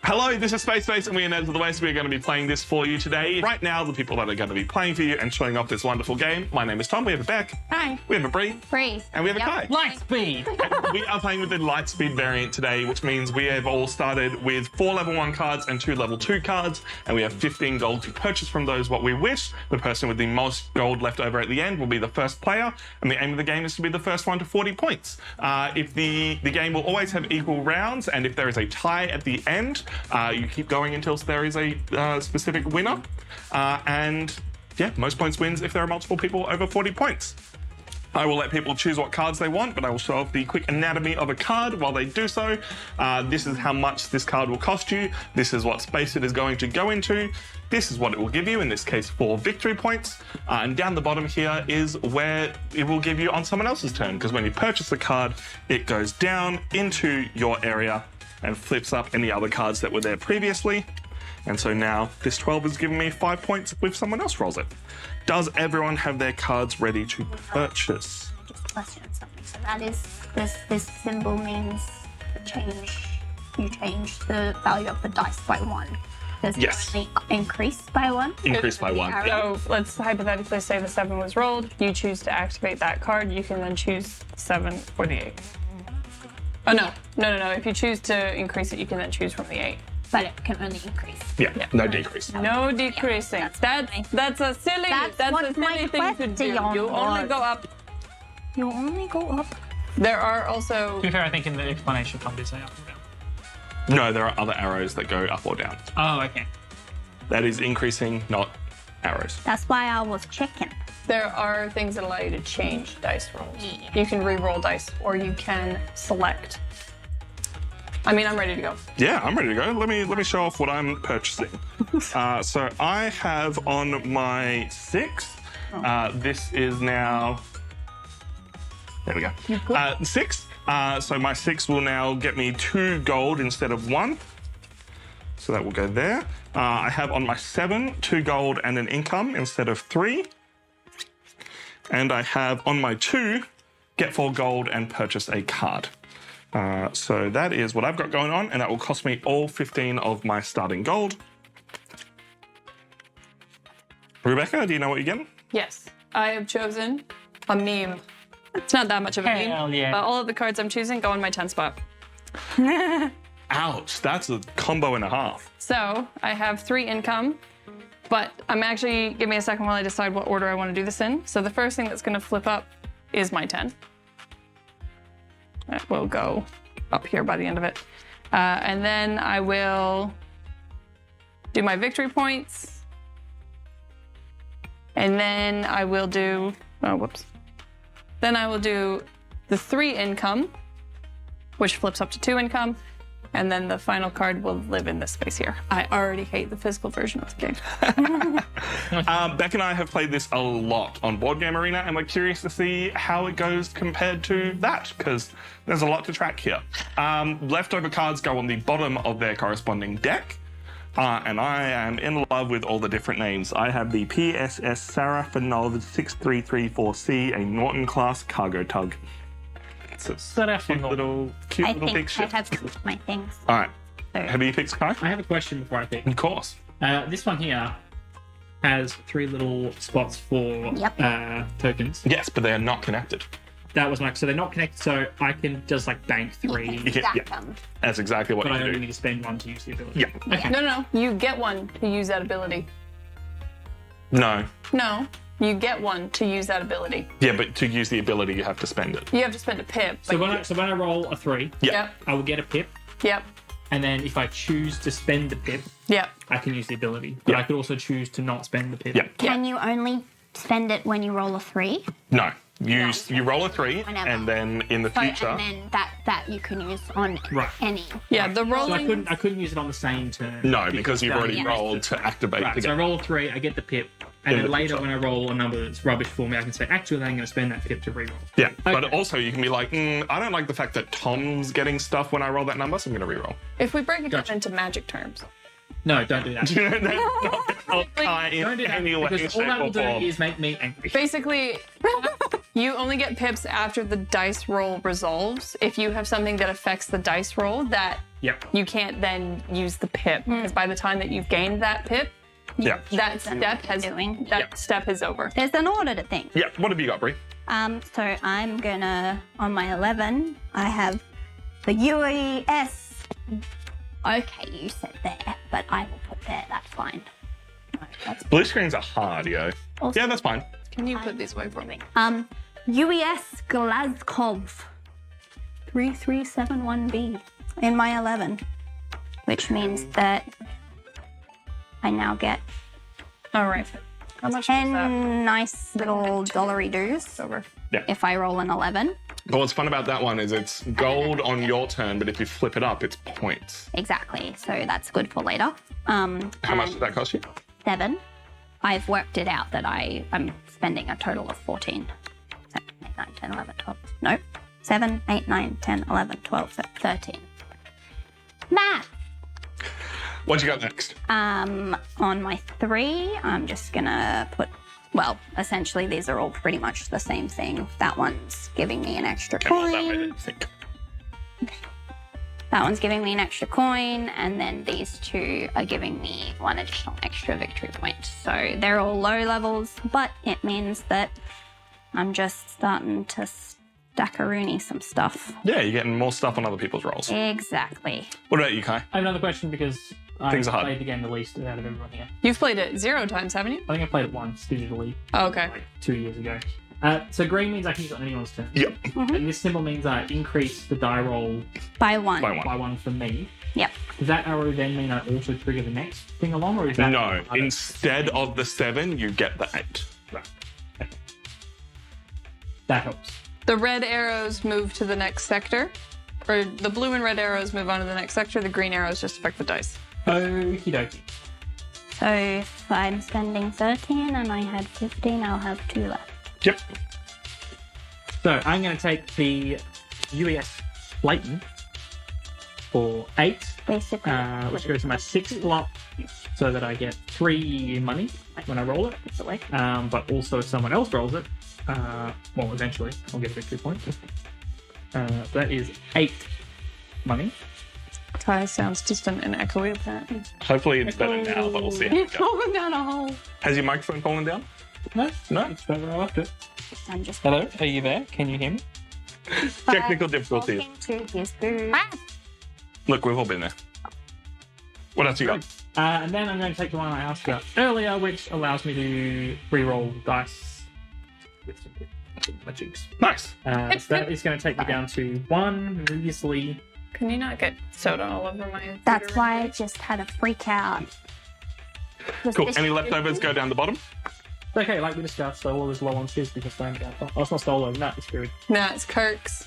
Hello, this is Space and we are Nerds of the West. We are going to be playing this for you today. Right now, the people that are going to be playing for you and showing off this wonderful game. My name is Tom. We have a Beck. Hi. We have a Bree. And we have a Kai. Lightspeed. We are playing with the Lightspeed variant today, which means we have all started with 4 level 1 cards and 2 level 2 cards, and we have 15 gold to purchase from those what we wish. The person with the most gold left over at the end will be the first player, and the aim of the game is to be the first one to 40 points. If the game will always have equal rounds, and if there is a tie at the end, you keep going until there is a specific winner. And yeah, most points wins if there are multiple people over 40 points. I will let people choose what cards they want, but I will show off the quick anatomy of a card while they do so. This is how much this card will cost you. This is what space it is going to go into. This is what it will give you, in this case 4 victory points. And down the bottom here is where it will give you on someone else's turn, because when you purchase the card, it goes down into your area and flips up any other cards that were there previously. And so now this 12 is giving me 5 points if someone else rolls it. Does everyone have their cards ready to purchase? Just question something. So that is, this symbol means you change the value of the dice by 1. Does Yes. it only increase by 1? Increase by 1. arrow? So let's hypothetically say the 7 was rolled. You choose to activate that card. You can then choose 7 or the 8. Oh, no. If you choose to increase it, you can then choose from the 8. But it can only increase. Yeah, no decrease. No decreasing. Yeah, that's a silly, That's a what my silly thing to do. question You only was. go up. You only go up. There are also... To be fair, I think in the explanation, Tom did say up or down. No, there are other arrows that go up or down. Oh, okay. That is increasing, not arrows. That's why I was checking. There are things that allow you to change dice rolls. You can re-roll dice, or you can select. I mean, I'm ready to go. Yeah, I'm ready to go. Let me show off what I'm purchasing. So I have on my 6. This is now. There we go. 6. So my 6 will now get me 2 gold instead of 1. So that will go there. I have on my 7 2 gold and an income instead of 3. And I have on my 2 get 4 gold and purchase a card. So that is what I've got going on, and that will cost me all 15 of my starting gold. Rebecca, do you know what you're getting? Yes, I have chosen a meme. It's not that much of a meme. Hell yeah. But all of the cards I'm choosing go in my 10 spot. Ouch, that's a combo and a half. So I have 3 income, but I'm actually, give me a second while I decide what order I want to do this in. So the first thing that's going to flip up is my 10. That will go up here by the end of it. And then I will do my victory points. And then I will do, Then I will do the 3 income, which flips up to 2 income. And then the final card will live in this space here. I already hate the physical version of the game. Beck and I have played this a lot on Boardgame Arena, and we're curious to see how it goes compared to that, because there's a lot to track here. Leftover cards go on the bottom of their corresponding deck, and I am in love with all the different names. I have the PSS Sarafanov 6334C, a Norton-class cargo tug. It's a cute little big I ship. have my things. All right. So- Have you picked Sky? I have a question before I pick. Of course. This one here has 3 little spots for Yep. tokens. Yes, but they are not connected. That was so they're not connected, so I can just like bank 3, You can stack them. That's exactly what but I you only do. need to spend 1 to use the ability. Yeah. Okay. No, you get 1 to use that ability. No. No, you get 1 to use that ability. Yeah, but to use the ability, you have to spend it. You have to spend a pip. So but when I roll a 3, Yeah. I will get a pip, Yep. and then if I choose to spend the pip, Yep. I can use the ability. But Yeah. I could also choose to not spend the pip. Yeah. Can you only spend it when you roll a 3? No. You roll a 3, Whenever. and then in the So, future. and then that you can use on Right. any. Yeah, the So rolling. I couldn't use it on the same turn. No, because you've that already is- rolled to activate Right, the so I game. roll a 3, I get the pip, and In then the later future. when I roll a number that's rubbish for me, I can say, actually, then I'm going to spend that pip to reroll. Yeah, but Okay. also you can be like, I don't like the fact that Tom's getting stuff when I roll that number, so I'm going to reroll. If we break it down Gotcha. into magic terms, No, don't do that. That's not help Kai in Don't do that, any way, because all shape, that will or do form. is make me angry. basically, you only get pips after the dice roll resolves. If you have something that affects the dice roll that Yep. You can't then use the pip because by the time that you've gained that pip, Yeah. that step is over. There's an order to things. Yeah. What have you got, Brie? So I'm gonna, on my 11, I have the UES. Okay, you said there, but I will put there, that's fine. No, that's Blue screens are hard, yo. Also- Yeah, that's fine. Can you put these away for me? UES Glasgow 3371B in my 11, which means that I now get All right. How much 10 is that? nice little dollary doos Over. if I roll an 11. But what's fun about that one is it's gold on your turn, but if you flip it up, it's points. Exactly, so that's good for later. How much did that cost you? 7. I've worked it out that I'm spending a total of 14. 7, 8, 9, 10, 11, 12. Nope. 7, 8, 9, 10, 11, 12, 13. Math! What you got next? On my 3, I'm just gonna put, well, essentially these are all pretty much the same thing. That one's giving me an extra Come on, that way, coin. I think. That one's giving me an extra coin, and then these 2 are giving me 1 additional extra victory point. So they're all low levels, but it means that I'm just starting to stackaroony some stuff. Yeah, you're getting more stuff on other people's rolls. Exactly. What about you, Kai? I have another question because I Things are hard. played the game the least out of everyone here. You've played it 0 times, haven't you? I think I played it once digitally Oh, okay. like 2 years ago. So green means I can use it on anyone's turn. Yep. And this symbol means I increase the die roll By 1. By 1. by 1 for me. Yep. Does that arrow then mean I also trigger the next thing along, or is that No, instead of the 7, you get the 8. Right. Okay. That helps. The red arrows move to the next sector, or the blue and red arrows move on to the next sector. The green arrows just affect the dice. Okie dokie. So if I'm spending 13 and I had 15, I'll have 2 left. Yep. So I'm going to take the UES Leighton for 8, Basically. which goes to my 6th slot, so that I get 3 money when I roll it. But also if someone else rolls it, well, eventually I'll get a victory point. That is 8 money. Kai sounds distant and echoey apparently. Hopefully it's better now, but we'll see how You're it goes. falling down a hole. Has your microphone fallen down? No, No? it's better I left it. I'm just Hello, are you there? Can you hear me? Technical difficulties. talking to his boo. Look, we've all been there. What else you got? And then I'm going to take the one I asked about earlier, which allows me to re-roll dice with some magics. Nice. So that is going to take me down to 1 measly. Can you not get soda all over my That's theater why I room? just had a freak out. Cool. Any leftovers go down the bottom? Okay, like we discussed, so all is low on shiz because I'm down. Oh, it's not stolen. No, it's screwed. Nah, it's Kirk's.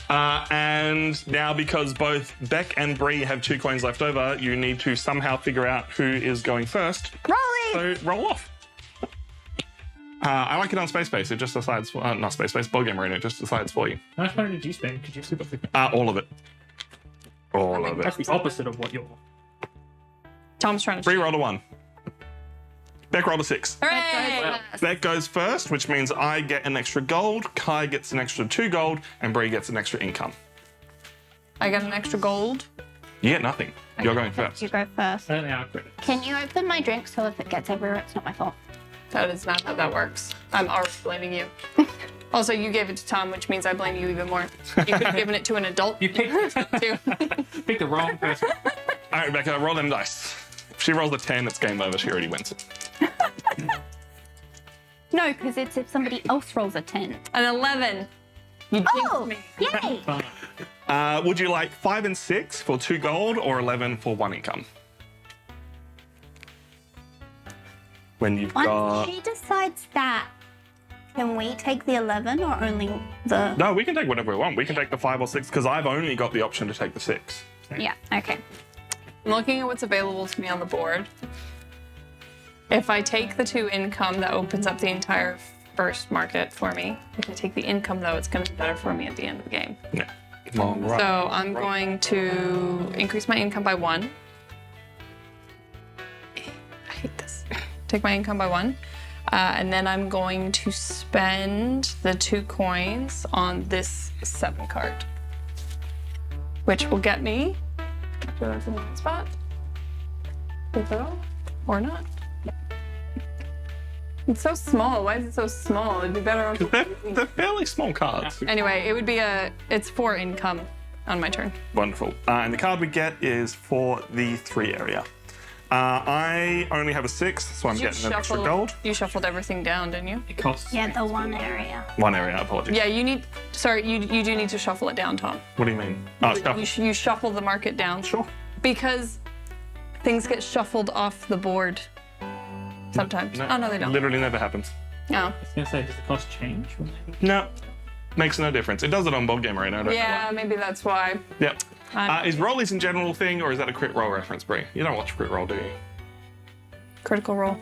And now because both Beck and Bree have 2 coins left over, you need to somehow figure out who is going first. Rolling! So roll off. I like it on Space Base. It just decides, not Space Base, Boardgame Arena. It just decides for you. How much money did you spend? Could you super quick? All of it. All of That's it. the opposite of what you're. Tom's trying to. Bree rolled a 1. Beck rolled a 6. Hooray! Beck goes first, which means I get an extra gold, Kai gets an extra 2 gold, and Bree gets an extra income. I got an extra gold. You get nothing. You're going first. You go first. I don't know how quick. Can you open my drink so if it gets everywhere, it's not my fault? That is not how that works. I'm already blaming you. Also, you gave it to Tom, which means I blame you even more. You could have given it to an adult. You picked, too. picked the wrong person. All right, Rebecca, roll them dice. If she rolls a 10, it's game over. She already wins it. No, because it's if somebody else rolls a 10. An 11. You jinxed Oh, me. yay! Fine. Would you like 5 and 6 for 2 gold or 11 for 1 income? When you've Once got... she decides that, can we take the 11 or only the... No, we can take whatever we want. We can take the 5 or 6 because I've only got the option to take the 6. Yeah, okay. I'm looking at what's available to me on the board. If I take the 2 income, that opens up the entire first market for me. If I take the income, though, it's going to be better for me at the end of the game. Yeah. All right. So I'm going to increase my income by 1. I hate this. Take my income by 1. And then I'm going to spend the 2 coins on this 7 card, which will get me So that's in the right spot. Flip it off. Or not. It's so small. Why is it so small? It'd be better on. They're fairly small cards. Anyway, it would be it's 4 income on my turn. Wonderful. And the card we get is for the 3 area. I only have a 6, so I'm getting an extra gold. You shuffled everything down, didn't you? It costs. Yeah, the one area. 1 area, apologies. Yeah, you need. Sorry, you do need to shuffle it down, Tom. What do you mean? Oh, stuff. You shuffle the market down. Sure. Because things get shuffled off the board sometimes. Oh, no, they don't. Literally never happens. No. I was going to say, does the cost change? No. Makes no difference. It does it on Boardgame Arena. I don't know Yeah, why. maybe that's why. Yep. Is rollies in general a thing, or is that a crit roll reference, Brie? You don't watch crit roll, do you? Critical roll.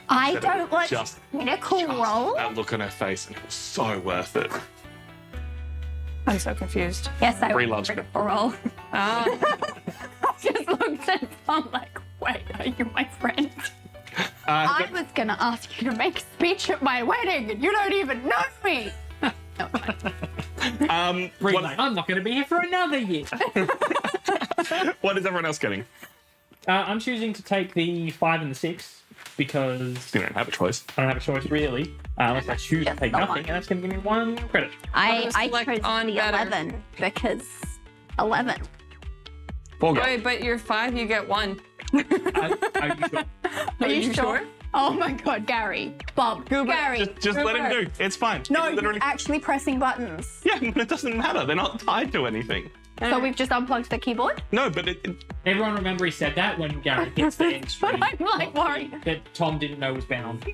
I don't watch just- Critical Role. That look on her face, and it was so worth it. I'm so confused. Yes, I Brie watch loves Critical Role. Oh. I just looked at Tom like, wait, are you my friend? I was going to ask you to make a speech at my wedding, and you don't even know me. What, I'm not going to be here for another year. what is everyone else getting? I'm choosing to take the 5 and the 6 because You don't have a choice. I don't have a choice really, unless I choose to Just take the nothing, one. and that's going to give me 1 credit. I select chose on the better. 11 because 11. Four gold. Wait, but you're 5, you get 1. Are you sure? Are you sure? Oh my god, Gary. Bob, Gary. Just let him do. It's fine. No, It's literally. you're actually pressing buttons. Yeah, but it doesn't matter. They're not tied to anything. So we've just unplugged the keyboard? No, but it Everyone remember he said that when Gary hits the end screen. I'm like worried. That Tom didn't know was bound.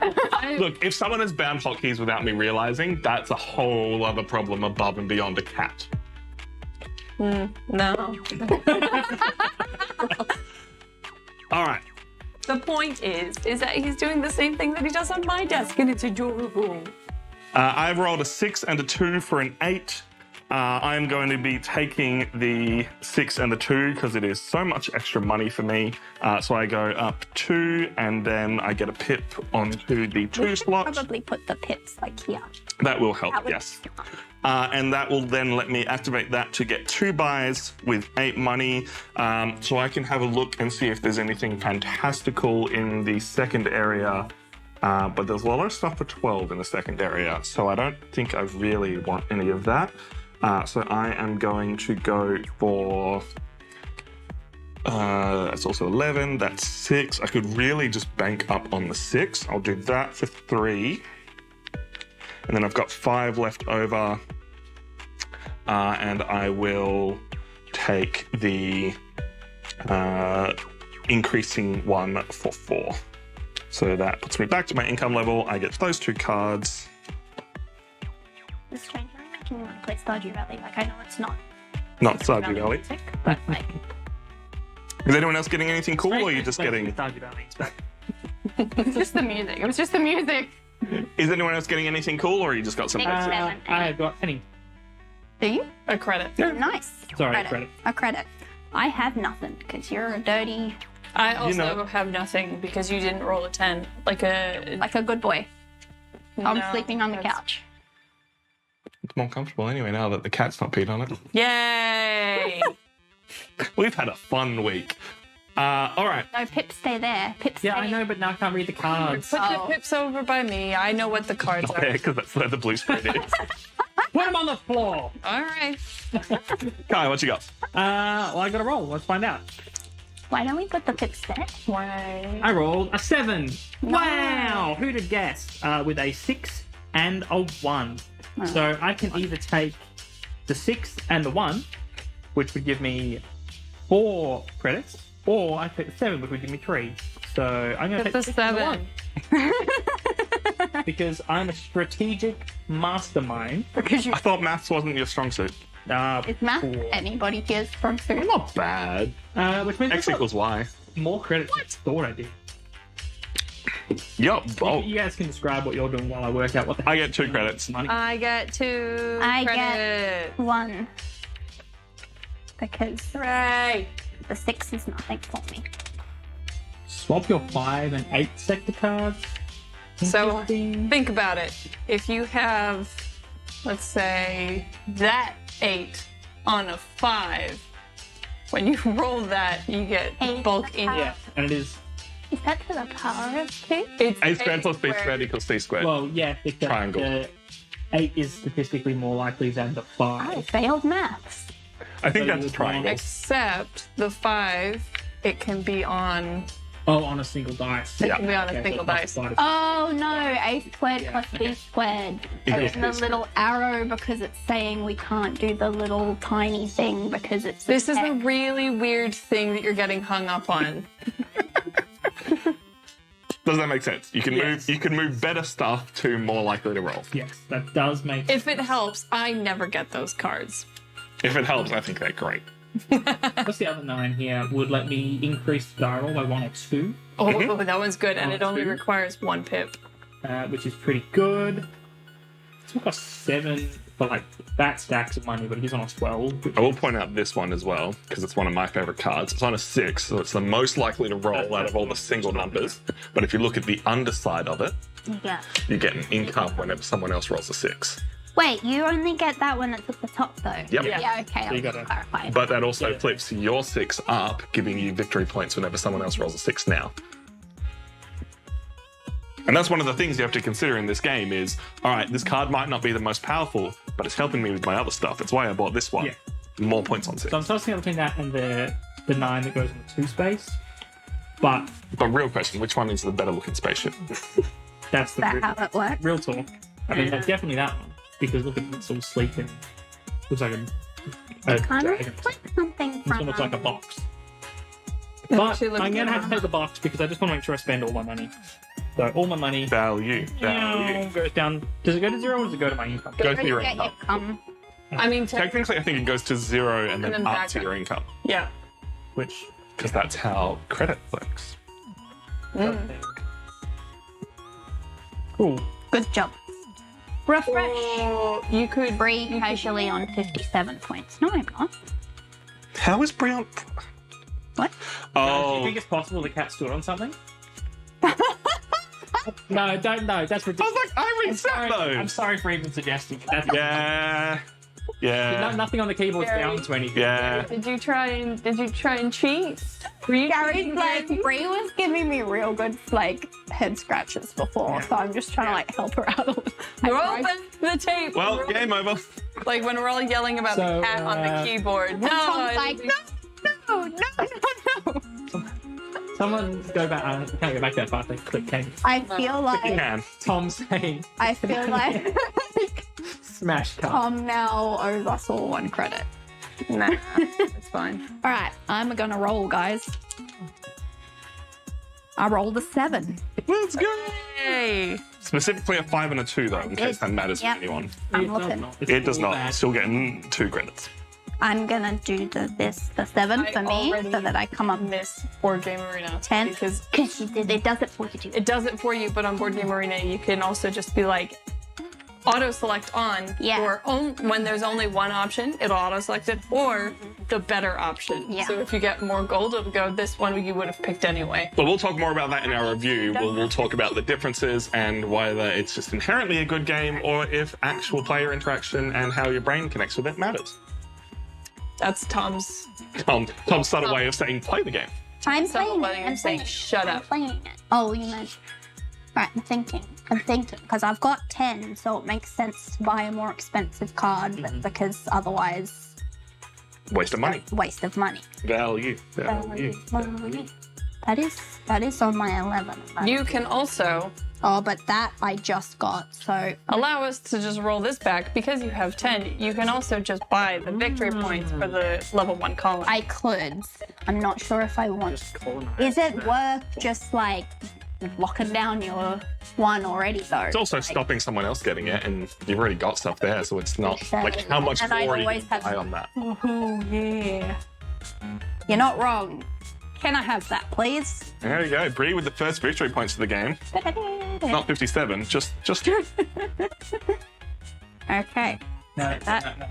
look. If someone has bound hotkeys without me realizing, that's a whole other problem above and beyond a cat. No. All right. The point is that he's doing the same thing that he does on my desk, and it's adorable. I've rolled a 6 and a 2 for an 8. I'm going to be taking the 6 and the 2 because it is so much extra money for me. So I go up 2, and then I get a pip onto the 2 slot. Probably put the pips like here. That will help, That would yes. be fine. And that will then let me activate that to get 2 buys with 8 money. So I can have a look and see if there's anything fantastical in the second area. But there's a lot of stuff for 12 in the second area. So I don't think I really want any of that. So I am going to go for... that's also 11, that's 6. I could really just bank up on the 6. I'll do that for 3. And then I've got 5 left over. And I will take the increasing one for 4. So that puts me back to my income level. I get those 2 cards. It's strange. I'm making you want to play Stardew Valley. Like, I know it's not Not Stardew Valley. music, but like, Is anyone else getting anything cool, or are you just getting... Stardew Valley. It's back. It's just the music. It was just the music. Is anyone else getting anything cool, or you just got something? Thanks. I have got penny. do you? A credit. Nice. Sorry, credit. A credit. I have nothing because you're a dirty, I also know- have nothing because you didn't roll a 10. Like like a good boy. I'm No, sleeping on the that's- couch. It's more comfortable anyway now that the cat's not peed on it. Yay! We've had a fun week. All right. No, pips stay there. Pips Yeah, stay I know, but now I can't read the cards. Put Oh. the pips over by me. I know what the cards are. Yeah, because that's where the blue screen is. Put them on the floor. All right. Kai, what you got? Well, I got to roll. Let's find out. Why don't we put the pips there? Why? I rolled a 7. Wow! Who'd have guessed? With a 6 and a 1. So I can either take the 6 and the 1, which would give me 4 credits, or I take the 7, which would give me 3. So I'm going to take It's the a 6 and the 7. 1. Because I'm a strategic mastermind. Because you. I thought maths wasn't your strong suit. Is math 4. anybody here's from food? Not bad. Which means X I've got equals Y. more credits than I thought I did. Yup. Oh, You guys can describe what you're doing while I work out what the I get 2 credits. money. I get 2 I credits. get 1. Because Hooray! the 6 is nothing for me. Swap your 5 and 8 sector cards. So Interesting. think about it. If you have, let's say, that 8 on a 5, when you roll that, you get bulk in. Yeah, and it is. Is that to the power of 2? It's A squared plus B squared equals C squared. Well, yeah, because Triangle. the 8 is statistically more likely than the 5. I failed maths. I think so that's you triangle. Except the 5, it can be on. Oh, on a single dice. It can be on a Okay, single so dice. plus 5. Oh no, A squared plus B squared. Equals And the C little arrow because it's saying we can't do the little tiny thing because it's This is a the really weird thing that you're getting hung up on. Does that make sense? You can Yes. move better stuff to more likely to roll. Yes, that does make If it helps, I never get those cards. If it helps, I think they're great. What's the other 9 here? Would let me increase the die roll by 1 or 2, Oh, that one's good, and Oh, it only 2. requires 1 pip. which is pretty good. It's got 7 for like that stacks of money, but it is on a 12. Which I will point out this one as well, because it's one of my favorite cards. It's on a 6, so it's the most likely to roll out of all the single numbers. But if you look at the underside of it, Yeah. you get an income whenever someone else rolls a 6. Wait, you only get that when it's at the top though. Yep. Yeah, okay, you I'll gotta- clarify. But that also Yeah. flips your 6 up, giving you victory points whenever someone else rolls a 6 now. And that's one of the things you have to consider in this game is, all right, this card might not be the most powerful, but it's helping me with my other stuff. It's why I bought this one. Yeah. More points on 6. So I'm tossing up between that and the 9 that goes on the 2 space. But But real question, which one is the better looking spaceship? that's the Is that real, how it works? real talk. I mean, definitely that one. Because look at it, it's all sleek and looks like a Kind dragon. of like something This from. one looks like a box. It But actually looks I'm going to like have to take the box because I just want to make sure I spend all my money. So all my money Value. goes down. Does it go to 0 or does it go to my income? Go to your Get your income. I mean, Technically, I think it goes to 0 and then then up back to up. your income. yeah. Which Because that's how credit works. cool. Good job. Refresh. Oh, you could. Free casually on 57 points. No, I'm not. How is Brian? What? Do you Oh, think it's possible the cat stood on something? No, don't know. That's I ridiculous. was like, I reset I'm those. sorry for even suggesting it. That's Yeah. Yeah. nothing on the keyboard's Gary. down to anything. Yeah. Did you try and cheat? Gary's like, Brie was giving me real good like head scratches before, so I'm just trying to like help her out. Roll the tape. Well, game over. Like when we're all yelling about So, the cat on the keyboard. No, Tom's like, no. Someone go back. I can't go back that far. They click. Can I feel You like can. Tom saying I feel like smash cut? Tom now owes us all 1 credit. Nah, it's fine. All right, I'm gonna roll, guys. I rolled a 7. Let's go. Hey. Specifically a 5 and a 2, though, in case that matters Yep. for anyone. I'm It does looking. not. It's It does all not. bad. Still getting 2 credits. I'm gonna do the 7 I for me, already so that I come up Miss Boardgame Arena 10. because Because it does it for you too. it does it for you. But on Boardgame Arena, you can also just be like auto select on, Yeah. or when there's only one option, it'll auto select it, or the better option. Yeah. So if you get more gold, it'll go this one you would have picked anyway. Well, we'll talk more about that in our review. We'll talk about the differences and whether it's just inherently a good game or if actual player interaction and how your brain connects with it matters. That's Tom's. Tom's subtle way of saying play the game. I'm Some playing letting it. him I'm say, playing it. "Shut I'm up." playing it. Oh, you meant. Right, I'm thinking, because I've got 10, so it makes sense to buy a more expensive card, because otherwise, Waste of money. waste of money. Value. Value. That is on my 11. You can also Oh, but that I just got, so allow us to just roll this back because you have 10. You can also just buy the victory points for the level 1 column. I could. I'm not sure if I want. Just colonize. Is it worth just like locking down your one already though? It's also Like, stopping someone else getting it, and you've already got stuff there, so it's not like how much And I more you always can have- buy on that. Oh yeah. You're not wrong. Can I have that, please? There you go, Bree with the first victory points of the game. Not 57, just Okay. No, That- no.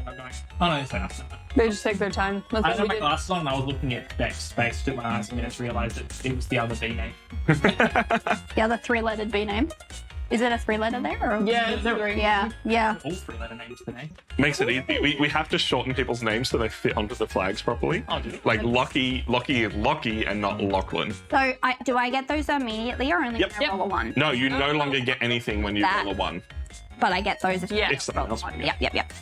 Oh no, it's enough. They just take their time. That's I what had we my did. glasses on and I was looking at that space, took my eyes and just realised that it was the other B name. The other 3-lettered B name. Is it a 3-letter there? Or? Yeah, it's three. Yeah. All 3-letter names today. Makes it easy. We have to shorten people's names so they fit onto the flags properly. Oh, do you? Like Lockie is Lockie and not Lachlan. So do I get those immediately or only Yep. when I roll a 1? No, you no longer get anything when you That- roll a 1. But I get those if Yeah. If something else. Yep.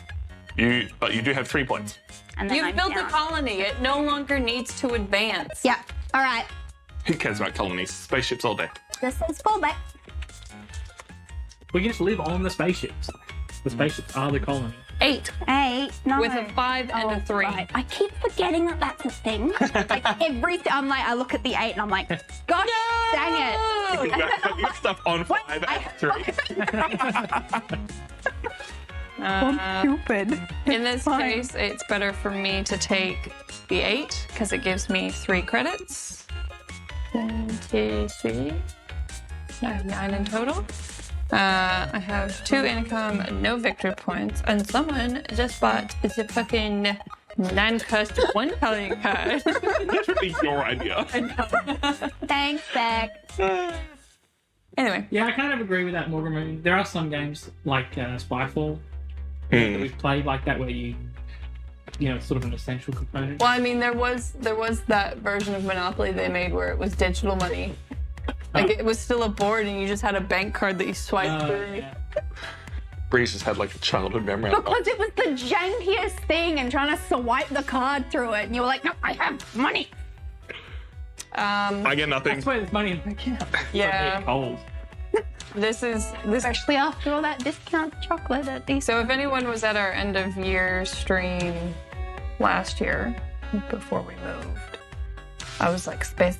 But you do have 3 points. And then You've I'm built a down. colony. It no longer needs to advance. Yeah. All right. Who cares about colonies? Spaceships all day. This is fallback. We can just live on the spaceships. The spaceships are the colony. 8 8. No. with a 5 and a 3. Right. I keep forgetting that that's a thing. Like I'm like, I look at the 8 and I'm like, gosh, dang it. You got put your stuff on 5 and 3. Stupid. In this case, it's better for me to take the 8 because it gives me 3 credits. 1, 2, 3. I have 9 in total. I have 2 income, no victory points, and someone just bought the fucking 9-cost 1 coloring card. Literally your idea. Thanks, Beck. Anyway, Yeah, I kind of agree with that, Morgan. I mean, there are some games like Spyfall that we've played like that where you know, it's sort of an essential component. well, I mean, there was that version of Monopoly they made where it was digital money. Like it was still a board, and you just had a bank card that you swiped through. Yeah. Breeze has had like a childhood memory. Because it was the jankiest thing and trying to swipe the card through it. And you were like, no, I have money. I get nothing. That's where there's money in the account. Yeah. It's cold. This. Especially after all that discount chocolate at these. So if anyone was at our end of year stream last year, before we moved, I was like, Space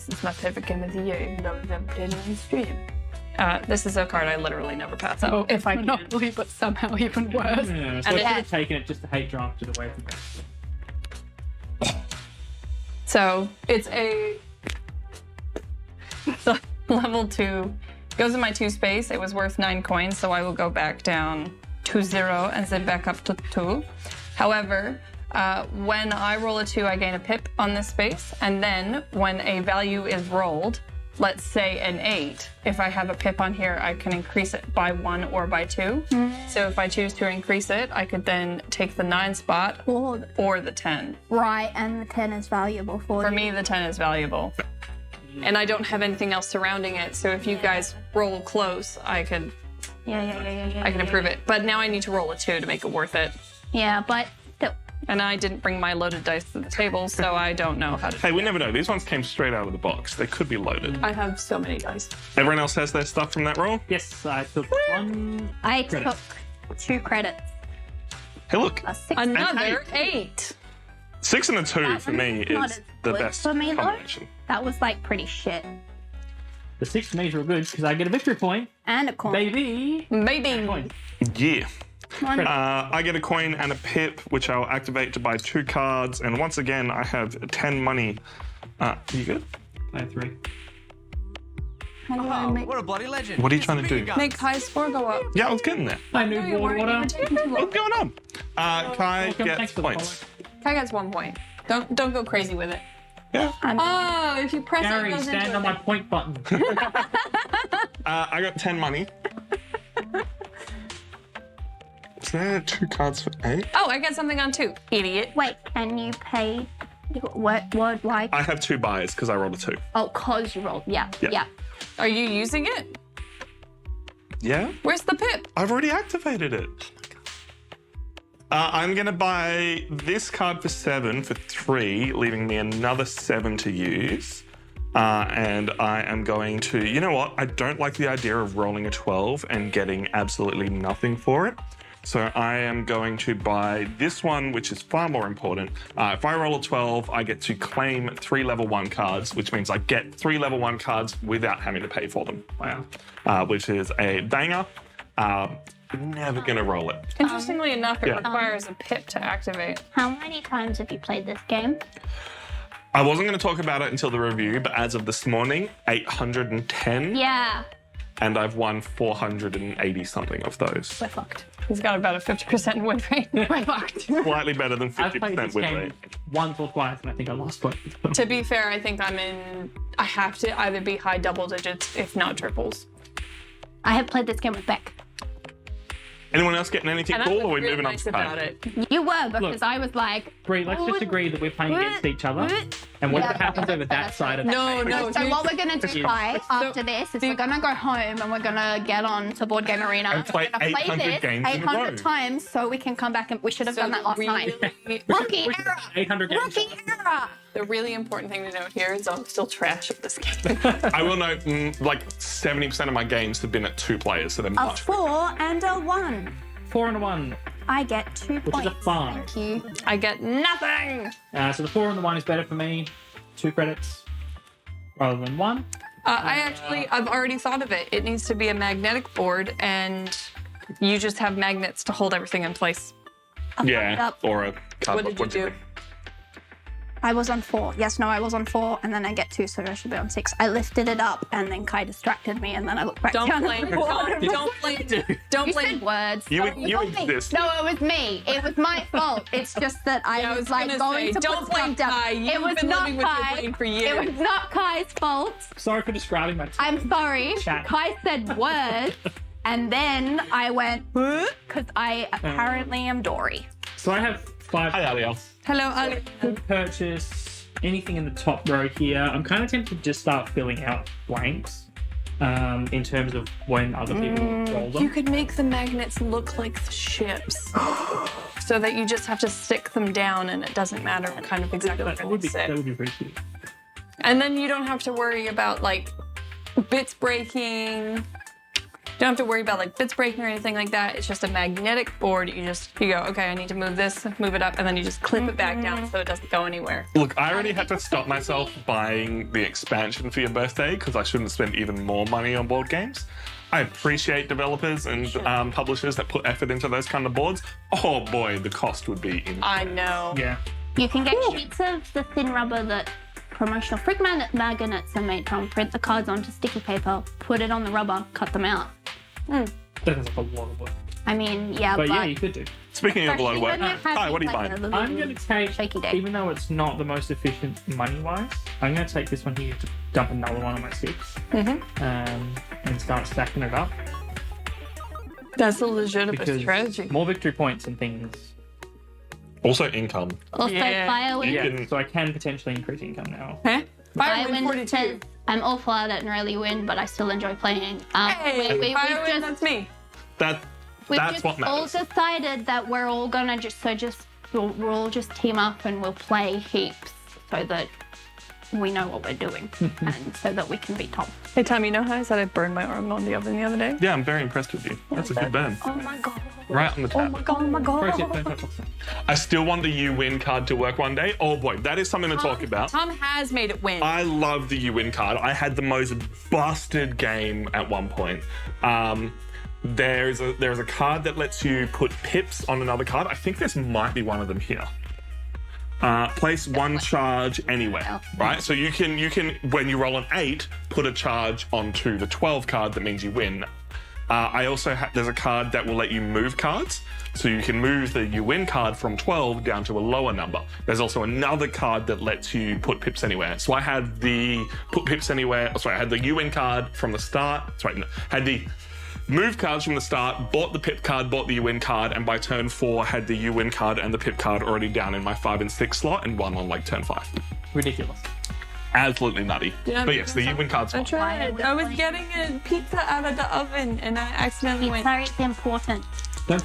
is my favorite game of the year, even though we've never played it on stream. This is a card I literally never pass up. If I can. Monopoly, but somehow even worse. Yeah, so And I it should had- have taken it just to hate drafted away from that. So it's a so level 2. Goes in my 2 space. It was worth 9 coins, so I will go back down to 0 and then back up to 2. However, when I roll a 2, I gain a pip on this space, and then when a value is rolled, let's say an 8, if I have a pip on here, I can increase it by 1 or by 2. So if I choose to increase it, I could then take the 9 spot or the 10. Right, and the 10 is valuable for For you. me, the 10 is valuable. And I don't have anything else surrounding it, so if you guys roll close, I could Yeah. I can improve it. But now I need to roll a 2 to make it worth it. Yeah, but still. And I didn't bring my loaded dice to the table, so I don't know how to Hey, we never know. These ones came straight out of the box. They could be loaded. I have so many dice. Everyone else has their stuff from that roll? Yes, I took 1. I Credits. took 2 credits. Hey, look. A 6. Another 8. 6 and a 2 That for one's me not is as the good best for me, though. combination. That was like pretty shit. The 6 for me is real good because I get a victory point. And a coin. Baby! Maybe. Coin. Yeah. One. I get a coin and a pip, which I'll activate to buy 2 cards. And once again, I have 10 money. You good? Player 3. How do I make... What a bloody legend. What are you trying to do? Make Kai's score go up. Yeah, I was getting there. I knew No, you water. weren't even taking too long. What's going on? Kai Welcome, thanks gets for the points. Kai gets 1 point. Don't go crazy with it. Yeah. Oh, if you press it, it Gary, goes stand into on a my point button. I got 10 money. Is there 2 cards for 8? Oh, I get something on 2. Idiot. Wait, can you pay... What, why? I have 2 buys because I rolled a 2. Oh, cause you rolled. Yeah. Are you using it? Yeah? Where's the pip? I've already activated it. I'm going to buy this card for 7 for 3, leaving me another 7 to use. And I am going to, you know what? I don't like the idea of rolling a 12 and getting absolutely nothing for it. So I am going to buy this one, which is far more important. If I roll a 12, I get to claim 3 level 1 cards, which means I get 3 level 1 cards without having to pay for them. Wow. Which is a banger. Never gonna roll it. Interestingly enough, it yeah. requires a pip to activate. How many times have you played this game? I wasn't going to talk about it until the review, but as of this morning, 810, Yeah. and I've won 480 something of those. We're fucked. He's got about a 50% win rate. We're fucked. Slightly better than I've played 50% this win game rate. once or twice, and I think I lost both of them. To be fair, I think I have to either be high double digits, if not triples. I have played this game with Beck. Anyone else getting anything And cool, I or are was we really moving on nice to about pay? it. You were, because Look. I was like... Bree, let's just agree that we're playing against each other. And whatever happens over that side of No, no. So what we're going to do, Kai, after this is we're going to go home and we're going to get on to Board Game Arena. And play we're gonna 800 games in a 800 row. times so we can come back and... We should have done that last night. Rookie error! 800 games. Rookie error! The really important thing to note here is I'm still trash at this game. I will note, like 70% of my games have been at 2 players, so they're A much. 4 and a 1. 4 and a 1. I get 2 Which is points. a 5. Thank you. I get nothing. So the 4 and the 1 is better for me. 2 credits rather than 1. I've already thought of it. It needs to be a magnetic board, and you just have magnets to hold everything in place. Yeah, Up. or a card. What did you do? I was on 4. Yes, no, I was on 4, and then I get 2, so I should be on 6. I lifted it up, and then Kai distracted me, and then I looked back Don't down. blame. Don't blame. Don't You blame. said words. You Sorry. exist. No, it was me. It was my fault. It's just that I I was was like gonna going say, to don't put blame stuff down. Kai. You've It was been not living with your Kai. brain for It years. was not Kai's fault. Sorry for describing my I'm sorry. Chat. Kai said words, and then I went because I apparently am Dory. So I have 5 Hi, Aliel. Hello, Ali. Quick purchase. Anything in the top row here. I'm kind of tempted to just start filling out blanks in terms of when other people roll them. You could make the magnets look like the ships, so that you just have to stick them down, and it doesn't matter kind of exactly That where would they be sit. pretty cute. And then you don't have to worry about like bits breaking. You don't have to worry about like bits breaking or anything like that. It's just a magnetic board. You go, okay, I need to move this, move it up, and then you just clip it back down so it doesn't go anywhere. Look, I already had to stop myself buying the expansion for your birthday because I shouldn't spend even more money on board games. I appreciate developers and publishers that put effort into those kind of boards. Oh boy, the cost would be insane. I know. Yeah. You can get sheets of the thin rubber that promotional frig magnets are made from. Print the cards onto sticky paper, put it on the rubber, cut them out. That is like a lot of work. I mean, yeah, But yeah, you could do. Speaking of a lot of work, Especially when you have Hi, what are you like buying? a little I'm going to take, shaky day. even though it's not the most efficient money-wise, I'm going to take this one here to dump another one on my 6 and start stacking it up. That's a legitimate Because strategy. more victory points and things. Also income. Also, Yeah. Firewind. Yeah, can- so I can potentially increase income now. Huh? Firewind Firewind 42. says, I'm awful at it and rarely win, but I still enjoy playing. Hey, we've Firewind, just, that's me. That's just what all matters. decided that we're all gonna we'll all just team up and we'll play heaps so that we know what we're doing and so that we can be top. Hey, Tom, you know how I said I burned my arm on the oven the other day? Yeah, I'm very impressed with you. That's a good burn. Oh my god. Right on the tap. Oh my Pro tip, god. don't touch it. I still want the You Win card to work one day. Oh boy, that is something to talk about. Tom has made it win. I love the You Win card. I had the most busted game at one point. There's a card that lets you put pips on another card. I think this might be one of them here. Place one charge anywhere, right? So you can when you roll an 8, put a charge onto the 12 card. That means you win. I also there's a card that will let you move cards, so you can move the You Win card from 12 down to a lower number. There's also another card that lets you put pips anywhere. So I had the put pips anywhere. Sorry, I had the You Win card from the start. Sorry, no, had the move cards from the start, bought the pip card, bought the You Win card, and by turn 4 had the You Win card and the pip card already down in my 5 and 6 slot and won on like turn 5. Ridiculous. Absolutely nutty. Yeah, But yes, the You Win card's I fun. tried. I was getting a pizza out of the oven and I accidentally went. Pizza is important. Yeah.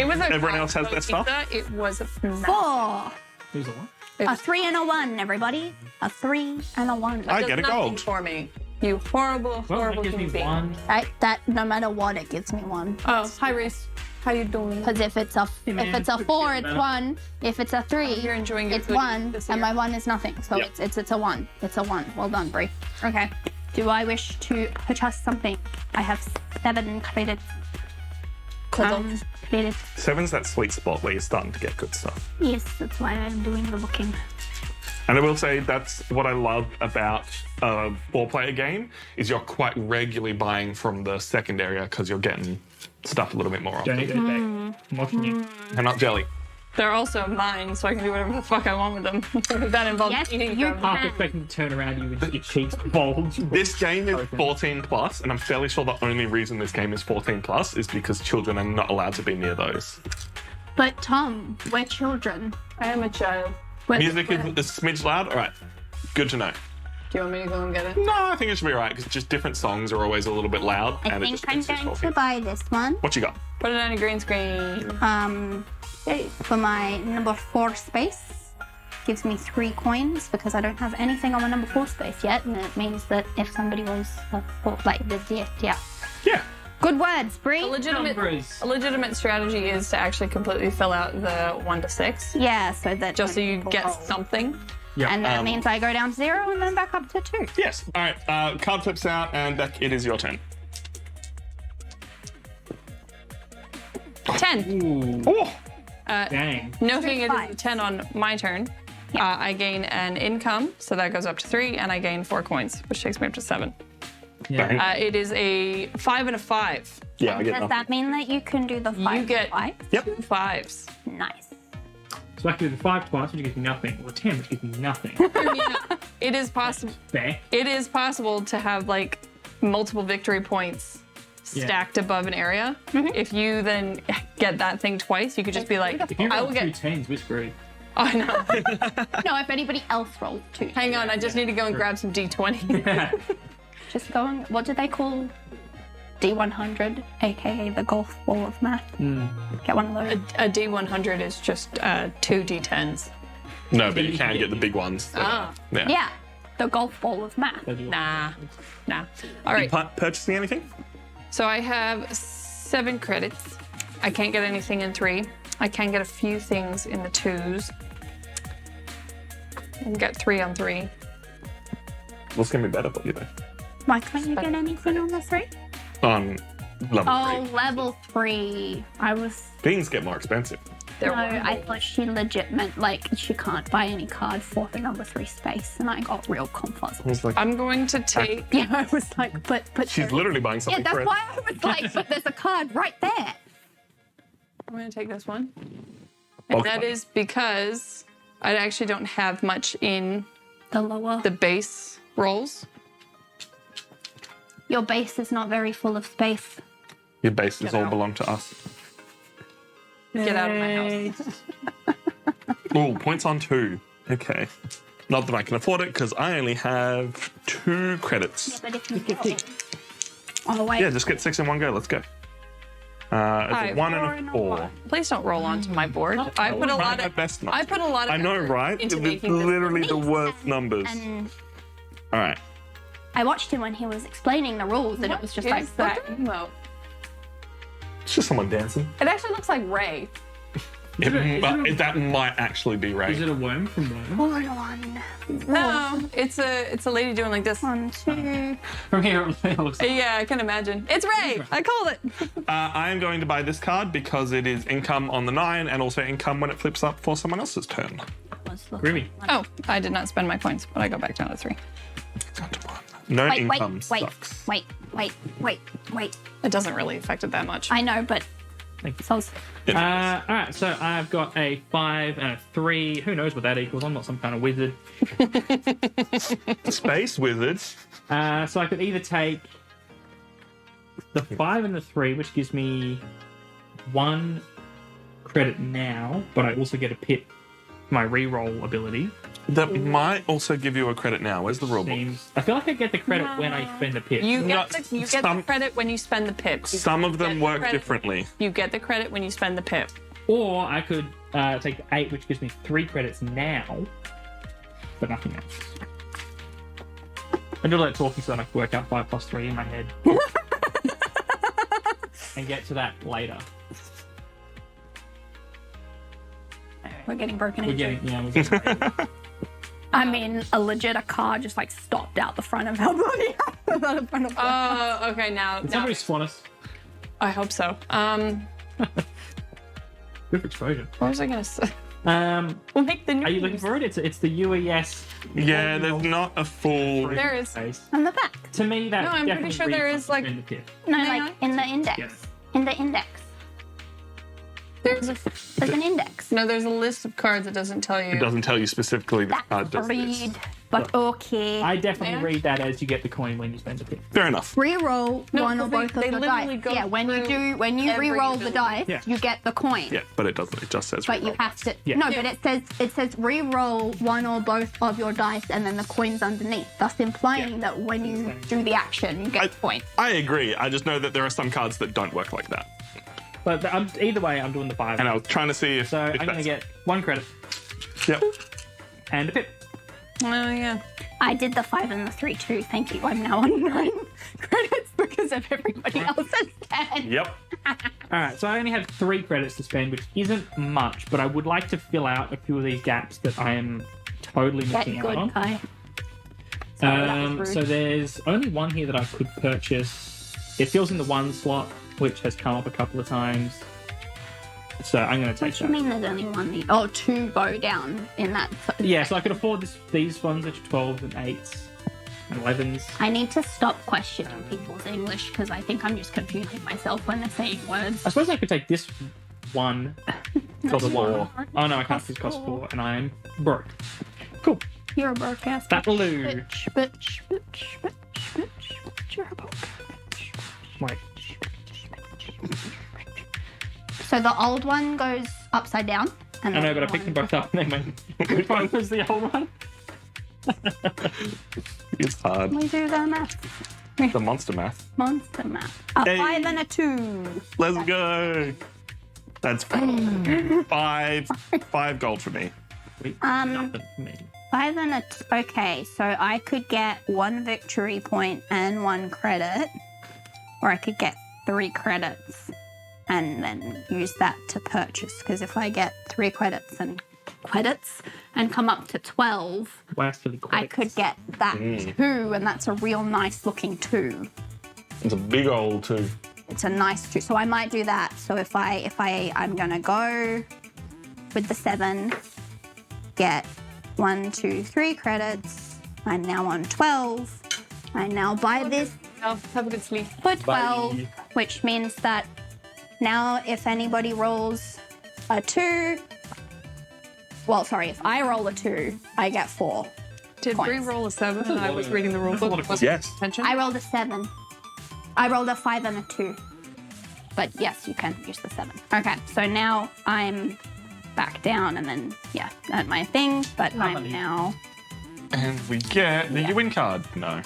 It was a Everyone else has their stuff? pizza. It was a 4. Who's the one? A 3 and a 1, everybody. A 3 and a 1. I Does get a nothing gold. for me. You horrible, Well, that horrible gives me human being. 1. That no matter what, it gives me 1. Oh, hi, Reese. How you doing? Because if it's a man, 4, it's better. 1. If it's a 3, You're enjoying your it's food 1, this and year. my 1 is nothing. So Yep. it's a 1. It's a 1. Well done, Brie. Okay. Do I wish to purchase something? I have 7 credits. Credits. 7's that sweet spot where you're starting to get good stuff. Yes, that's why I'm doing the booking. And I will say that's what I love about a 4-player game is you're quite regularly buying from the second area because you're getting stuff a little bit more Don't often. eat those back. I'm watching you. And not jelly. They're also mine, so I can do whatever the fuck I want with them. That involves Yes, eating you them. Half can. expecting to turn around you with your cheeks bulge. This game is Okay. 14 plus, and I'm fairly sure the only reason this game is 14 plus is because children are not allowed to be near those. But Tom, we're children. I am a child. Music is a smidge loud. All right, good to know. Do you want me to go and get it? No, I think it should be all right because just different songs are always a little bit loud, I and it think just I'm makes it going to talking. buy this one. What you got? Put it on a green screen. For my number 4 space. Gives me 3 coins because I don't have anything on my number 4 space yet, and it means that if somebody was like this, yeah. Yeah. Good words, Bree. A Numbers. legitimate strategy is to actually completely fill out the 1 to 6, Yeah, so that just so you get roll. something. Yeah. And that means I go down to 0 and then back up to 2. Yes. All right. Card flips out, and Beck, it is your turn. 10. Ooh, Oh. dang. Noting it is a Five. 10 on my turn, I gain an income, so that goes up to 3, and I gain 4 coins, which takes me up to 7. Yeah. It is a 5 and a 5. Yeah, I get Does nothing. that mean that you can do the 5? You get 5? Yep. 2 5s. Nice. So I can do the 5 twice, which gives me nothing, or 10, which gives me nothing. It is possible. Fair. It is possible to have like multiple victory points stacked above an area. If you then get that thing twice, you could just be like, If you I roll will 2 get. 10s, we're screwed. I know. No, if anybody else rolls 2. Hang on, I just need to go and grab some D20. Just go and, what do they call D100, aka the golf ball of math? Get one of those. A D100 is just 2 D10s. No, but you can get the big ones. Ah. Yeah. Yeah, the golf ball of math. Nah. All Are right. you purchasing anything? So I have 7 credits. I can't get anything in 3. I can get a few things in the 2s. I can get 3 on 3. What's going to be better for you, though? Why can't you get anything on the 3? On level Oh, 3. level 3. I was. Things get more expensive. They're No, I thought she legit meant like she can't buy any card for the number 3 space, and I got real confused. I was like, I'm going to take. Yeah, I was like, but she's there- literally buying Yeah, something that's for it. why I was like, but there's a card right there. I'm going to take this one. And Okay. that is because I actually don't have much in The lower. the base rolls. Your base is not very full of space. Your bases all out. belong to us. Get out of my house. Ooh, points on 2. Okay. Not that I can afford it because I only have 2 credits. But if you oh wait. Yeah, just get 6 in one go. Let's go. It's a 1 and a 4. Please don't roll onto my board. I put a Try lot my of. best not I to. put a lot of. I know, effort right? Into It's making this literally the Please, worst numbers. And All right. I watched him when he was explaining the rules, and it was just What like is that emote? It's just someone dancing. It actually looks like Ray. That might actually be right. Is it a worm from Worm? hold on. No, it's a lady doing like this. 1, 2. From here, it looks like. Yeah, I can imagine. It's Ray. I called it. I am going to buy this card because it is income on the 9 and also income when it flips up for someone else's turn. Grimmy. Oh, I did not spend my coins, but I go back down to 3. No Wait, income wait, sucks. wait. It doesn't really affect it that much. I know, but Thank you. so It- Alright, so I've got a 5 and a 3. Who knows what that equals? I'm not some kind of wizard. Space wizards. So I could either take the 5 and the 3, which gives me 1 credit now, but I also get a pip for my reroll ability. That might also give you a credit now. Where's the rulebook? I feel like I get the credit when I spend the pip. You No, get the some- credit when you spend the pips. Some of them Get work credit. differently. You get the credit when you spend the pip. Or I could take the 8, which gives me 3 credits now, but nothing else. I do like talking so that I can work out 5 plus 3 in my head. And get to that later. we're getting broken We're into. getting, we're getting I mean, a legit car just like stopped out the front of our body. Oh, okay. Now, Somebody spawn us. I hope so. Good for exposure. What was I gonna say? Are Like the news. you looking for it? It's the UES. Yeah, there's not a full. There is. Face. On the back. To me, that No, I'm pretty definitely sure there reads is, like- in the pip. No, Hang like on. in the index. Yes. In the index. There's an index. no, there's a list of cards that doesn't tell you. It doesn't tell you specifically this card does this. Read, but okay. I definitely Yeah. read that as you get the coin when you spend the pip. Fair enough. Re-roll No, one or 'cause both they of the literally dice. go Yeah, when you through every re-roll the ability. dice, Yeah. you get the coin. Yeah, but it doesn't. It just says. But you reroll. have to. Yeah. No, Yeah. but it says re-roll one or both of your dice, and then the coins underneath, thus implying that when you do the action, you get the point. I agree. I just know that there are some cards that don't work like that. But either way, I'm doing the 5. And I was trying to see if. So if I'm going to get 1 credit Yep. and a pip. Oh yeah. I did the 5 and the 3 too. Thank you. I'm now on 9 credits because of everybody else's 10. Yep. All right, so I only have 3 credits to spend, which isn't much, but I would like to fill out a few of these gaps that I am totally Get missing out good, on. Kai. Sorry, that was rude. So there's only one here that I could purchase. It fills in the 1 slot, which has come up a couple of times. So I'm going to take What do you that. mean there's only one? Oh, 2 go down in that. Yeah, so I could afford these ones, which are 12s and 8s and 11s. I need to stop questioning people's English because I think I'm just confusing myself when they're saying words. I suppose I could take this one for the 1. Four. Oh no, I can't, because it costs 4, and I'm broke. Cool. You're a broke ass That'll do. bitch, bitch, bitch, bitch, bitch, bitch. You're a broke bitch. Wait. So the old one goes upside down. And I the know, but I new picked them one- both up and then went, which one was the old one? It's hard. We do the math. The monster math. Monster math. A Hey. 5 and a 2. Let's go. That's 5 gold for me. Nothing for me. 5 and a okay, so I could get 1 victory point and 1 credit, or I could get 3 credits and then use that to purchase. Because if I get 3 credits and come up to 12, Well, actually, I could get that 2, and that's a real nice looking 2. It's a big old 2. It's a nice 2, so I might do that. So if I'm gonna go with the 7, get 1, 2, 3 credits. I'm now on 12. I now buy this Oh, have a good sleep. for 12, Bye. which means that now if anybody rolls a 2, well, sorry, if I roll a 2, I get 4. Did Points. Bree roll a 7 and I was reading the rule book? Wasn't Yes. paying attention? I rolled a 7. I rolled a 5 and a 2. But yes, you can use the 7. Okay, so now I'm back down and then, yeah, at my thing, but I'm Lovely. now... And we get the Yeah. you win card. No.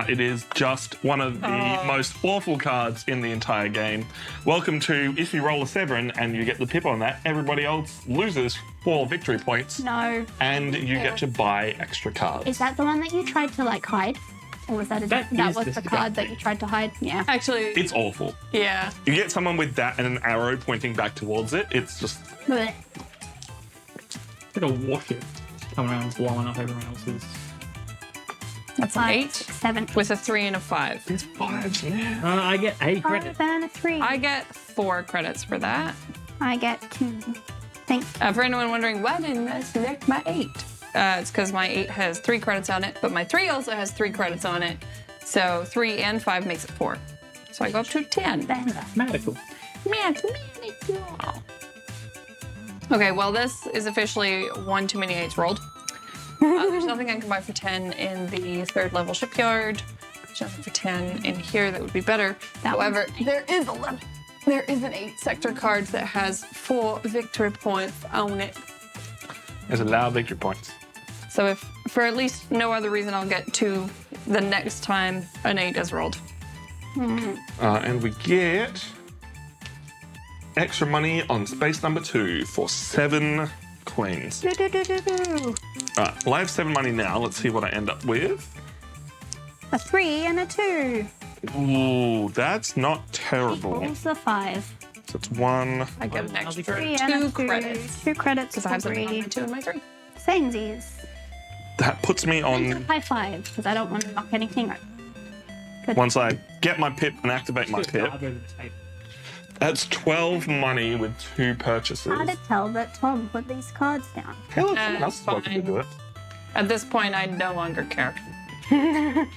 It is just one of the most awful cards in the entire game. Welcome to, if you roll a 7 and you get the pip on that, everybody else loses 4 victory points. No. And you get to buy extra cards. Is that the one that you tried to, like, hide? Or was that That that is was the disgusting. card that you tried to hide? Yeah. Actually, It's awful. yeah. You get someone with that and an arrow pointing back towards it. It's just Blech. Like a warship coming around and blowing up everyone else's. That's an 5, 8 6, 7, with a 3 and a 5. it's 5, yeah. I get 8 credits. 5 and a 3. I get 4 credits for that. I get 2. Thank you. For anyone wondering, why didn't I select my 8? It's because my 8 has 3 credits on it, but my 3 also has 3 credits on it. So 3 and 5 makes it 4. So I go up to 10. Medical. Okay, well, this is officially 1 too many 8s rolled. There's nothing I can buy for 10 in the 3rd level shipyard. There's nothing for 10 in here that would be better. That However, one's nice. there is an 8 sector card that has 4 victory points on it. There's a lot of victory points. So if, for at least no other reason, I'll get 2 the next time an 8 is rolled. And we get extra money on space number 2 for 7 coins. Do-do-do-do-do. Alright, well I have 7 money now. Let's see what I end up with. A 3 and a 2. Ooh, that's not terrible. Equals a 5. So it's 1. I get an extra 3 and a 2 2. credits. 2 credits Because I for have something on my Bree. 2 and my 3. Samesies. That puts me on, High 5, because I don't want to knock anything over. Good. once I get my pip and activate my pip, that's 12 money with 2 purchases. How to tell that Tom put these cards down? Hell, someone else is welcome to fine. do it. At this point, I no longer care. The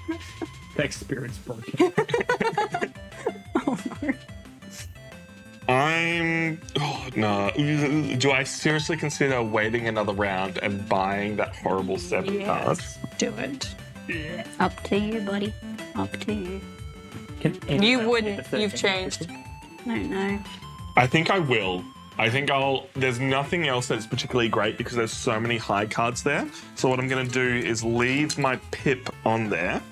experience broken. Oh no. I'm... No. Do I seriously consider waiting another round and buying that horrible 7 card? Do it. Up to you, buddy. Up to you. Can anyone You else wouldn't. get a 13? You've changed. I don't know. I think I will. I think I'll. There's nothing else that's particularly great because there's so many high cards there. So what I'm going to do is leave my pip on there.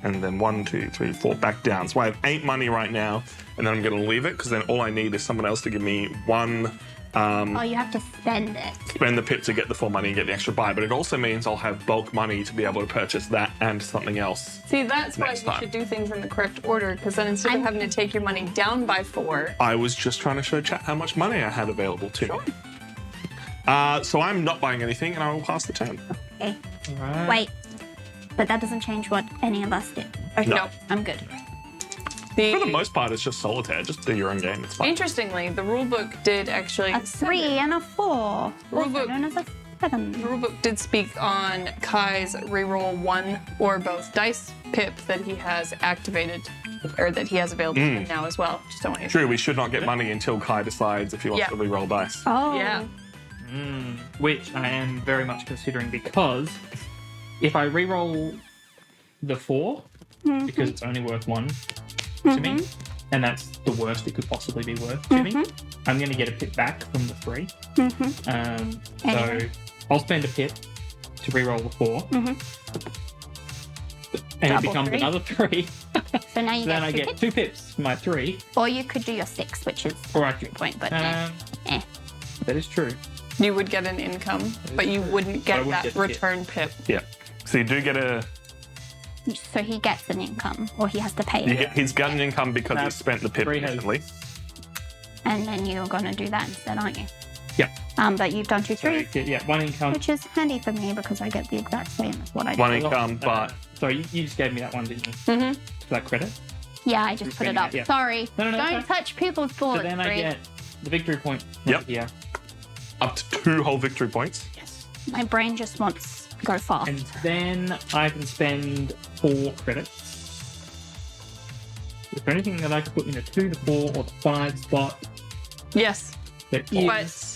And then 1, 2, 3, 4, back down. So I have 8 money right now. And then I'm going to leave it because then all I need is someone else to give me 1. Oh, you have to spend it. Spend the pip to get the full money and get the extra buy. But it also means I'll have bulk money to be able to purchase that and something else. See, that's why Next you time. should do things in the correct order, because then instead of having to take your money down by 4. I was just trying to show chat how much money I had available to me. So I'm not buying anything and I will pass the turn. Okay. Right. Wait. But that doesn't change what any of us did. Okay. No. I'm good. For the most part, it's just solitaire. Just do your own game. It's fine. Interestingly, the rulebook did actually. A 3 and a 4. Also Rulebook. known as a 7. The rulebook did speak on Kai's reroll 1 or both dice pip that he has activated, or that he has available to him now as well. Just don't want you. True, we should not get money until Kai decides if he wants Yeah. to re-roll dice. Oh. Yeah. Which I am very much considering because if I re-roll the 4, because it's only worth 1 to me, and that's the worst it could possibly be worth to me, I'm going to get a pip back from the 3. So Anyway. I'll spend a pip to re-roll the 4, and it Double becomes 3. another 3. So now you Then get I 2 get pips. 2 pips for my 3. Or you could do your 6, which is Or I a could. point, but Um, eh. That is true. You would get an income, but you wouldn't But I get wouldn't that get the pip. return pip. Yeah. So you do get a. So he gets an income, or he has to pay it. He's got an income because he spent the pip 3 has- recently. And then you're going to do that instead, aren't you? Yeah. But you've done 2 So 3s, yeah, 1 income. which is handy for me because I get the exact same as what I One did. income, but Sorry, you just gave me that one, didn't you? Mm-hmm. For that credit. Yeah, I just put it up. Yeah. Sorry. No, Don't it's touch people's So bullets, then I Bree. get the victory point. Yep. Yeah. up to 2 whole victory points. Yes. My brain just wants to go fast. And then I can spend 4 credits. Is there anything that I could put in the 2, the 4, or the 5 spot Yes. that But is...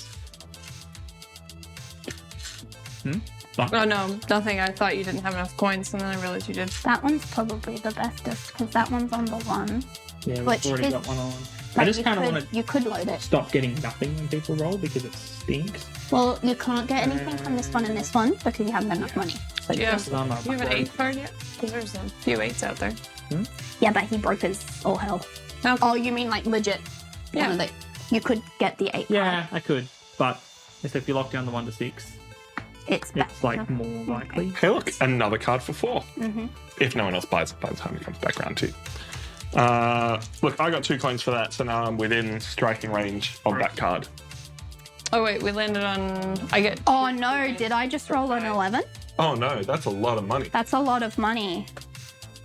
oh no, nothing. I thought you didn't have enough coins, and then I realized you did. That one's probably the bestest because that one's on the 1. Yeah, we've Which already is- got one on. I But just you kind of could- want to You could load it. stop getting nothing when people roll because it stinks. Well, you can't get anything from this one and this one because you haven't enough money. So Yeah. just- I'm a Do you have an rogue. 8 card yet? Because there's a few 8s out there. yeah, but he broke his all hell. Okay. Oh, you mean like legit? Yeah. One of the- you could get the 8 Yeah, I could, but if you lock down the 1 to 6, It's better. it's like more likely. Hey, look, another card for 4. If no one else buys it by the time it comes back round 2. Look, I got 2 coins for that, so now I'm within striking range of that card. Oh wait, we landed on. I get. Oh no, did I just roll an 11? Oh no, that's a lot of money. That's a lot of money.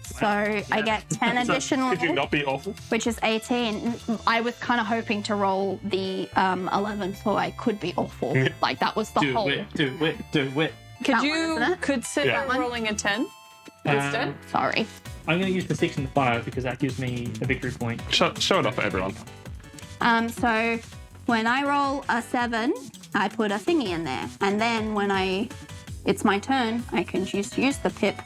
So I get 10 So, additional, could you not be awful? which is 18. I was kind of hoping to roll the 11 so I could be awful. Yeah. Like that was the Do whole. it, do it, do it. Could That one, you isn't it? consider Yeah. rolling a 10 instead? Sorry. I'm going to use the 6 and the 5 because that gives me a victory point. Show it off for everyone. So when I roll a 7, I put a thingy in there. And then when it's my turn, I can choose to use the pip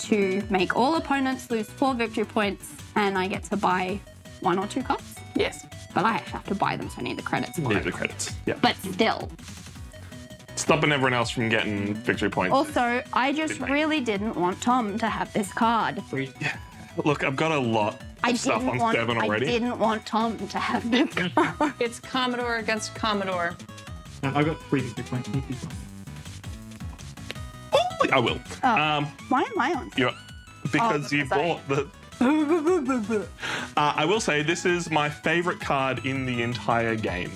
to make all opponents lose 4 victory points and I get to buy 1 or 2 cards. Yes. But I actually have to buy them, so I need the credits for Need it. the credits. Yeah. But still. Stopping everyone else from getting victory points. Also, I just Good night. really didn't want Tom to have this card. Look, I've got a lot I of stuff on 7 already. didn't want Tom to have this card. It's Commodore against Commodore. I've got 3 victory points. You keep going. Oh, I will. Why am I on? You're, because you sorry. bought the. I will say this is my favorite card in the entire game.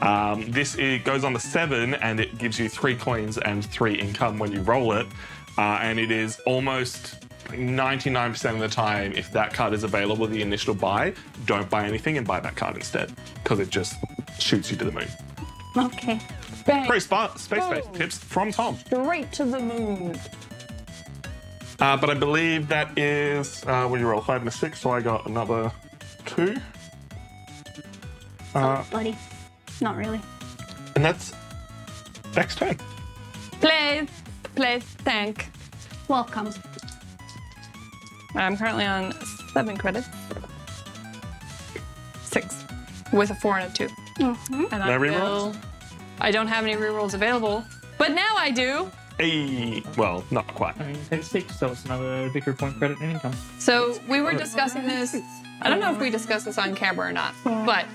It goes on to 7 and it gives you 3 coins and 3 income when you roll it. And it is almost 99% of the time, if that card is available, the initial buy, don't buy anything and buy that card instead. Because it just shoots you to the moon. Okay. Bang. Pretty space-based tips from Tom. Straight to the moon. But I believe that is when you roll 5 and a 6, so I got another 2. Oh, buddy. Not really. And that's Beck's turn. Please, thank. Welcome. I'm currently on 7 credits. 6. With a 4 and a 2. Mm-hmm. And No rerolls? I don't have any rerolls available, but now I do. Hey, well, not quite. I mean, take 6, so it's another victory point credit and income. So we were discussing this. I don't know if we discussed this on camera or not, but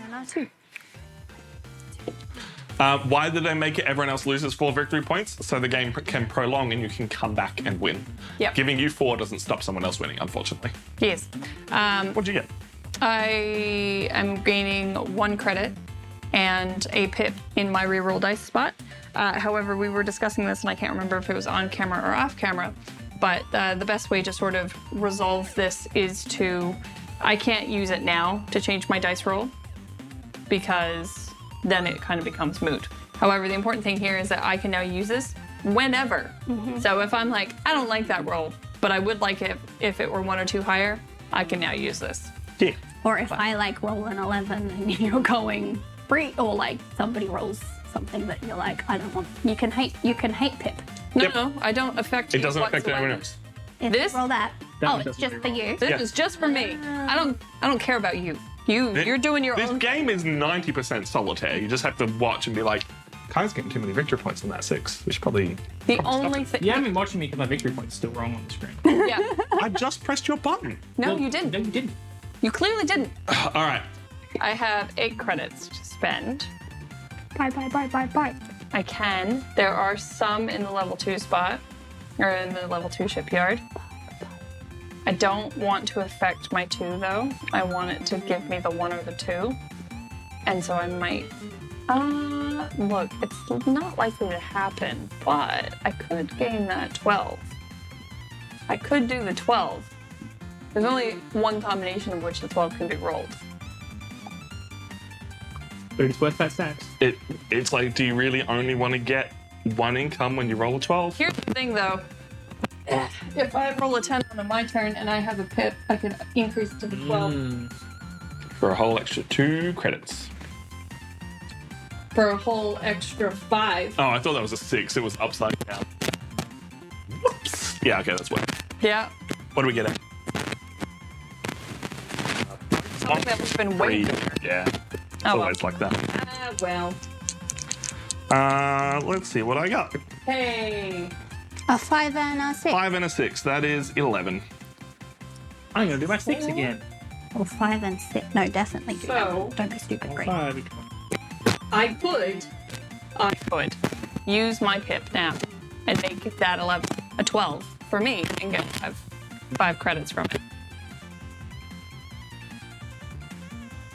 Why did they make it everyone else loses 4 victory points? So the game can prolong and you can come back and win. Yep. Giving you 4 doesn't stop someone else winning, unfortunately. yes. What'd you get? I am gaining 1 credit and a pip in my reroll dice spot. However, we were discussing this, and I can't remember if it was on camera or off camera, but the best way to sort of resolve this is to, I can't use it now to change my dice roll because then it kind of becomes moot. However, the important thing here is that I can now use this whenever. So if I'm like, I don't like that roll, but I would like it if it were 1 or 2 higher, I can now use this. Yeah. Or if I like roll an 11 and you're going free, or like somebody rolls something that you're like, I don't want. You can hate Pip. No, Yep. no, I don't affect It you doesn't affect whatsoever. anyone else. If This- you roll that. That Oh, one it's doesn't just do for you. This Yeah. is just for me. I don't care about you. You're doing your This own. game is 90% solitaire. You just have to watch and be like, Kai's getting too many victory points on that 6. We should probably. The stop only it. thing. You haven't been watching me because my victory point's still wrong on the screen. Yeah. I just pressed your button. No, Well, you didn't. No, you didn't. You clearly didn't. All right. I have 8 credits to spend. Bye. I can. There are some in the level 2 spot, or in the level 2 shipyard. I don't want to affect my 2 though. I want it to give me the 1 or the 2. And so I might. Look, it's not likely to happen, but I could gain that 12. I could do the 12. There's only one combination of which the 12 can be rolled. But it's worth that stacks. It's like, do you really only want to get 1 income when you roll a 12? Here's the thing though. If I roll a 10 on my turn and I have a pip, I can increase it to the 12 For a whole extra 2 credits. for a whole extra 5. Oh, I thought that was a 6. It was upside down. Whoops. Yeah, okay, that's what. Yeah. What do we get at? Something that would have been way 3. bigger. Yeah. It's Oh, well. always like that. Well. Let's see what I got. Hey. A 5 and a 6. 5 and a 6. That is 11. I'm going to do my 6 again. Or 5 and 6. No, definitely do that. So- Don't be stupid, Greg. 5. I could use my pip now and make that 11 a 12 for me and get 5 credits from it.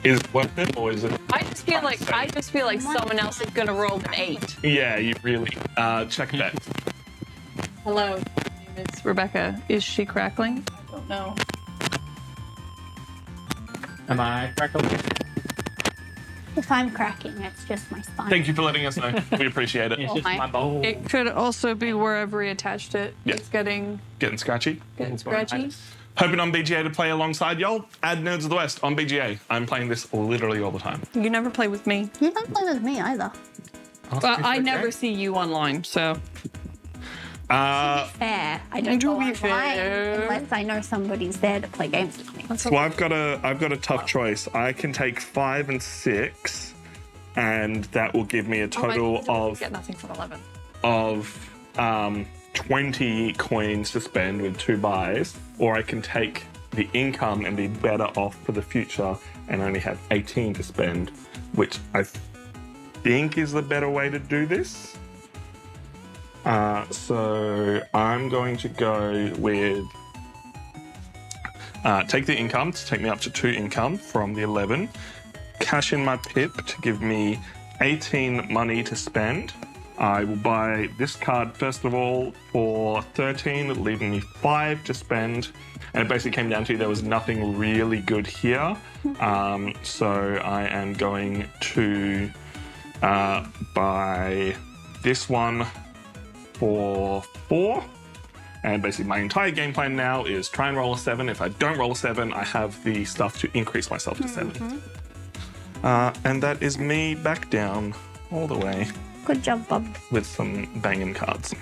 Is it worth it, or is it? I just feel like someone else is gonna roll an 8. Yeah, you really. Check that. Hello, my name is Rebecca. Is she crackling? I don't know. Am I crackling? If I'm cracking, it's just my spine. Thank you for letting us know. We appreciate it. It's just my- my bowl. It could also be wherever we attached it. Yeah. It's getting Getting scratchy. scratchy. Hoping on BGA to play alongside y'all. Add Nerds of the West on BGA. I'm playing this literally all the time. You never play with me. You don't play with me either. Well, I never see you online, so. Fair. I don't To go be online fair. unless I know somebody's there to play games with me. So I've got a tough choice. I can take 5 and 6, and that will give me a total Get nothing from 11. of 20 coins to spend with 2 buys, or I can take the income and be better off for the future and only have 18 to spend, which I think is the better way to do this. So I'm going to go with take the income to take me up to 2 income from the 11, cash in my pip to give me 18 money to spend. I will buy this card first of all for 13, leaving me 5 to spend. And it basically came down to there was nothing really good here. So I am going to buy this one for 4. And basically my entire game plan now is try and roll a 7. If I don't roll a 7, I have the stuff to increase myself to 7. And that is me back down all the way Good job, Bob. with some banging cards.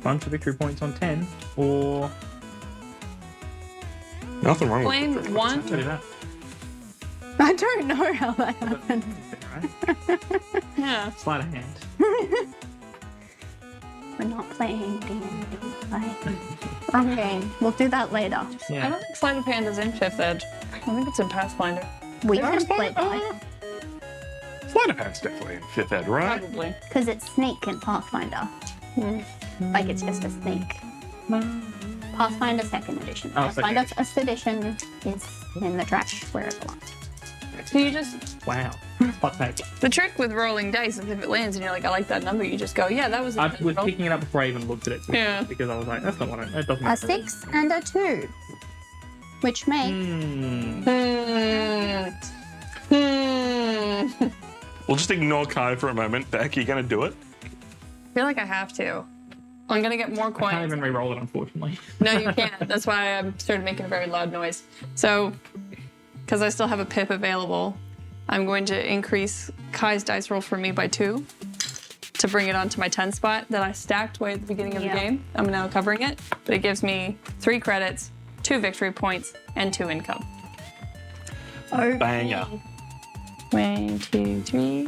Bunch of victory points on 10, or Nothing wrong with Blame it. one. do that. I don't know how that happened. Right? Yeah. Sleight of hand. We're not playing D&D. Wrong game. We'll do that later. I Yeah. don't think Sleight of Hand is in 5th Ed. I think it's in Pathfinder. We can split that Sleight of hand's definitely in 5th ed, right? Probably. because it's sneak in Pathfinder. Like it's just a sneak. Pathfinder 2nd edition. Oh, Pathfinder second 1st edition is in the trash where it belongs. So you just Wow. Hot take. the trick with rolling dice is if it lands and you're like, I like that number, you just go, yeah, that was a I good was roll. picking it up before I even looked at it. Yeah. Because I was like, that's not what it doesn't A matter. 6 and a 2, which makes We'll just ignore Kai for a moment. Beck, you gonna do it? I feel like I have to. I'm gonna get more I can't coins. even re-roll it, unfortunately. No, you can't. That's why I'm started making a very loud noise. So, because I still have a pip available, I'm going to increase Kai's dice roll for me by 2 to bring it onto my 10 spot that I stacked way at the beginning of Yeah. the game. I'm now covering it, but it gives me 3 credits, 2 victory points, and 2 income. Banger. 1, 2, 3,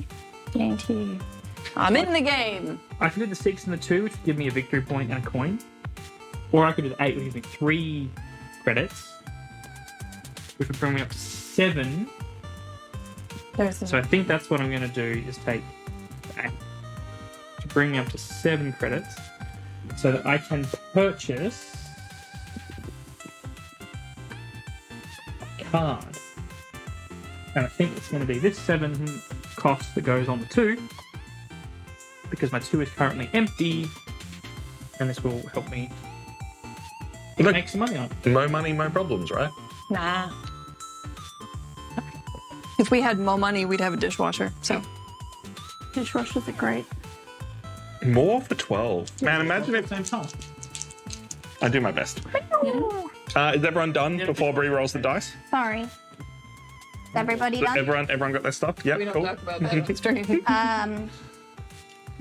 2. I'm in the game. I could do the 6 and the 2, which would give me a victory point and a coin. Or I could do the 8, which gives me 3 credits, which would bring me up to 7. There's the So I think that's what I'm going to do, is take the 8 to bring me up to 7 credits, so that I can purchase a card. And I think it's going to be this 7 cost that goes on the 2, because my 2 is currently empty, and this will help me Look. make some money on it. Mo money, mo problems, right? Nah. If we had more money, we'd have a dishwasher. So dishwashers are great. More for 12. Man, imagine if Same time. I do my best. Is everyone done before Bree rolls the dice? Sorry. Is everybody done? Everyone got their stuff? Yep, we don't cool. talk about that on stream.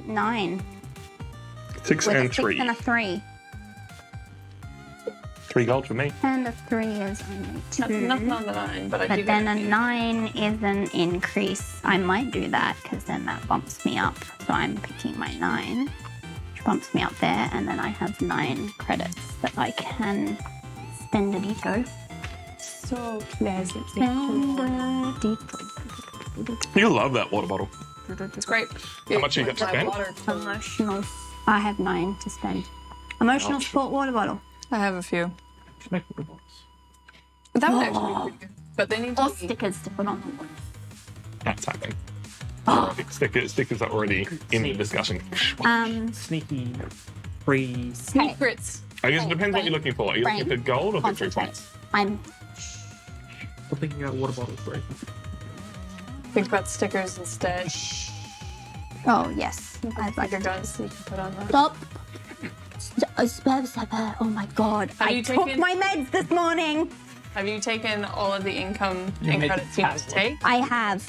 9. 6 With and a 6 3. and a 3. 3 gold for me. And a 3 is only 2. That's nothing on the 9, but I do But then get a 9 is an increase. I might do that because then that bumps me up. So I'm picking my 9, which bumps me up there. And then I have 9 credits that I can spend a dito. so pleasant. You love that water bottle. It's great. How much you got to spend? Emotional. I have 9 to spend. Emotional support water bottle. I have a few. Just make water bottles. But that would actually be pretty good. But they need Or to be stickers to put on the wall. That's happening. Stickers are already in the discussion. Sneaky, free. secrets. I guess it depends what you're looking for. Are you looking for Brain. gold or victory Concentrate. points? I'm I'm thinking about water bottles, right? Think about stickers instead. Oh, yes. I'd like Sticker guns that you can put on that. Stop. Oh my god. Have I you took taken- my meds this morning. Have you taken all of the income You and made credits the you need to password. take? I have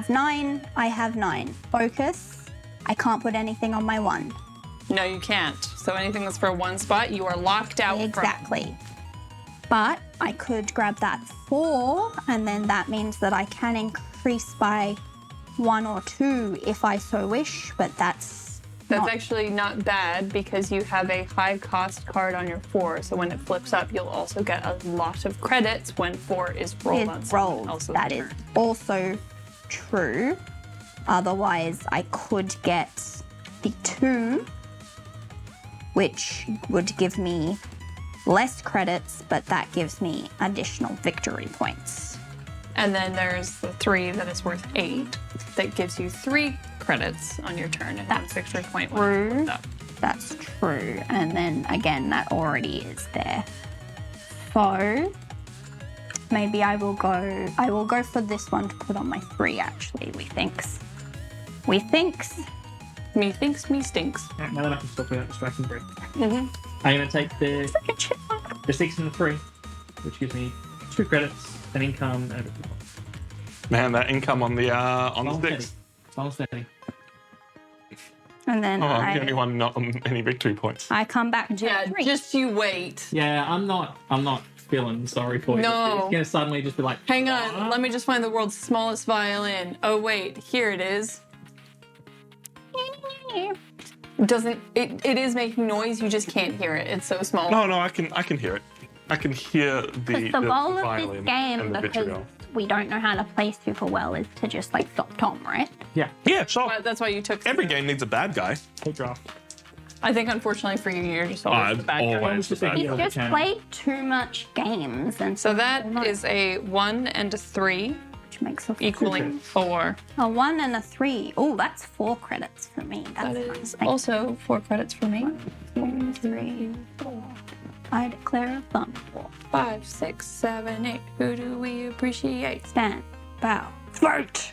9. I have 9. Focus. I can't put anything on my 1. No, you can't. So anything that's for one spot, you are locked out from. Exactly. But I could grab that 4, and then that means that I can increase by 1 or 2 if I so wish, but that's That's not actually not bad because you have a high cost card on your 4. So when it flips up, you'll also get a lot of credits when 4 is rolled on is someone rolled. else's That is turn. also true. Otherwise, I could get the 2, which would give me less credits, but that gives me additional victory points. And then there's the 3 that is worth 8 that gives you 3 credits on your turn and one That's victory point true. when it flips up. That's true. And then again, that already is there. So maybe I will go for this one to put on my 3 actually, we thinks. Me thinks, me stinks. Now that I can stop without distracting Brett, Mm-hmm. I'm going to take the 6 and the 3, which gives me 2 credits, an income, and a victory point. Man, that income on the sticks. Small steady. And then I'm the only one not on any victory points. I come back to Yeah, 3. just you wait. Yeah, I'm not feeling sorry for you. No. It's gonna suddenly just be like, Hang on, let me just find the world's smallest violin. Oh wait, here it is. It is making noise, you just can't hear it. It's so small. No, I can hear it. I can hear the The goal of violin this game, and the because vitriol. we don't know how to play super well, is to just like stop Tom, right? yeah, Yeah, sure. That's why you took Every game needs a bad guy. full draft. I think unfortunately for you, you're just always the bad guy. always the bad He's guy. just channel. played too much games, and So that is a 1 and a 3, which makes a equaling 4. a 1 and a 3. Oh, that's 4 credits for me. That's That nice. is Thank also 4 credits for me. 2, 3, 4. I declare a thumb war. 5, 6, 7, 8. Who do we appreciate? Stand, bow, vote.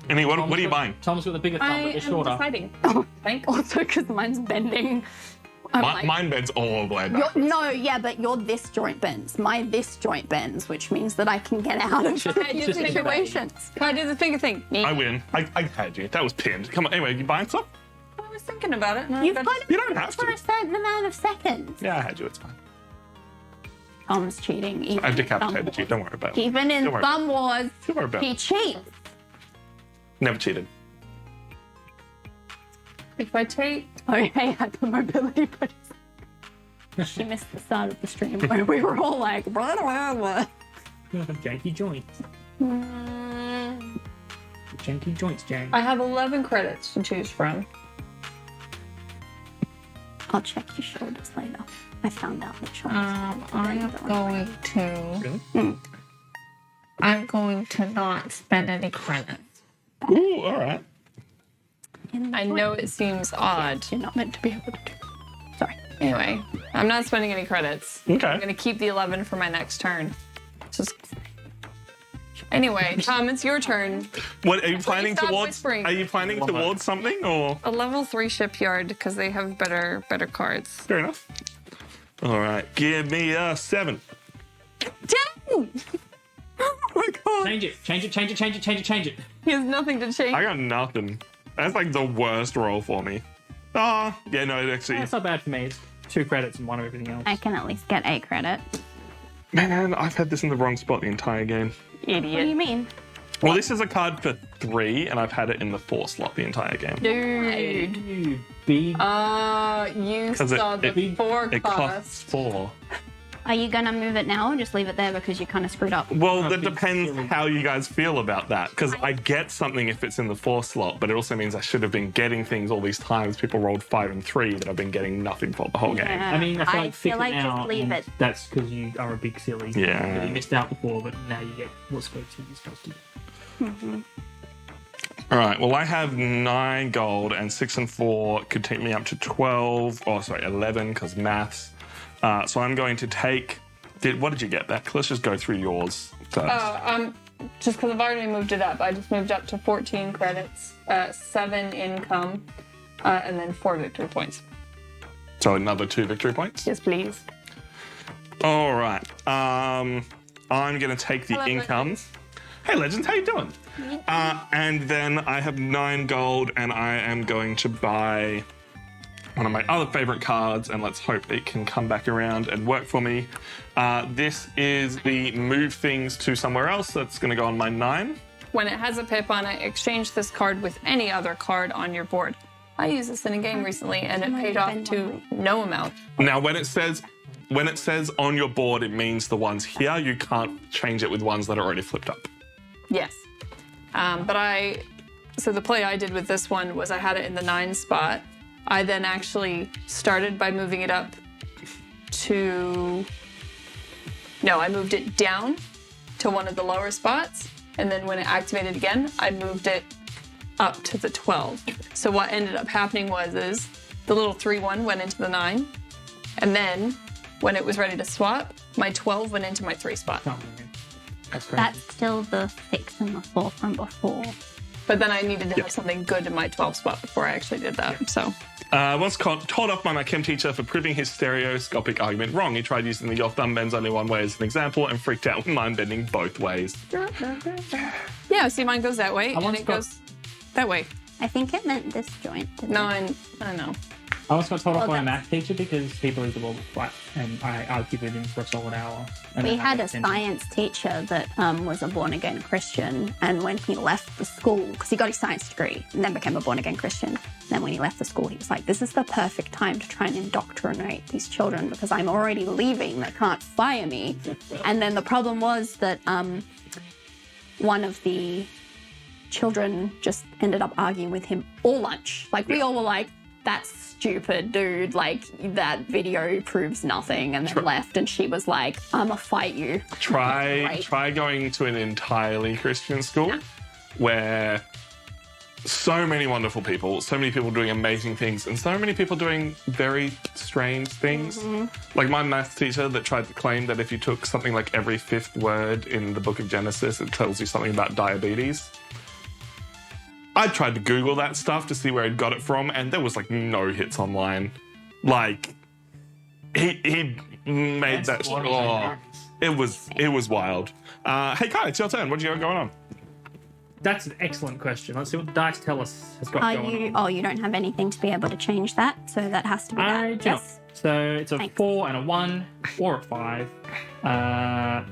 Annie, what are you buying? Tom's got the bigger thumb, I but the am shorter. deciding. Thank Also, because mine's bending. I'm like, Mine bends all the way you're, back. no, yeah, but your this joint bends. My this joint bends, which means that I can get out of just think about it. situations. Can I do the finger thing? I win. I had you. That was pinned. Come on. Anyway, you buying stuff? I was thinking about it. And You've I got You don't have for to. a certain amount of seconds. Yeah, I had you. It's fine. Tom's cheating. Even I in decapitated Thumb you. Don't worry about it. Even in Don't worry. Thumb Wars, Don't worry about he it. cheats. Never cheated. If I take... Oh, hey, hypermobility buddies. She missed the start of the stream where we were all like, blah, blah, blah. Janky joints. Janky joints, Jang. I have 11 credits to choose from. I'll check your shoulders later. I found out the shoulders. I am going to... Really? I'm going to not spend any credits. Ooh, all right. I know it seems odd. You're not meant to be able to do. Sorry. Anyway, I'm not spending any credits. I'm Okay. going to keep the 11 for my next turn. Just... Anyway, Tom, it's your turn. What are you planning stop towards? whispering. Are you planning towards something or? A level 3 shipyard because they have better cards. Fair enough. All right. Give me a 7. 10! Oh my god. Change it. He has nothing to change. I got nothing. That's like the worst roll for me. Ah, yeah, no, it actually. That's not bad for me. It's 2 credits and 1 of everything else. I can at least get 8 credits. Man, I've had this in the wrong spot the entire game. What do Idiot. you mean? Well, this is a card for 3, and I've had it in the 4 slot the entire game. Dude. You big. You 'Cause saw the 4 It cost. costs 4. Are you going to move it now or just leave it there because you kind of screwed up? Well, Oh, that big depends silly. how you guys feel about that. Because I get something if it's in the 4 slot, but it also means I should have been getting things all these times. People rolled 5 and 3 that I've been getting nothing for the whole game. Yeah. I mean, I feel like fix it now, just leave and it. that's because you are a big silly. Yeah. You missed out before, but now you get what's supposed to be supposed to. All right. Well, I have 9 gold, and 6 and 4 could take me up to 12. Oh, sorry, 11 because maths. So I'm going to take. What did you get back? Let's just go through yours first. Just because I've already moved it up. I just moved up to 14 credits, 7 income, and then 4 victory points. So another 2 victory points. Yes, please. All right. I'm going to take the Hello, income. Hey, Legends, how you doing? And then I have 9 gold, and I am going to buy one of my other favorite cards, and let's hope it can come back around and work for me. This is the move things to somewhere else. That's going to go on my 9. When it has a pip on it, exchange this card with any other card on your board. I used this in a game recently, and it paid off to no amount. Now, when it says on your board, it means the ones here. You can't change it with ones that are already flipped up. Yes. So the play I did with this one was I had it in the 9 spot. I then actually started by moving it up to... No, I moved it down to one of the lower spots. And then when it activated again, I moved it up to the 12. So what ended up happening is the little 3-1 went into the 9. And then when it was ready to swap, my 12 went into my 3 spot. Oh, man. That's great. That's still the 6 and the 4 from before. But then I needed to have something good in my 12 spot before I actually did that. So Once told off by my chem teacher for proving his stereoscopic argument wrong. He tried using the your thumb bends only one way as an example and freaked out with mine bending both ways. yeah, see, mine goes that way and once it got- goes that way. I think it meant this joint. Didn't No, it? I know. I once got told off Oh, by a that's- math teacher because he believed the world was flat, and I argued with him for a solid hour. And We then I had got a attention. science teacher that was a born-again Christian, and when he left the school, because he got his science degree and then became a born-again Christian, then when he left the school, he was like, this is the perfect time to try and indoctrinate these children because I'm already leaving. They can't fire me. And then the problem was that one of the children just ended up arguing with him all lunch. Like, we all were like, that's stupid, dude. Like, that video proves nothing, and then left. And she was like, I'ma fight you. Try Right. going to an entirely Christian school where so many wonderful people, so many people doing amazing things, and so many people doing very strange things. Like my maths teacher that tried to claim that if you took something like every 5th word in the book of Genesis, it tells you something about diabetes. I tried to Google that stuff to see where he'd got it from, and there was like no hits online. Like he made That's that. one of Oh, those. it was wild. Hey Kai, it's your turn. What do you got going on? That's an excellent question. Let's see what the dice tell us has got going on. Oh, you don't have anything to be able to change that, so that has to be that. I do not. Yes. So it's a Thanks. 4 and a 1 or a 5.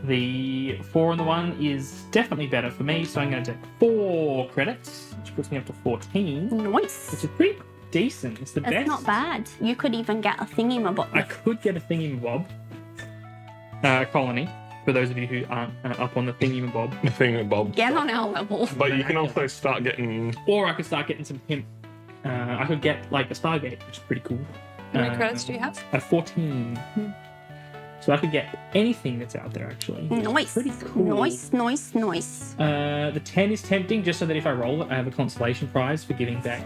The 4 and the 1 is definitely better for me, so I'm going to take 4 credits, which puts me up to 14, Nice. which is pretty decent. It's the It's best. not bad. You could even get a thingy-mabob. I could get a thingy-mabob colony, for those of you who aren't up on the thingy-mabob. The thing with Bob. Get on our level. But you can also start getting. Or I could start getting some pimp. I could get like a Stargate, which is pretty cool. How many credits do you have? At 14. So I could get anything that's out there, actually. Nice. Pretty cool. Nice. The 10 is tempting, just so that if I roll it, I have a consolation prize for giving back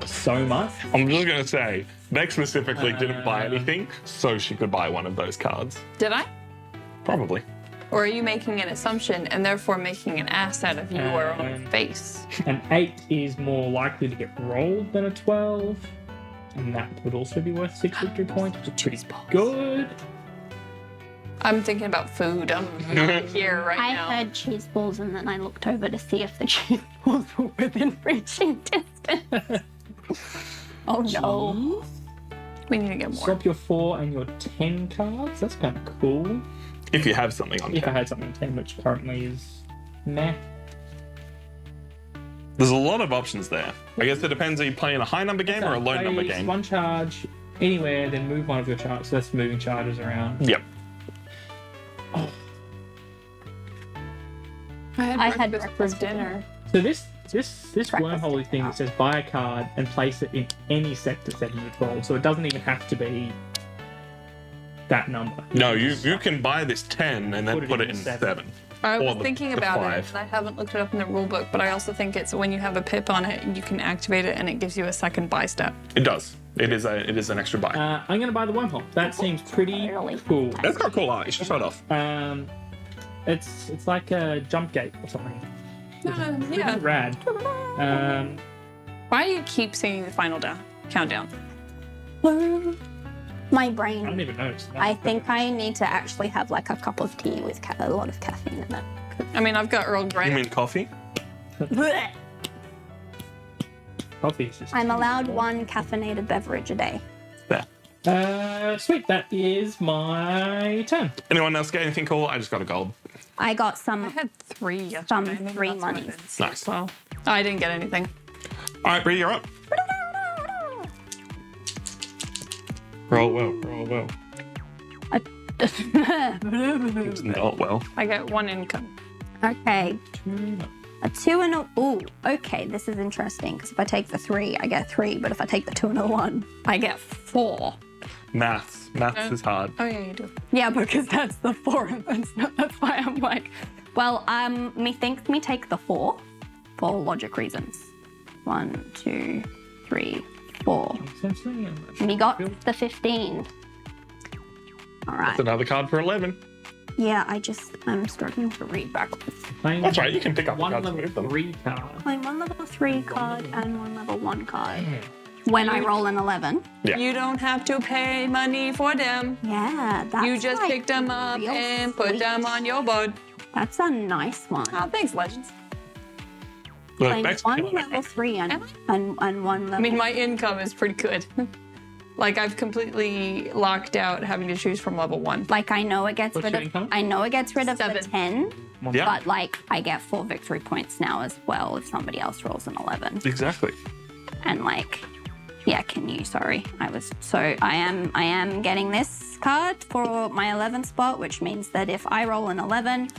so much. I'm just gonna say, Beck specifically didn't buy anything, so she could buy one of those cards. Did I? Probably. Or are you making an assumption and therefore making an ass out of your own face? An 8 is more likely to get rolled than a 12. And that would also be worth 6 victory points, which is pretty good. I'm thinking about food. I'm not here right I now. heard cheese balls and then I looked over to see if the cheese balls were within reaching distance. Oh no. We need to get more. Drop your 4 and your 10 cards. That's kind of cool. If you have something on If I tap. had something 10, which currently is meh. There's a lot of options there. I guess it depends, are you playing a high number game or a low number Place game? one charge anywhere, then move one of your charges. So that's moving charges around. Yep. I I had breakfast for breakfast dinner. So this Breakfast wormhole thing dinner. that says buy a card and place it in any sector setting you control. So it doesn't even have to be that number. No, you can buy this 10 and then put it in 7. I Or was the- thinking the about 5. it, and I haven't looked it up in the rule book, but I also think it's when you have a pip on it, you can activate it and it gives you a second buy step. It does. It is an extra buy. I'm going to buy the wormhole. That seems pretty cool. That's got cool art. You should show it off. It's like a jump gate or something. Pretty Yeah. rad. Why do you keep singing the final countdown? My I brain. don't even notice. I think I need to actually have like a cup of tea with a lot of caffeine in it. I mean, I've got Earl You Grey. mean coffee? Blech. Coffee is just. I'm allowed one caffeinated beverage a day. There. Sweet. That is my turn. Anyone else get anything cool? I just got a gold. I got I some. had 3 yesterday. Some Maybe 3 that's what monies. it is. Nice. Well, I didn't get anything. All right, Bree, you're up. Roll well. Roll well. It's not well. I get 1 income. Okay. A 2 and a... Ooh, okay, this is interesting, because if I take the 3, I get 3, but if I take the 2 and a 1, I get 4. Maths. Maths is hard. Oh, yeah, you do. Yeah, because that's the 4, and that's why I'm like... Well, methinks me take the 4 for logic reasons. 1, 2, 3, 4. Me got the 15. All right. That's another card for 11. Yeah, I'm struggling to read backwards. Playing That's right, you can pick up the one cards and level move them. 3 card. Playing one level 3 card and one level 1 card. When I roll an 11. Yeah. You don't have to pay money for them. Yeah, that's You just like pick them up real and put sweet. them on your board. That's a nice one. Oh, thanks, Legends. Look, Playing Bex- one level 3 and one level. I mean, my income is pretty good. Like, I've completely locked out having to choose from level 1. like I know it gets What's rid your of. income? I know it gets rid of the 7. 10, Yeah, but like I get 4 victory points now as well if somebody else rolls an 11. exactly. And like, yeah, I am getting this card for my 11 spot, which means that if I roll an 11,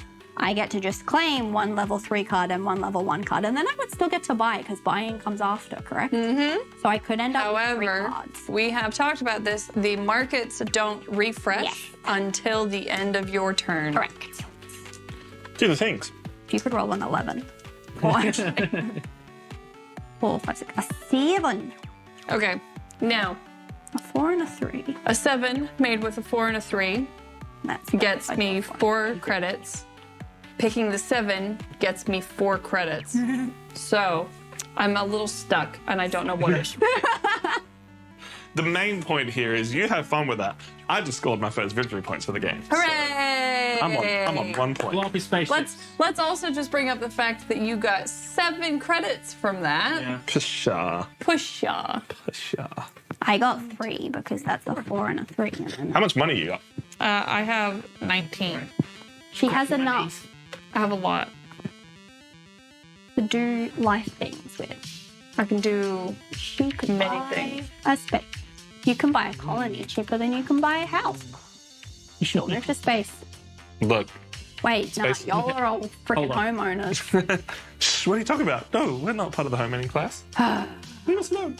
I get to just claim one level 3 card and one level 1 card, and then I would still get to buy because buying comes after, correct? Mm-hmm. So I could end up with 3 However, cards. we have talked about this. The markets don't refresh Yes. until the end of your turn. Correct. Do the things. If you could roll an 11. Or actually, 4, 5, 6, a 7. Okay, now, A 4 and a 3. a 7 made with a 4 and a 3 That's gets me 4 credits. Picking the 7 gets me 4 credits. So, I'm a little stuck, and I don't know what it The main point here is you have fun with that. I just scored my first victory points for the game. so Hooray! I'm on 1 point. Floppy spaceships. Let's also just bring up the fact that you got 7 credits from that. Yeah. Pshaw. Pusha. Pshaw. I got 3 because that's a 4 and a 3. And then How much money you got? I have 19. she has enough I have a lot. to do life things with. I can do She could Many buy things. a space. You can buy a colony cheaper than you can buy a house. Short extra space. Look. Wait, no, Space. y'all are all freaking Hold on. homeowners. Shh, what are you talking about? No, we're not part of the homemaking class. Leave us alone.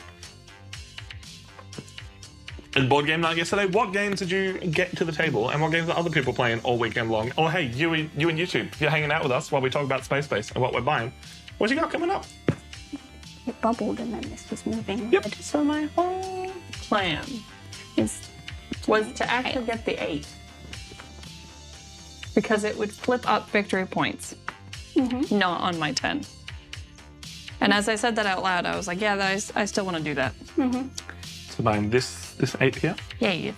At board game night yesterday, what games did you get to the table and what games are other people playing all weekend long? Oh, hey, you and YouTube, if you're hanging out with us while we talk about Space Base and what we're buying, what you got coming up? It bubbled and then this was moving. Yep. weird. So my whole plan Is was to actually get the 8. Because it would flip up victory points. Not on my 10. And as I said that out loud, I was like, yeah, I still want to do that. So buying this 8 here. Yay.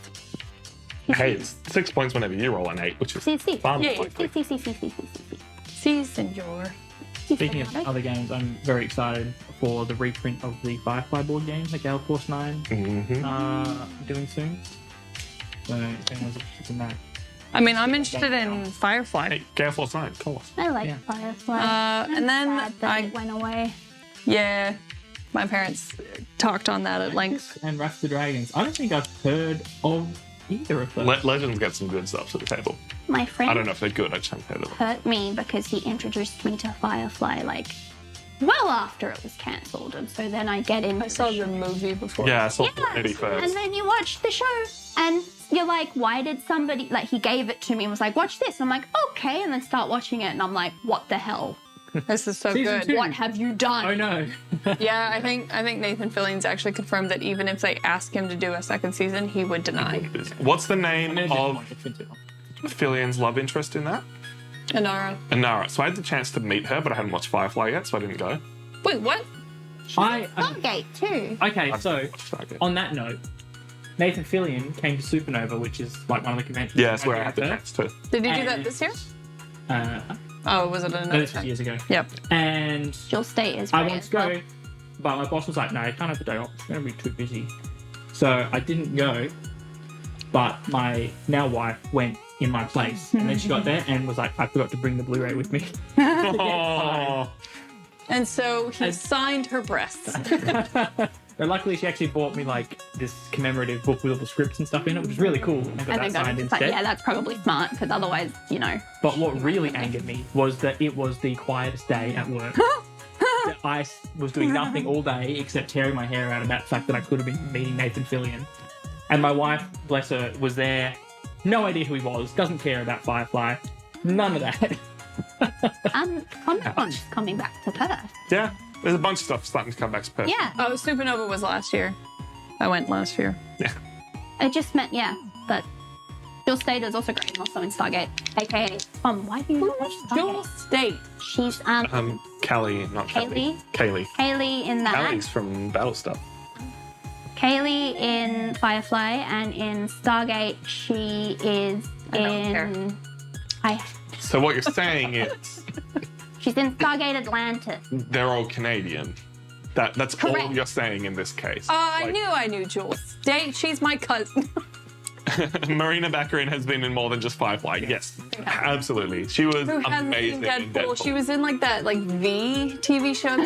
Hey, it's 6 points whenever you roll an 8, which is See. fun. Yeah. See. Senor. Speaking of other games, I'm very excited for the reprint of the Firefly board game that Gale Force 9 doing soon. So if anyone's interested in that. I mean, I'm interested in Firefly. Hey, Gale Force 9, of course. I like Yeah. Firefly. And then Sad that it I, went away. yeah, my parents talked on that at length. And Wrath of the Dragons. I don't think I've heard of either of those. Legends get some good stuff to the table. My I friend don't know if they're good, I just haven't heard of them. hurt me because he introduced me to Firefly like well after it was cancelled, and so then I get into I saw the the movie before. Yeah, I saw Yes, Eddie first. and then you watch the show, and you're like, why did somebody like he gave it to me and was like, watch this. I'm like, okay, and then start watching it, and I'm like, what the hell? This is so Season good. 2. What have you done? Oh no. Yeah, I think Nathan Fillion's actually confirmed that even if they ask him to do a second season, he would deny. What's the name of Fillion's love interest in that? Inara. Inara. So I had the chance to meet her, but I hadn't watched Firefly yet, so I didn't go. Wait, what? Stargate too. Okay, so Okay. on that note, Nathan Fillion came to Supernova, which is like one of the conventions. Yeah, that's where I had the her. chance to. Did you do that And- this year? Uh, Oh, was it no, another this was time? years ago. Yep. And Jill State is I great wanted as to well. go, but my boss was like, no, you can't have the day off. It's going to be too busy. So I didn't go, but my now wife went in my place. And then she got there and was like, I forgot to bring the Blu-ray with me. Oh, And so he signed her breasts. But luckily, she actually bought me like this commemorative book with all the scripts and stuff in it, which was really cool. And got And that then signed it's like, instead. yeah, that's probably smart because otherwise, you know. But what really angered me was that it was the quietest day at work. That I was doing nothing all day except tearing my hair out about the fact that I could have been meeting Nathan Fillion. And my wife, bless her, was there. No idea who he was. Doesn't care about Firefly. None of that. Comic-Con's coming back to Perth. yeah. There's a bunch of stuff starting to come back to Perth. Yeah, Oh, Supernova was last year. I went last year. Yeah. it just meant, yeah, but Jules State is also great, also in Stargate, aka why do you not watch Dual Stargate? State. She's Callie, not Callie. Kaylee. Kaylee in that. Callie's from Battlestar. Kaylee in Firefly, and in Stargate she is in. So what you're saying is She's in Stargate Atlantis. they're all Canadian. That's Correct. all you're saying in this case. Oh, I knew Jules State. She's my cousin. Marina Baccarin has been in more than just Firefly. Yes, absolutely. She was Who hasn't amazing seen in Deadpool? Deadpool. She was in like that V TV show.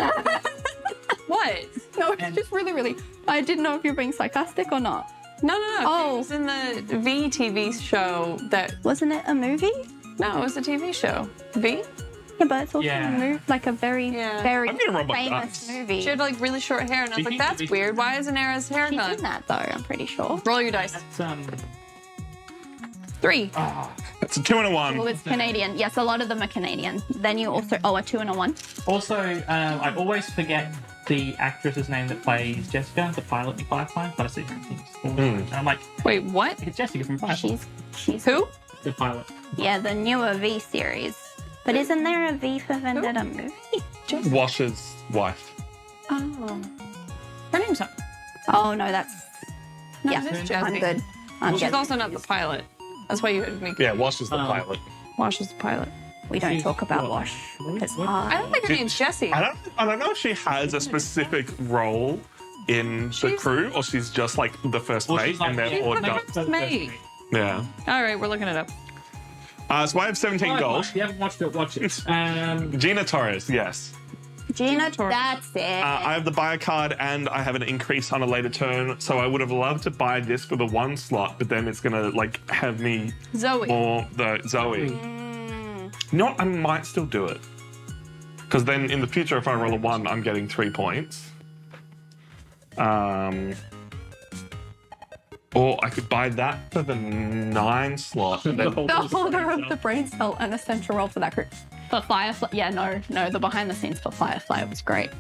What? No, it's just really. I didn't know if you're being sarcastic or not. No. Oh. She was in the V TV show that. Wasn't it a movie? No, it was a TV show. V? Yeah, but it's also Yeah. a movie, like a very, Yeah. very I'm gonna rub my famous guts. movie. She had like really short hair, and I was like, that's weird. Why isn't Era's hair She's done? in that though, I'm pretty sure. Roll your dice. That's 3. It's a 2 and a 1. Well, it's Canadian. Yes, a lot of them are Canadian. Then you also, a 2 and a 1. Also, I always forget the actress's name that plays Jessica, the pilot in Firefly, but I see her things all the time. And I'm like, Wait, what? it's Jessica from Firefly. She's Who? The pilot. yeah, the newer V series. But isn't there a V for Vendetta movie? Wash's wife. Oh. Her name's not. Oh no, that's No, yeah. it is I'm Jazzy. good. I'm She's good. also not the pilot. That's why you had me. Yeah, Wash is the Oh. pilot. Wash is the pilot. We don't She's talk about what? Wash. What? Because What? I don't think her She- name's Jessie. I don't know if she has a specific role in the She's- crew or she's just like the first Well, mate she's like- and therefore She's the does. first mate. Yeah. All right, we're looking it up. So I have 17 gold. If you haven't watched it, watch it. Gina Torres, yes. Gina, Tor- that's it. I have the buyer card and I have an increase on a later turn, so I would have loved to buy this for the 1 slot, but then it's gonna like have me Zoe. more the Zoe. Mm. You know what? I might still do it. Because then in the future, if I roll a 1, I'm getting 3 points. Or I could buy that for the 9 slot. And then, The holder of the brain cell and essential role for that group. For Firefly, yeah, no, the behind the scenes for Firefly was great.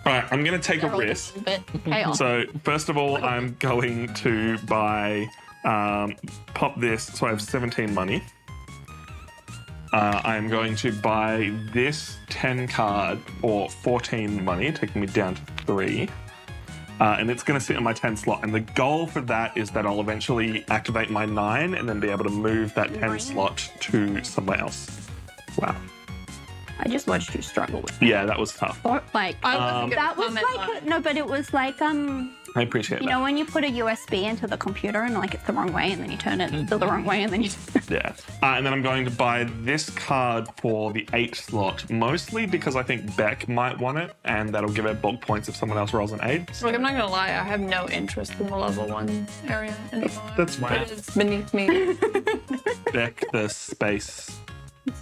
all right, I'm going to take a They're all risk. a bit chaos. So first of all, I'm going to buy, pop this, so I have 17 money. I'm going to buy this 10 card for 14 money, taking me down to 3. And it's going to sit in my 10 slot. And the goal for that is that I'll eventually activate my 9 and then be able to move that 10 slot to somewhere else. Wow. I just watched you struggle with Yeah, that was tough. like I wasn't gonna that was comment on like it. no, but it was like I appreciate you that. know when you put a USB into the computer and like it's the wrong way and then you turn it to the wrong way and then you Yeah. And then I'm going to buy this card for the 8 slot, mostly because I think Beck might want it, and that'll give her bulk points if someone else rolls an 8. Look, I'm not gonna lie. I have no interest in the level 1 area anymore. That's fine. It is beneath me. Beck, the space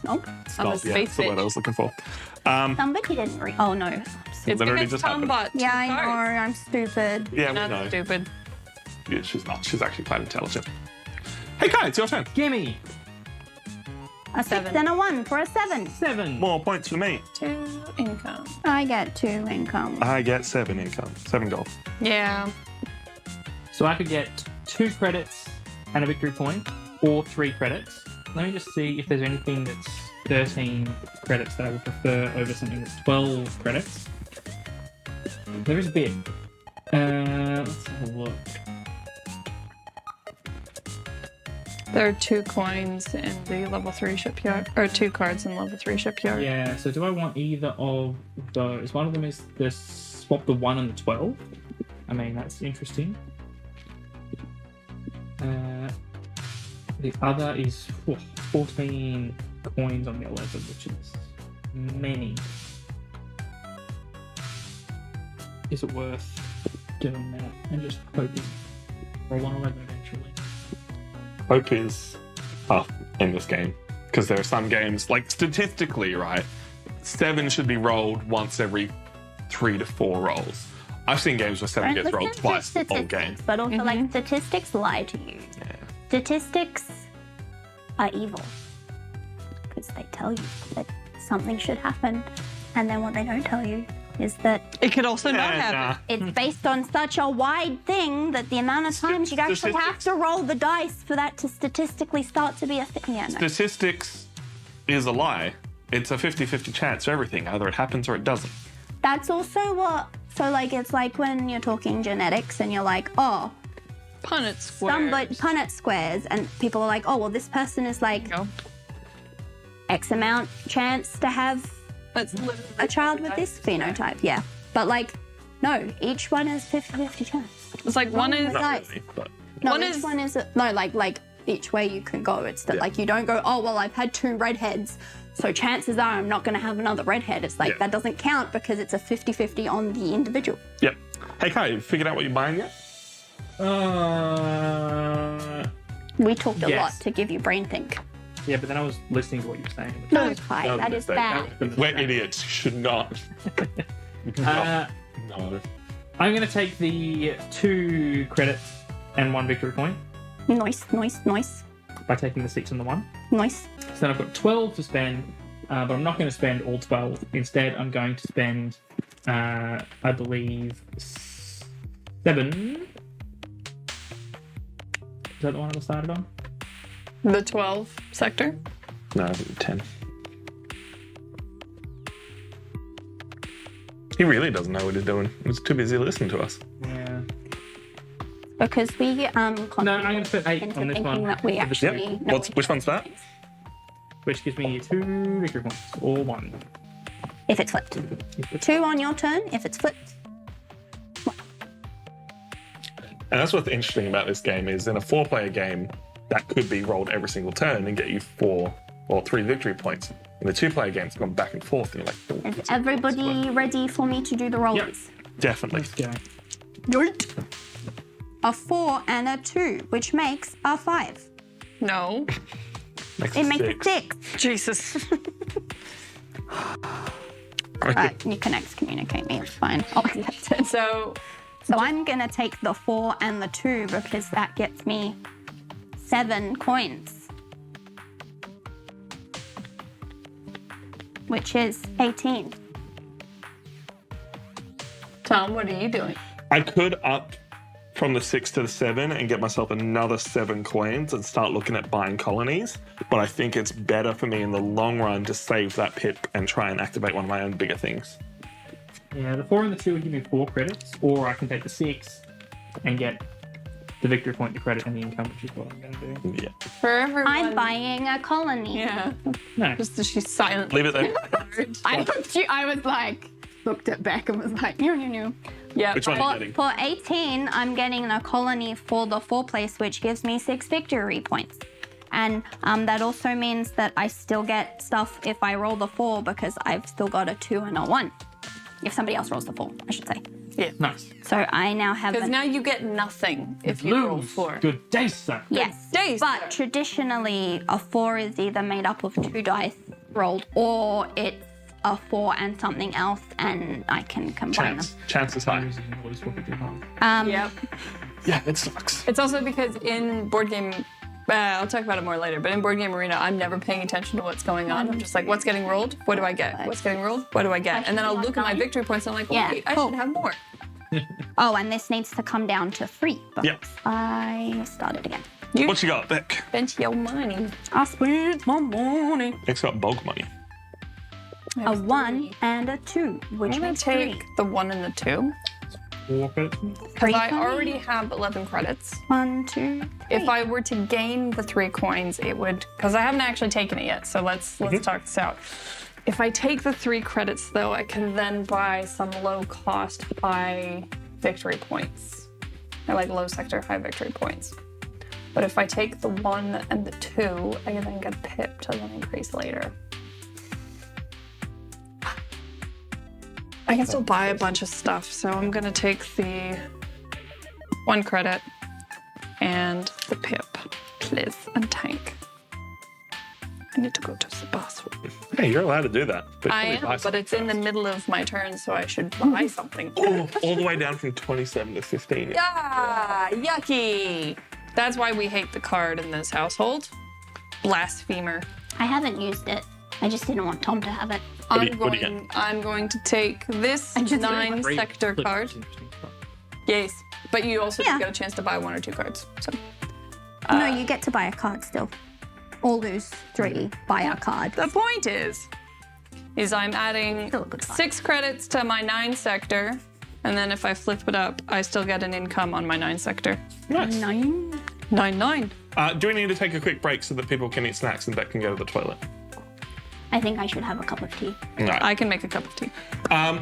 nope. stop. Yeah, space that's the word bitch. I was looking for. Somebody didn't read. Oh no. It's Literally because just Tom happened. bought 2 Yeah, I know. cards. I'm stupid. Yeah, we Not know. stupid. Yeah, she's not. She's actually quite intelligent. Hey, Kai, it's your turn. Gimme! A 6 and a 1 for a 7. 7. More points for me. 2 income. I get 2 income. I get 7 income. 7 gold. Yeah. So I could get 2 credits and a victory point, or 3 credits. Let me just see if there's anything that's 13 credits that I would prefer over something that's 12 credits. There is a bit. Let's have a look. There are 2 coins in the level 3 shipyard, or 2 cards in level 3 shipyard. Yeah, so do I want either of those? One of them is the swap the 1 and the 12. I mean, that's interesting. The other is 14 coins on the 11, which is many. Is it worth doing that and just hoping for 111 eventually? Hope is tough in this game because there are some games, like statistically, right? 7 should be rolled once every 3 to 4 rolls. I've seen games where 7 Don't gets rolled listen to twice the whole game. statistics, but also like statistics lie to you. Yeah. Statistics are evil because they tell you that something should happen, and then what they don't tell you is that It could also not Yeah, happen. it's based on such a wide thing that the amount of times you'd actually have to roll the dice for that to statistically start to be a thing. Yeah, no. Statistics is a lie. It's a 50-50 chance for everything. Either it happens or it doesn't. That's also what. So like it's like when you're talking genetics and you're like, oh, Punnett square. somebody Punnett squares, and people are like, oh, well, this person is like X amount chance to have That's literally a child with this phenotype. Yeah, but like, no, each one is 50-50 chance. It's like one is Not Not Nice. really, but No, One each is- one is no, like each way you can go. It's that Yeah. like you don't go, oh well, I've had 2 redheads, so chances are I'm not going to have another redhead. It's like Yeah. that doesn't count because it's a 50-50 on the individual. yep. Hey, Kai, you figured out what you're buying yet? We talked a Yes. lot to give you brain think. Yeah, but then I was listening to what you were saying. No, Kai, No, that is mistake. bad. We're idiots. You should not. Uh, No. I'm going to take the 2 credits and 1 victory point Nice. by taking the 6 and the 1. Nice. So then I've got 12 to spend, but I'm not going to spend all 12. Instead, I'm going to spend, I believe, 7. Is that the one I started on? the 12 sector. No, I think 10. He really doesn't know what he's doing. He's too busy listening to us. Yeah. Because we No, I'm going to spend 8 into on this thinking one, that we Yep. actually know Which one's that? which gives me 2 victory points, or 1. if it's flipped. 2 on your turn if it's flipped. And that's what's interesting about this game is in a 4-player game, that could be rolled every single turn and get you 4 or 3 victory points. In the 2-player game, it's gone back and forth, and you're like, "Oh, that's Everybody ready for me to do the rollers? definitely." Let's go. A 4 and a 2, which makes a 5. No. Makes It makes six. a 6. Jesus. Okay. You can excommunicate me, it's fine. I'll accept it. So So I'm going to take the 4 and the 2 because that gets me 7 coins. Which is 18. Tom, what are you doing? I could up from the 6 to the 7 and get myself another 7 coins and start looking at buying colonies. But I think it's better for me in the long run to save that pip and try and activate one of my own bigger things. Yeah, the 4 and the 2 would give me 4 credits, or I can take the 6 and get the victory point, the credit, and the income, which is what I'm going to do. Yeah. For everyone. I'm buying a colony. Yeah. No. Just that she's silent. Leave it there. I was like, looked at Beck and was like, no. Yeah. Which one are you getting? For 18, I'm getting a colony for the 4 place, which gives me 6 victory points. And that also means that I still get stuff if I roll the 4 because I've still got a 2 and a 1. If somebody else rolls the 4, I should say. Yeah. Nice. So I now have Because an... now you get nothing if you roll Lose. 4. Good day, sir. Yes, days, but sir. traditionally a 4 is either made up of 2 dice rolled or it's a 4 and something else and I can combine Chance is high. Losing always what we do wrong. them. Yep. Yeah, it sucks. It's also because in board game, I'll talk about it more later, but in Board Game Arena, I'm never paying attention to what's going on. I'm just like, what's getting rolled? What do I get? What's getting rolled? What do I get? And then I'll look at my victory points and I'm like, Yeah, wait, I cool. should have more. Oh, and this needs to come down to 3 because Yep. I started again. What you got, Beck? Spend your money. I spent my money. Beck's got bulk money. A 1 and a 2, which I'm going makes to take 3. the 1 and the 2. 4 credits. Because I already have 11 credits. 1, 2, 3. If I were to gain the 3 coins, it would, because I haven't actually taken it yet, so let's talk this out. If I take the 3 credits, though, I can then buy some low-cost high victory points. I like low sector, high victory points. But if I take the 1 and the 2, I can then get pip to then increase later. I can still buy a bunch of stuff, so I'm gonna take the 1 credit and the pip, please, and tank. I need to go to the bathroom. Hey, you're allowed to do that. But I probably buy am, but it's in the something middle of my turn, so I should buy something. first. Oh, all the way down from 27 to 15. Ah, yucky! That's why we hate the card in this household. Blasphemer. I haven't used it. I just didn't want Tom to have it. What do you get? I'm going to take this I just 9 Great. sector Flip card. is interesting stuff. Yes, but you also Yeah. get a chance to buy 1 or 2 cards. So No, you get to buy a card still. Or lose 3, buy a card. the point is I'm adding Still a good card. 6 credits to my 9 sector, and then if I flip it up, I still get an income on my 9 sector. Nice. 9. Do we need to take a quick break so that people can eat snacks and Beck can go to the toilet? I think I should have a cup of tea. No. I can make a cup of tea.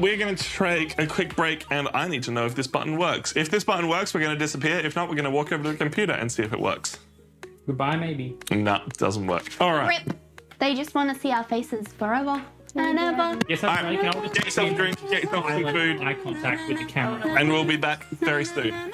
We're going to take a quick break, and I need to know if this button works. If this button works, we're going to disappear. If not, we're going to walk over to the computer and see if it works. Goodbye, maybe. No, it doesn't work. All right. Rip. They just want to see our faces forever and ever. Yes, that's right. You can always Get yourself a drink, get yourself some silent food, eye contact with the camera. and we'll be back very soon.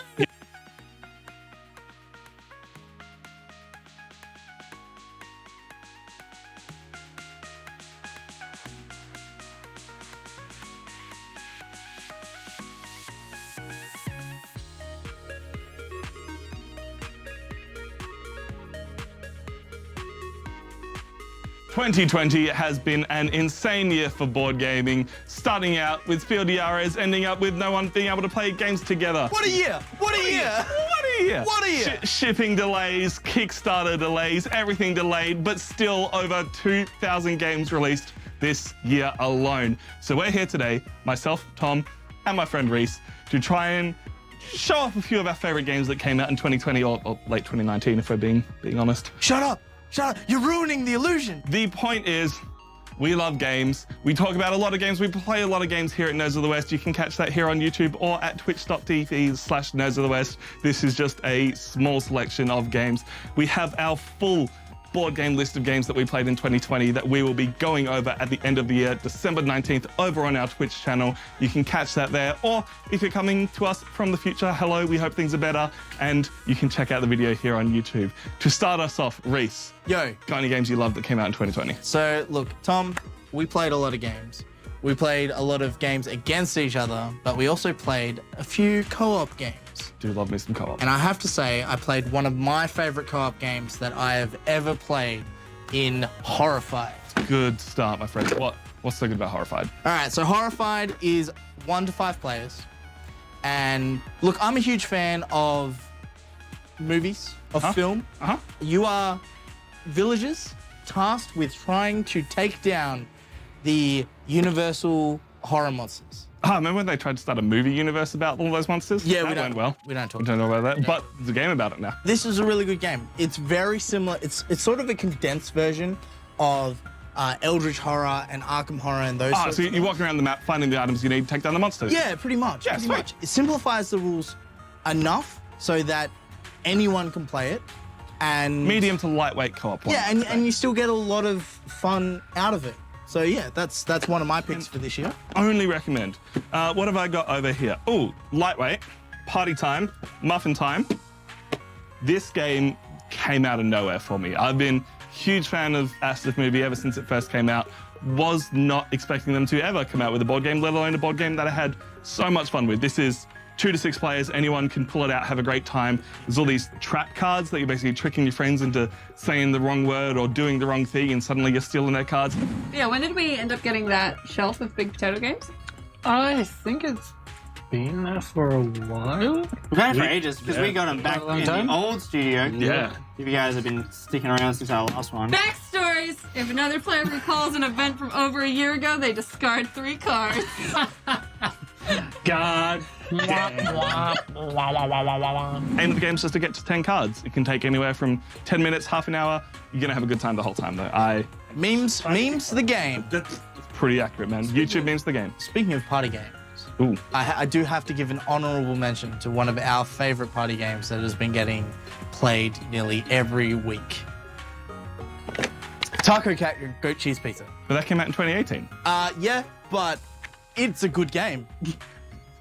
2020 has been an insane year for board gaming, starting out with field ERAs, ending up with no one being able to play games together. What a year! What a year! What a year! What a year! Shipping delays, Kickstarter delays, everything delayed, but still over 2,000 games released this year alone. So we're here today, myself, Tom, and my friend Reese, to try and show off a few of our favorite games that came out in 2020 or late 2019, if we're being honest. Shut up! Shut up! You're ruining the illusion! The point is, we love games. We talk about a lot of games. We play a lot of games here at Nerds of the West. You can catch that here on YouTube or at twitch.tv/Nerds of the West. This is just a small selection of games. We have our full board game list of games that we played in 2020 that we will be going over at the end of the year, December 19th, over on our Twitch channel. You can catch that there. Or if you're coming to us from the future, hello, we hope things are better. And you can check out the video here on YouTube. To start us off, Reese, Yo, got any games you loved that came out in 2020? so look, Tom, we played a lot of games. We played a lot of games against each other, but we also played a few co-op games. Do love me some co-op. And I have to say, I played one of my favorite co-op games that I have ever played in Horrified. Good start, my friend. What's so good about Horrified? All right, so Horrified is 1 to 5 players. And look, I'm a huge fan of movies, of film. Uh-huh. You are villagers tasked with trying to take down the universal horror monsters. Remember when they tried to start a movie universe about all those monsters? Yeah, that went well. We don't talk We don't know about that, but there's a game about it now. This is a really good game. It's very similar. It's sort of a condensed version of Eldritch Horror and Arkham Horror and those sorts So of you're things. walking around the map, finding the items you need to take down the monsters. Yeah, pretty much. Yeah, pretty sweet. much. It simplifies the rules enough so that anyone can play it. And Medium to lightweight co-op. yeah, and you still get a lot of fun out of it. So yeah, that's one of my picks for this year. Only recommend. What have I got over here? Oh, lightweight, party time, muffin time. This game came out of nowhere for me. I've been a huge fan of Astif movie ever since it first came out. Was not expecting them to ever come out with a board game, let alone a board game that I had so much fun with. This is 2 to 6 players, anyone can pull it out, have a great time. There's all these trap cards that you're basically tricking your friends into saying the wrong word or doing the wrong thing, and suddenly you're stealing their cards. Yeah, when did we end up getting that shelf of Big Potato Games? I think it's been there for a while. We've had it for ages because we got them back a long in time. the old studio. Yeah. You guys have been sticking around since our last one. Backstories! If another player recalls an event from over a year ago, they discard 3 cards. God. Aim of the game is just to get to 10 cards. It can take anywhere from 10 minutes, half an hour. You're gonna have a good time the whole time though. Memes the game. That's pretty accurate, man. YouTube means the game. Speaking of party games, Ooh. I do have to give an honorable mention to one of our favorite party games that has been getting played nearly every week. Taco Cat Goat Cheese Pizza. But that came out in 2018. Yeah, but it's a good game.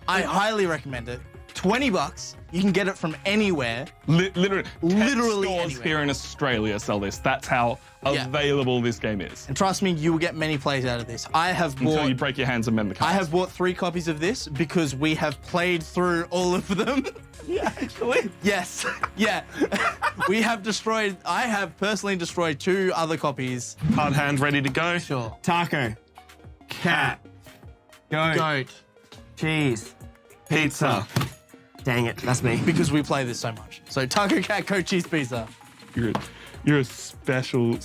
I highly recommend it. $20. You can get it from anywhere. Literally 10 stores anywhere. here in Australia sell this. That's how Yeah. available this game is. And trust me, you will get many plays out of this. I have Until you bought break your hands and mend the cards. I have bought 3 copies of this because we have played through all of them. Yeah, actually. Yes. Yeah. I have personally destroyed 2 other copies. Hard hand ready to go. Sure. Taco. Cat. Goat. Goat. Cheese. Pizza. Dang it, that's me. Because we play this so much. So taco, cat, goat, cheese, pizza. You're a special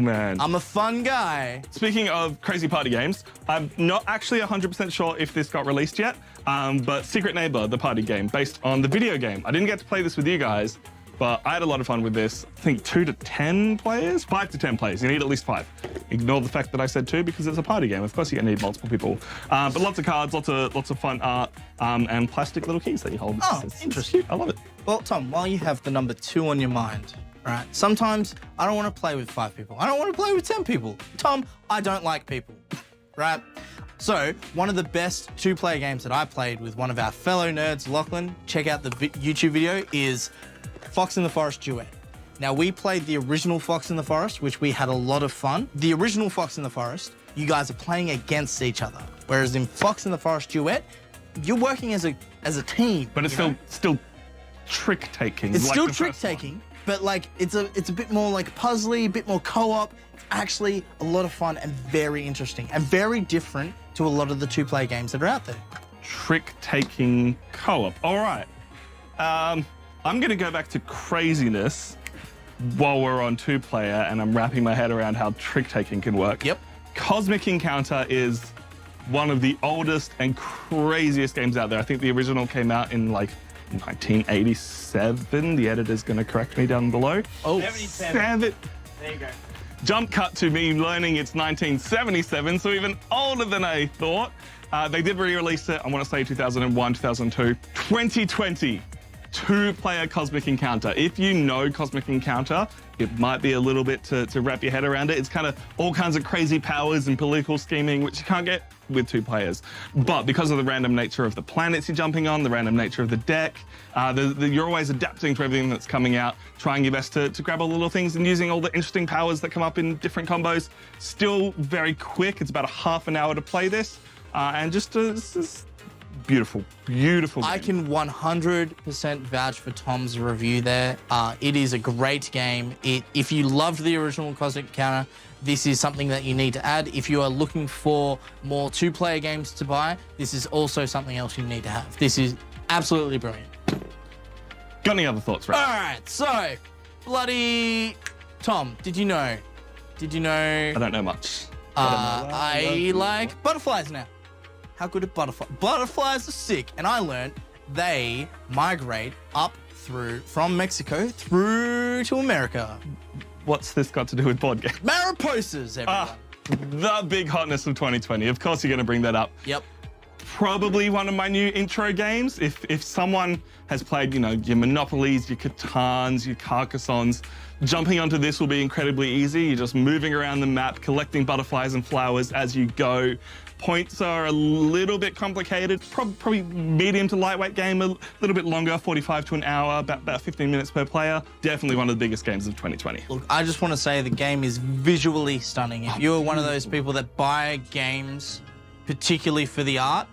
man. I'm a fun guy. Speaking of crazy party games, I'm not actually 100% sure if this got released yet, but Secret Neighbor, the party game, based on the video game. I didn't get to play this with you guys, but I had a lot of fun with this. I think 2 to 10 players? 5 to 10 players. You need at least 5. Ignore the fact that I said 2 because it's a party game. Of course you're gonna need multiple people. But lots of cards, lots of fun art, and plastic little keys that you hold. Oh, It's interesting. cute. I love it. Well, Tom, while you have the number 2 on your mind, right? Sometimes I don't want to play with 5 people. I don't want to play with 10 people. Tom, I don't like people, right? So, one of the best 2-player games that I played with one of our fellow nerds, Lachlan, check out the YouTube video, is Fox in the Forest Duet. Now, we played the original Fox in the Forest, which we had a lot of fun. The original Fox in the Forest, you guys are playing against each other. Whereas in Fox in the Forest Duet, you're working as a team. But it's still trick taking. It's like still the trick first one. taking, but like it's a bit more like puzzly, a bit more co-op. It's actually a lot of fun and very interesting and very different to a lot of the 2-player games that are out there. Trick-taking co-op. All right. I'm going to go back to craziness while we're on 2-player, and I'm wrapping my head around how trick-taking can work. Yep. Cosmic Encounter is one of the oldest and craziest games out there. I think the original came out in like 1987. The editor's going to correct me down below. Oh, 77. There you go. Jump cut to me learning it's 1977, so even older than I thought. They did re-release it, I want to say 2001, 2002. 2020, 2-player Cosmic Encounter. If you know Cosmic Encounter, it might be a little bit to wrap your head around it. It's kind of all kinds of crazy powers and political scheming, which you can't get with 2 players. But because of the random nature of the planets you're jumping on, the random nature of the deck, you're always adapting to everything that's coming out, trying your best to grab all the little things and using all the interesting powers that come up in different combos. Still very quick. It's about a half an hour to play this. And just beautiful, beautiful game. I can 100% vouch for Tom's review there. It is a great game. If you loved the original Cosmic Encounter, this is something that you need to add. If you are looking for more 2-player games to buy, this is also something else you need to have. This is absolutely brilliant. Got any other thoughts, Ray? All right, so bloody Tom, did you know? I don't know much. I like butterflies now. How good are butterflies? Butterflies are sick, and I learned they migrate up from Mexico through to America. What's this got to do with board games? Mariposas, everyone. The big hotness of 2020. Of course you're going to bring that up. Yep. Probably one of my new intro games. If someone has played, your Monopolies, your Catans, your Carcassonnes, jumping onto this will be incredibly easy. You're just moving around the map, collecting butterflies and flowers as you go. Points are a little bit complicated, probably medium to lightweight game, a little bit longer, 45 to an hour, about 15 minutes per player. Definitely one of the biggest games of 2020. Look, I just want to say the game is visually stunning. If you're one of those people that buy games particularly for the art,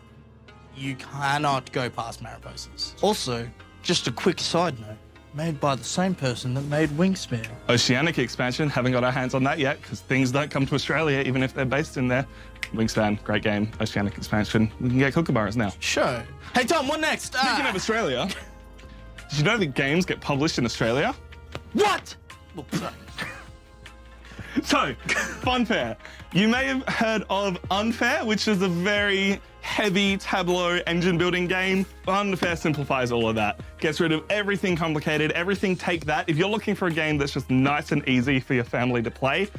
you cannot go past Mariposas. Also, just a quick side note, made by the same person that made Wingspan. Oceanic expansion, haven't got our hands on that yet because things don't come to Australia even if they're based in there. Wingspan, great game. Oceanic expansion. We can get kookaburras now. Sure. Hey Tom, what next? Speaking of Australia, did you know that games get published in Australia? What? Well, sorry. So, Funfair. You may have heard of Unfair, which is a very heavy tableau engine building game. Unfair simplifies all of that. Gets rid of everything complicated, everything take that. If you're looking for a game that's just nice and easy for your family to play,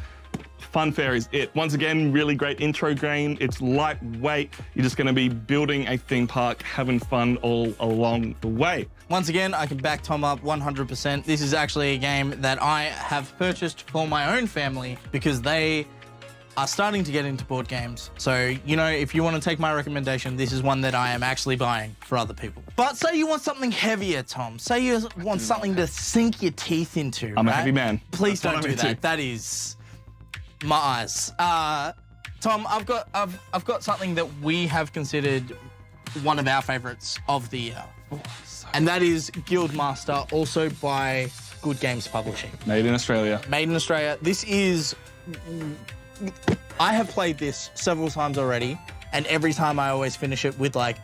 Funfair is it. Once again, really great intro game. It's lightweight. You're just gonna be building a theme park, having fun all along the way. Once again, I can back Tom up 100%. This is actually a game that I have purchased for my own family because they are starting to get into board games. So, you know, if you want to take my recommendation, this is one that I am actually buying for other people. But say you want something heavier, Tom. Say you want something to sink your teeth into. I'm right? a heavy man. Please That's don't what do I'm that. into. That is my eyes. Tom, I've got something that we have considered one of our favorites of the year. And that is Guildmaster, also by Good Games Publishing. Made in Australia. Made in Australia. This is... I have played this several times already, and every time I always finish it with like,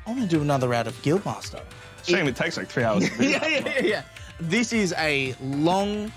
I want to do another round of Guildmaster. Shame it takes like 3 hours. to do that. Yeah. This is a long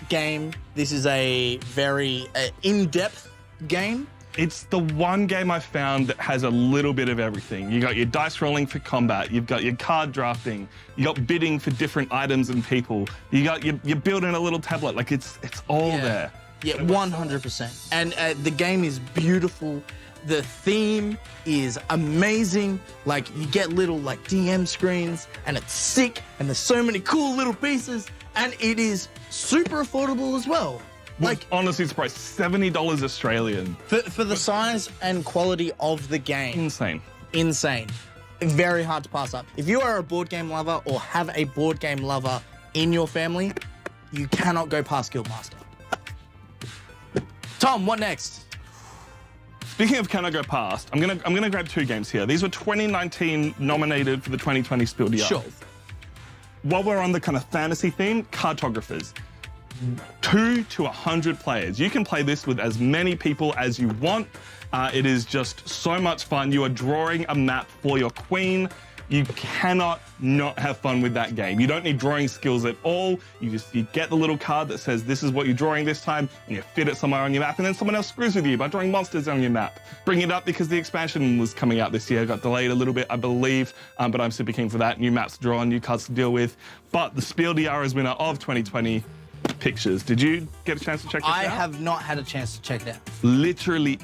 game. This is a very in-depth game. It's the one game I found that has a little bit of everything. You got your dice rolling for combat, you've got your card drafting, you got bidding for different items and people, you're building a little tablet, like it's all there. Yeah, 100%. And the game is beautiful. The theme is amazing. Like, you get little like DM screens, and it's sick, and there's so many cool little pieces, and it is super affordable as well. Like, Honestly surprised, $70 Australian. for the size and quality of the game, Insane. insane. Very hard to pass up. If you are a board game lover or have a board game lover in your family, you cannot go past Guildmaster. Tom, what next? Speaking of can I go past, I'm gonna grab 2 games here. These were 2019 nominated for the 2020 Spiel des Jahres. Sure. While we're on the kind of fantasy theme, Cartographers. 2 to 100 players. You can play this with as many people as you want. It is just so much fun. You are drawing a map for your queen. You cannot not have fun with that game. You don't need drawing skills at all. You get the little card that says this is what you're drawing this time, and you fit it somewhere on your map, and then someone else screws with you by drawing monsters on your map. Bring it up because the expansion was coming out this year. Got delayed a little bit, I believe, but I'm super keen for that. New maps to draw, new cards to deal with. But the Spiel des Jahres winner of 2020, Pictures. Did you get a chance to check this out? I have not had a chance to check it out. Literally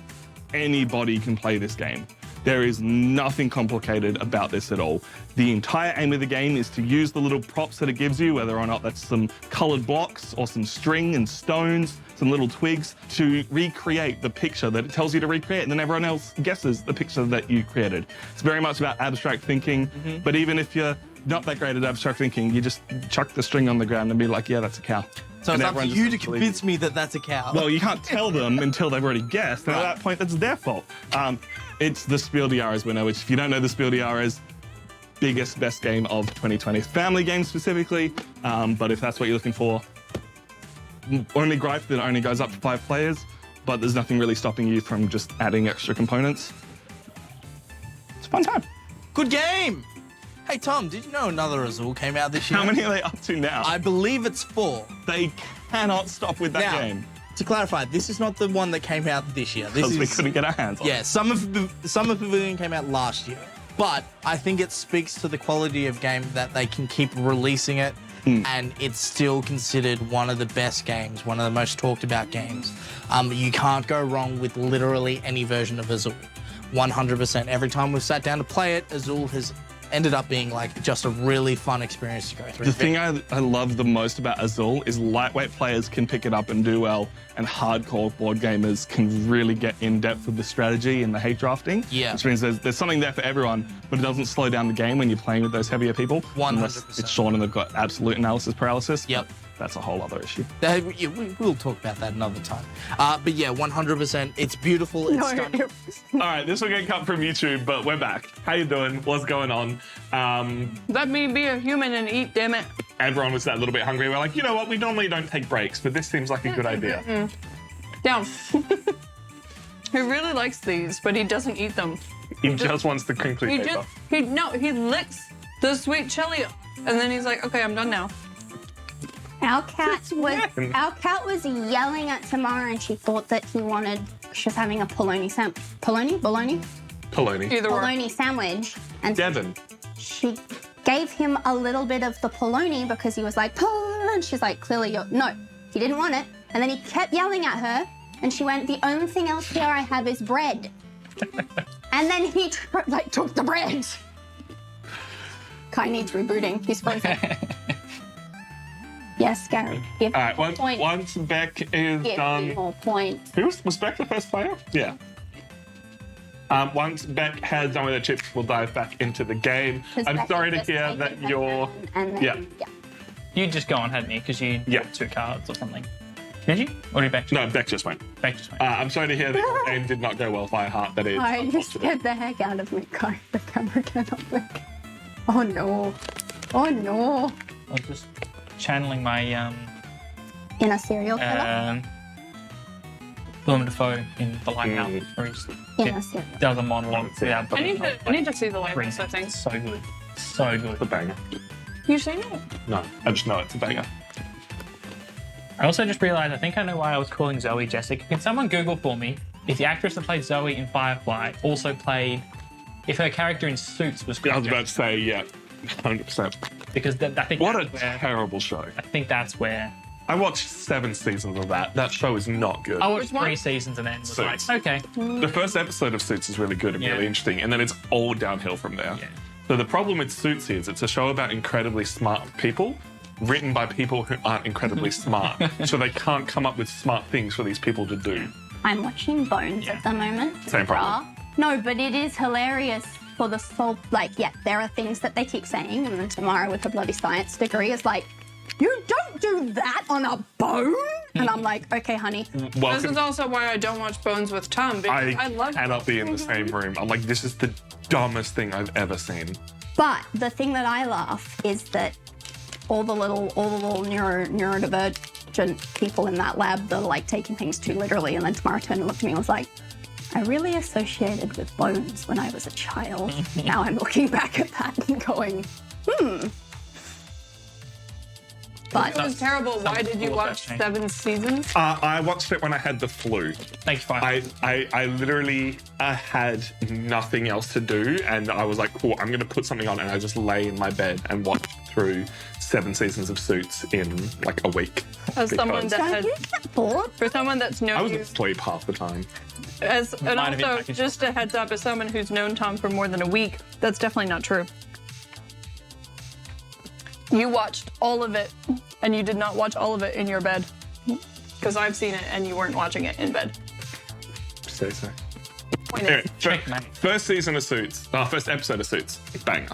anybody can play this game. There is nothing complicated about this at all. The entire aim of the game is to use the little props that it gives you, whether or not that's some colored blocks or some string and stones, some little twigs, to recreate the picture that it tells you to recreate, and then everyone else guesses the picture that you created. It's very much about abstract thinking, but even if you're not that great at abstract thinking, you just chuck the string on the ground and be like, yeah, that's a cow. So And it's up to everyone you to just believes convince me that that's a cow. Well, you can't tell them until they've already guessed, and at Right. that point, that's their fault. It's the Spiel des Jahres winner, which, if you don't know the Spiel des Jahres, biggest, best game of 2020. Family game specifically, but if that's what you're looking for, only gripe that it only goes up to 5 players, but there's nothing really stopping you from just adding extra components. It's a fun time. Good game. Hey, Tom, did you know another Azul came out this year? How many are they up to now? I believe it's 4. They cannot stop with that Now, game to clarify, this is not the one that came out this year. This because we is couldn't get our hands on it. yeah. Summer Pavilion came out last year, but I think it speaks to the quality of game that they can keep releasing it, and it's still considered one of the best games, one of the most talked about games. You can't go wrong with literally any version of Azul. 100%. Every time we've sat down to play it, Azul has ended up being like just a really fun experience to go through. The thing I love the most about Azul is lightweight players can pick it up and do well, and hardcore board gamers can really get in depth with the strategy and the hate drafting. Yeah. Which means there's something there for everyone, but it doesn't slow down the game when you're playing with those heavier people. 100%. Unless it's Sean and they've got absolute analysis paralysis. Yep. That's a whole other issue. We'll talk about that another time. But yeah, 100%. It's beautiful. It's stunning. All right, this will get cut from YouTube, but we're back. How you doing? What's going on? Let me be a human and eat, damn it. Everyone was that little bit hungry. We're like, you know what? We normally don't take breaks, but this seems like a good idea. Down. He really likes these, but he doesn't eat them. He just wants the crinkly He paper. just, he licks the sweet chili, and then he's like, okay, I'm done now. Our cat was yelling at Tamara, and she thought that she was having a bologna Polony. Either or. bologna sandwich, and Devon. she gave him a little bit of the polony because he was like, and she's like, clearly no, he didn't want it. And then he kept yelling at her, and she went, the only thing else here I have is bread. And then he took the bread. Kai needs rebooting. He's frozen. Yes, Gary. Give All me right, more once, points. once Beck is Give me done. more points. Who was Beck the first player? Yeah. Once Beck has done with her chips, we'll dive back into the game. 'Cause I'm Becky sorry to just hear taken that her you're. turn, and then, Yeah. You just go on, hadn't you? Because you Yeah. had 2 cards or something. Did you? Or did Beck? No, Beck just went. Beck just went. I'm sorry to hear that your game did not go well. By heart, that is. I you unfortunate. scared the heck out of me, guys. The camera cannot work. Oh no. Oh no. I was just channeling my In a serial killer? Willem Dafoe in The Lighthouse, where he In a serial does a monologue. Yeah, I need to see the lighthouse, I think. So good. So good. It's a banger. You seen it? No, I just know it's a banger. I also just realised, I think I know why I was calling Zoe Jessica. Can someone Google for me if the actress that played Zoe in Firefly also played, if her character in Suits was I called was about to say, yeah, 100%. because I think What a that's where, terrible show. I think that's where I watched 7 seasons of that. That show is not good. I watched Which one? 3 seasons and then was Suits. like, okay. The first episode of Suits is really good and really Yeah. interesting, and then it's all downhill from there. Yeah. So the problem with Suits is it's a show about incredibly smart people, written by people who aren't incredibly smart. So they can't come up with smart things for these people to do. I'm watching Bones Yeah. at the moment. Same problem. No, but it is hilarious for the soul. Like, yeah, there are things that they keep saying, and then Tamara with her bloody science degree is like, you don't do that on a bone. And I'm like, okay, honey. This Welcome. is also why I don't watch Bones with Tom, because I love cannot be in the same room. I'm like, this is the dumbest thing I've ever seen. But the thing that I laugh is that all the little neurodivergent people in that lab that are like taking things too literally. And then Tamara turned and looked at me and was like, I really associated with Bones when I was a child. Now I'm looking back at that and going, But It was terrible. Why did you watch 7 seasons? I watched it when I had the flu. Thank you, Fire. I literally had nothing else to do, and I was like, cool, I'm going to put something on, and I just lay in my bed and watched through 7 seasons of Suits in like a week. As someone that don't had, you get bored? for someone that's I known was you, asleep half the time. and Might have been also packaged. just a heads up, as someone who's known Tom for more than a week, that's definitely not true. You watched all of it, and you did not watch all of it in your bed. Because I've seen it, and you weren't watching it in bed. So. Point Anyway, is, Checkmate. first season of Suits, first episode of Suits, banger.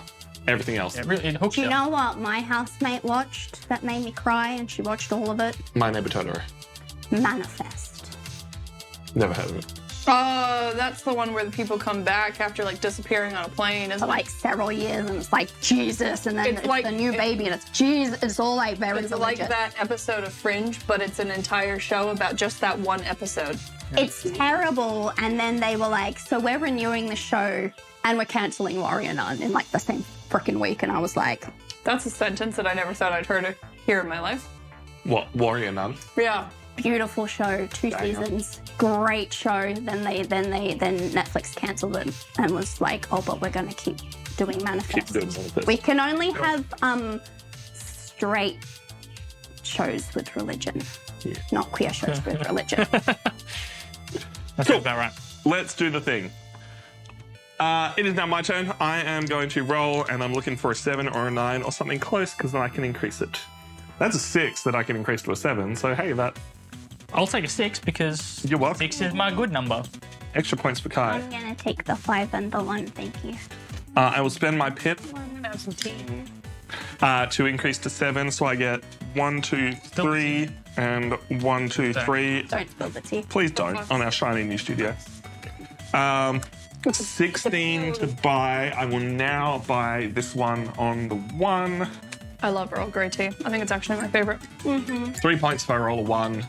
Everything else, It really hooks Do you. you know what my housemate watched that made me cry, and she watched all of it? My Neighbor Totoro. Manifest. Never heard of it. oh, that's the one where the people come back after like disappearing on a plane, For isn't it? like several years, and it's like Jesus, and then It's it's, like- the new baby, and it's Jesus. It's all like very It's like religious. that episode of Fringe, but it's an entire show about just that one episode. It's terrible. And then they were like, so we're renewing the show, and we're canceling Warrior Nun in like the same freaking week. And I was like, That's a sentence that I never thought I'd hear in my life. What, Warrior Nun? Yeah. beautiful show, 2 seasons, great show. Then Netflix cancelled it and was like, oh, but we're gonna keep doing Manifest. Keep doing Manifest. We can only have straight shows with religion, not queer shows with religion. That sounds about right. Let's do the thing. It is now my turn. I am going to roll, and I'm looking for a 7 or a 9 or something close, because then I can increase it. That's a 6 that I can increase to a 7, so hey, that I'll take a 6 because You're welcome. 6 is my good number. extra points for Kai. I'm gonna take the 5 and the 1, thank you. I will spend my pip Have some tea. to increase to 7, so I get 1, 2, 3, and 1, 2, 3. Don't spill the tea. Please don't, on our shiny new studio. 16 to buy. I will now buy this one on the 1. I love Earl Grey tea. I think it's actually my favorite. 3 points if I roll a 1.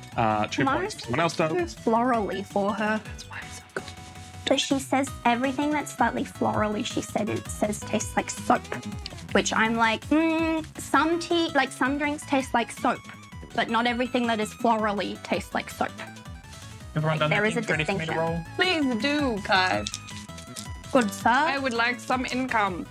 2 Mine points if someone else does. is florally for her. That's why it's so good. But she says everything that's slightly florally, she said it says tastes like soap. Which I'm like, some tea, like some drinks taste like soap, but not everything that is florally tastes like soap. Everyone done There that is a thing ready for me to distinction. roll? Please do, Kai. Good sir. I would like some income.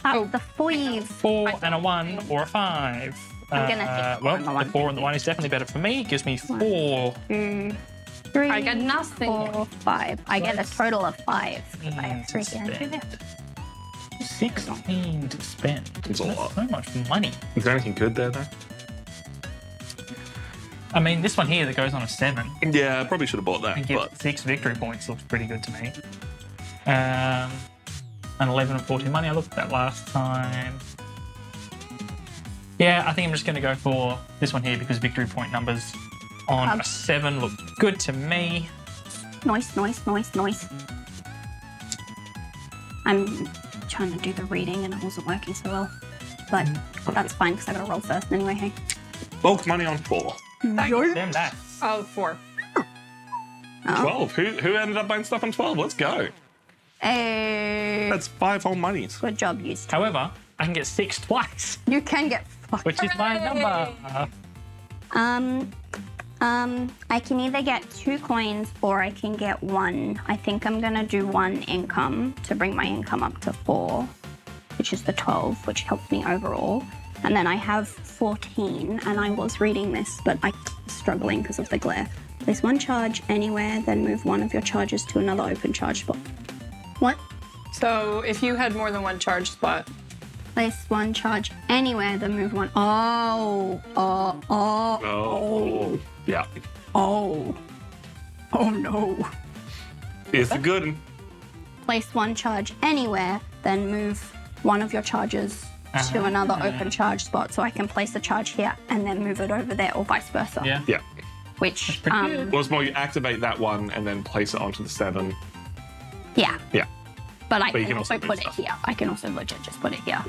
Up the 5. 4 and a 1 or a 5. I'm gonna take the 4 well, and the the 1. 4 and the 1 is definitely better for me. It gives me 4. 3. I get nothing. 4, 5. I get a total of 5. I have 3 to hands. spend. 16 to spend. It's a That's lot. so much money. Is there anything good there, though? I mean, this one here that goes on a 7 Yeah, I probably should have bought that. and get But 6 victory points looks pretty good to me. An 11 and 14 money. I looked at that last time. Yeah, I think I'm just going to go for this one here because victory point numbers on a 7 look good to me. Nice. I'm trying to do the reading and it wasn't working so well. But that's fine because I got to roll first anyway, hey? bulk money on 4. Them that. Oh, 4. 12. Who ended up buying stuff on 12? Let's go. Hey. That's 5 whole monies. Good job, you. However, I can get 6 twice, You can get fucked. which is my number. I can either get 2 coins or I can get 1. I think I'm gonna do 1 income to bring my income up to 4, which is the 12, which helps me overall. And then I have 14, and I was reading this, but I'm struggling because of the glare. Place 1 charge anywhere, then move 1 of your charges to another open charge spot. What? So if you had more than 1 charge spot, Place 1 charge anywhere, then move 1. Oh, Yeah. oh no. It's a good one. Place 1 charge anywhere, then move 1 of your charges to another open charge spot. So I can place a charge here and then move it over there, or vice versa. Yeah. Yeah. Which, pretty good. Well, it's more you activate that one and then place it onto the 7. yeah. Yeah. But I But you can can also also put move it stuff. here. I can also legit just put it here.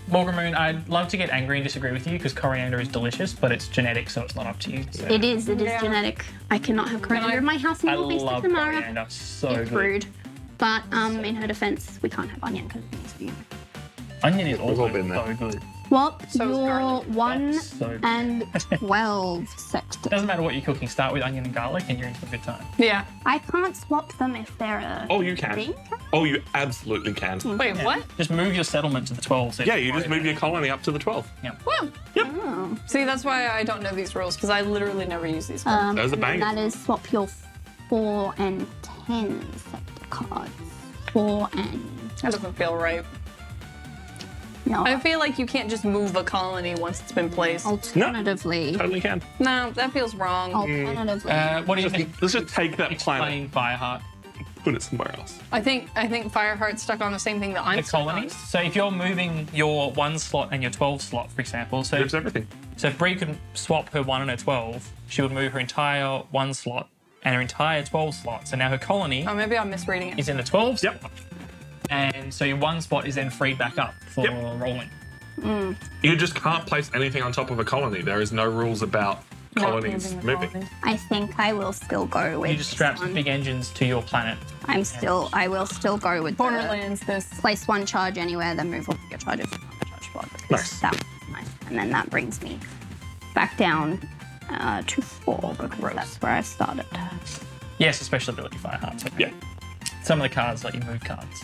Morgan, I'd love to get angry and disagree with you because coriander is delicious, but it's genetic, so it's not up to you. So. It is Yeah. genetic. I cannot have coriander in my house I anymore based on love Tamara. coriander. So It's good. rude. But in her defense, we can't have onion because it needs to be. Onion is We've also all been there. so good. Well, So is you're garlic. 1 That's so good. and 12 sexters. Doesn't matter what you're cooking. Start with onion and garlic, and you're in for a good time. yeah. I can't swap them if they're a Oh, you can. thing. Oh, you absolutely can. Wait, what? Just move your settlement to the 12. So Yeah, you just move your colony up to the 12. Whoa. Oh. See, that's why I don't know these rules, because I literally never use these cards. Those are And then bangers. that is swap your 4 and 10 sector cards. 4 and That doesn't feel right. no. I feel like you can't just move a colony once it's been placed. Alternatively, Totally can. No, that feels wrong. alternatively, what do you think? Let's just take that planet, Explain Fireheart. put it somewhere else. I think Fireheart's stuck on the same thing that I'm The stuck on. colonies. So if you're moving your 1 slot and your 12 slot, for example, so Moves everything. if Bree could swap her 1 and her 12, she would move her entire 1 slot and her entire 12 slot. So now her colony Oh, maybe I'm misreading it. is in the 12 Yep. slot. And so your 1 spot is then freed back up for Yep. rolling. You just can't place anything on top of a colony. There is no rules about colonies Not moving. colony. I think I will still go with You just strap this some one. big engines to your planet. I will still go with the Borderlands, this. place 1 charge anywhere, then move 1 of your charges to another charge spot. because Nice. That was nice. And then that brings me back down to 4 because that's where I started. Yes, a special ability Fireheart. Okay. Yeah. Some of the cards let you move cards.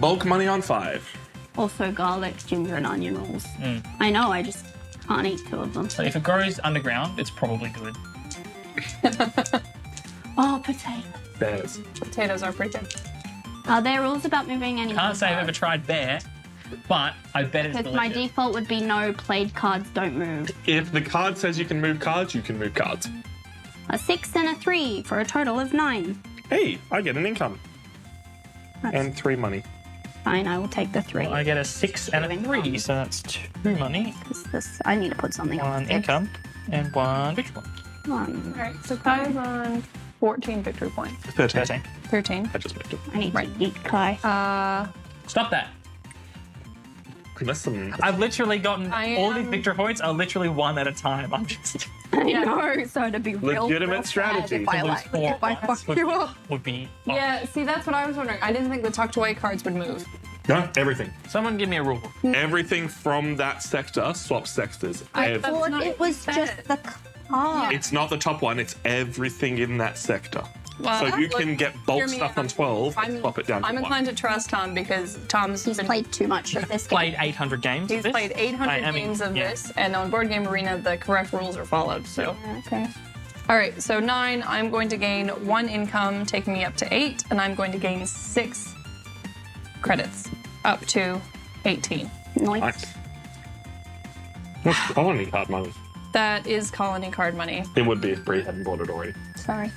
Bulk money on 5. Also garlic, ginger, and onion rolls. I know, I just can't eat 2 of them. So if it grows underground, it's probably good. Oh, potato. Bears. Potatoes are pretty good. Are there rules about moving any? Can't say I've ever tried bear, but I bet it's Because my delicious. default would be no, played cards don't move. If the card says you can move cards, you can move cards. A 6 and a 3 for a total of 9. Hey, I get an income. That's And 3 money. fine, I will take the 3. I get a 6 and a 3, so that's 2 money, 'Cause this, I need to put something 1 on this. income, and 1 victory point. 1. All right, so Kai's on 14 victory points. 13. 13. 13. I just moved it. I need to eat Kai. Stop that. Listen. I've literally gotten I all these am- victory points are literally 1 at a time. I'm just I know, so it'd be Legitimate real strategy. sad if I, lose like, 4 if I points fuck you up. would be. Yeah, see, that's what I was wondering. I didn't think the tucked away cards would move. No, everything. Someone give me a rule book. Everything from that sector swaps sectors. I Ev- thought- Well, not it was said. just the card. It's not the top one, it's everything in that sector. Well, So you look, can get hear bulk me stuff out. on 12 and I'm- swap it down to I'm 1. inclined to trust Tom because Tom's He's been played too much of this game. Played 800 games. He's of this. played 800 I mean, games of yeah. this, and on Board Game Arena, the correct rules are followed. So, Okay. all right, so 9, I'm going to gain 1 income, taking me up to 8, and I'm going to gain 6 credits, up to 18. Nice. Nice. What's colony card money? That is colony card money. It would be if Bree hadn't bought it already. Sorry.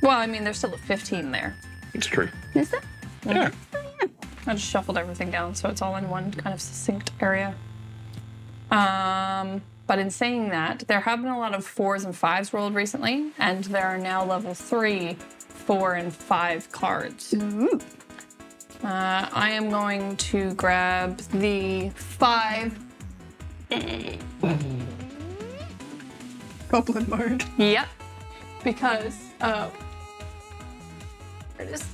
Well, I mean, there's still a 15 there. It's true. Is it? Yeah. I just shuffled everything down so it's all in one kind of succinct area. But in saying that, there have been a lot of 4s and 5s rolled recently, and there are now level 3 4 and 5 cards. I am going to grab the 5. Goblin mode. Yep. Because, where it is.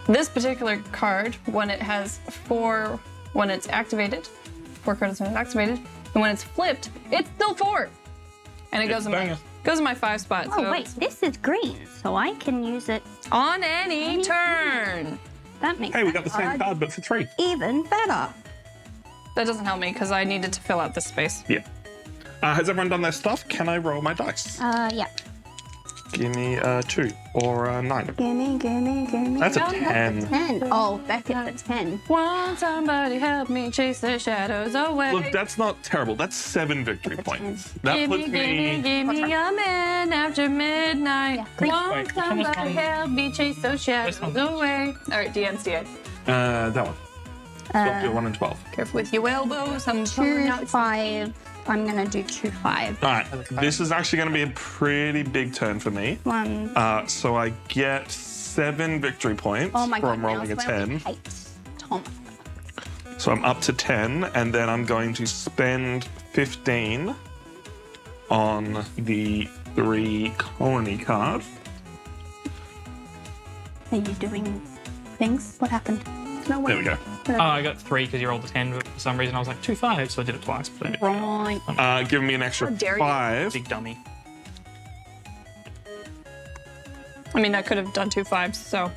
This particular card, when it has 4, when it's activated, 4 cards when it's activated, and when it's flipped, it's still 4. And it goes in my 5 spot. Oh, so wait, this is green, so I can use it on any turn. That makes Hey, we got the same card, but for 3. even better. That doesn't help me because I needed to fill out this space. Yeah. Has everyone done their stuff? Can I roll my dice? Yeah. Give me 2 or 9. Gimme. That's a 10. 10. Oh, Beckett's a 10. Won't somebody help me chase the shadows away? Look, that's not terrible. That's 7 victory points. That puts Give me. me a man after midnight. Yeah. Won't Wait, which one was somebody from- help me chase those shadows one? away? All right, DN's DN. That one. Swap your 1 and 12. Careful with your elbows. I'm 2, 5. I'm gonna do 2, 5. All right. This is actually going to be a pretty big turn for me. 1. So I get 7 victory points Oh my god. from rolling a now's where we 10. hate Tom. So I'm up to 10, and then I'm going to spend 15 on the 3 colony card. Are you doing things? What happened? No There we go. Oh, I got 3 because you rolled a 10, but for some reason I was like 2 5, so I did it twice. But Right. Give me an extra How dare you. 5. big dummy. I mean, I could have done 2 5s, so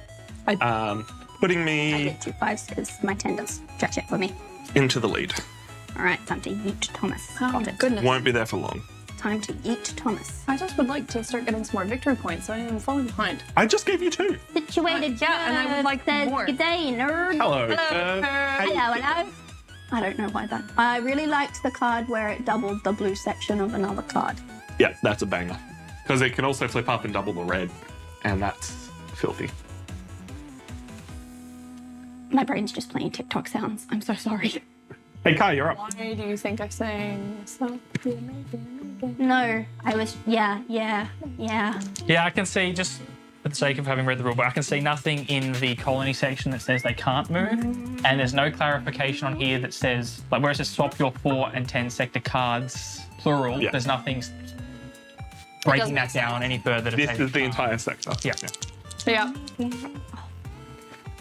Putting I me did 2 5s because my tendons stretch it for me. into the lead. All right, time to yeet Thomas. Got it. goodness. Won't be there for long. Time to yeet Thomas. I just would like to start getting some more victory points so I am falling behind. I just gave you 2. Situated. Yeah, and I would like says, more. Good day, nerd. Hello. Hello. I don't know why that. I really liked the card where it doubled the blue section of another card. Yeah, that's a banger. Because it can also flip up and double the red. And that's filthy. My brain's just playing TikTok sounds. I'm so sorry. Hey, Kai, you're up. Why do you think I sang so? No, I was. Yeah. Yeah, I can see, just for the sake of having read the rulebook, I can see nothing in the colony section that says they can't move, and there's no clarification on here that says, like where it says swap your 4 and 10 sector cards, plural, Yeah. there's nothing breaking that down any further to This say is the they entire sector. Yeah. Yeah.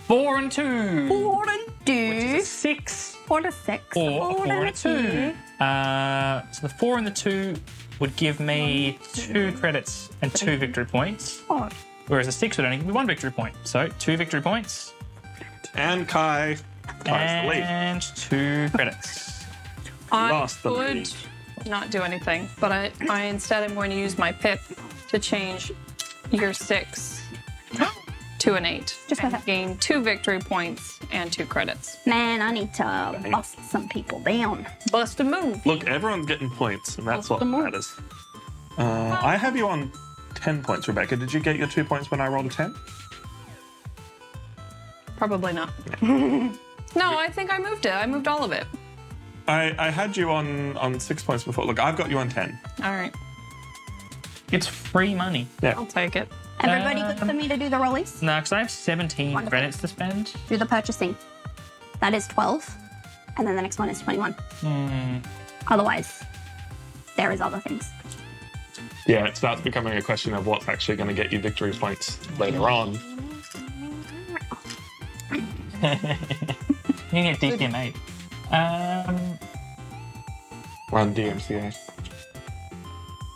4 and 2. 4 and 2. 6 4 to 6. or a 4 and a 2. So the 4 and the 2 would give me 2 credits and 2 victory points, Oh, whereas a 6 would only give me 1 victory point. So 2 victory points And Kai's the lead. and 2 credits. I Lost the would lead. not do anything, but I instead am going to use my pip to change your 6 to an 8 Just like and that. gain 2 victory points and 2 credits. man, I need to bust some people down. Bust a move. Look, everyone's getting points, and that's what the move. matters. I have you on 10 points, Rebecca. Did you get your 2 points when I rolled a 10? Probably not. No, I think I moved it. I moved all of it. I had you on 6 points before. Look, I've got you on 10. All right, It's free money. I'll take it. Everybody good for me to do the rollies? No, because I have 17 Wonderful. credits to spend. Do the purchasing. That is 12. And then the next one is 21. Otherwise, there is other things. Yeah, it starts becoming a question of what's actually going to get you victory points later on. You need a DPM 8. Run DMCA.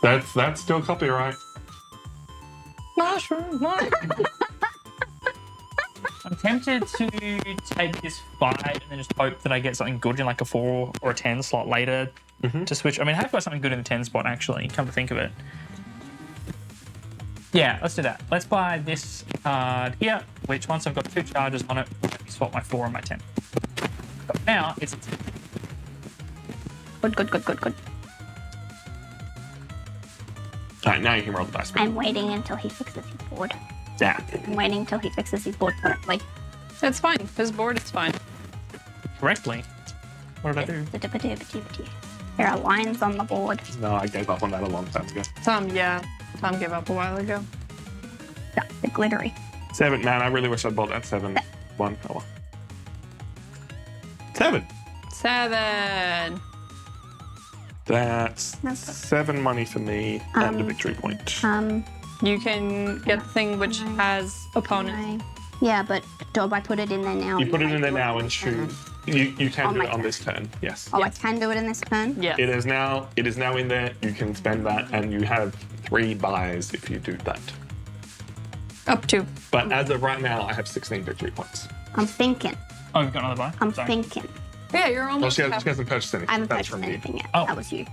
That's still copyright. Mushroom. I'm tempted to take this 5 and then just hope that I get something good in like a 4 or a 10 slot later to switch. I mean, I have got something good in the 10 spot actually, come to think of it. Yeah, let's do that. Let's buy this card here, which once I've got 2 charges on it, let me swap my 4 and my 10. But now it's Good. All right, now you can roll the dice. I'm waiting until he fixes his board. Yeah. I'm waiting until he fixes his board correctly. It's fine. His board is fine. Correctly. What did I do? There are lines on the board. No, I gave up on that a long time ago. Tom gave up a while ago. That's the glittery. 7. Man, I really wish I'd bought that 7. 1. Oh, well. 7. 7. That's 7 money for me and a victory point. You can get the thing which has opponent. Yeah, but do I put it in there now? You put it in there now and choose. You can On do my it on turn. this turn. Yes. Oh, I can do it in this turn? Yeah. It is now in there. You can spend that, and you have 3 buys if you do that. Up to. But as of right now, I have 16 victory points. I'm thinking. Oh, you've got another buy? I'm Sorry. thinking. Yeah, you're Well, almost she half. hasn't purchased anything. I haven't That's purchased from you. anything yet. Oh. That was you.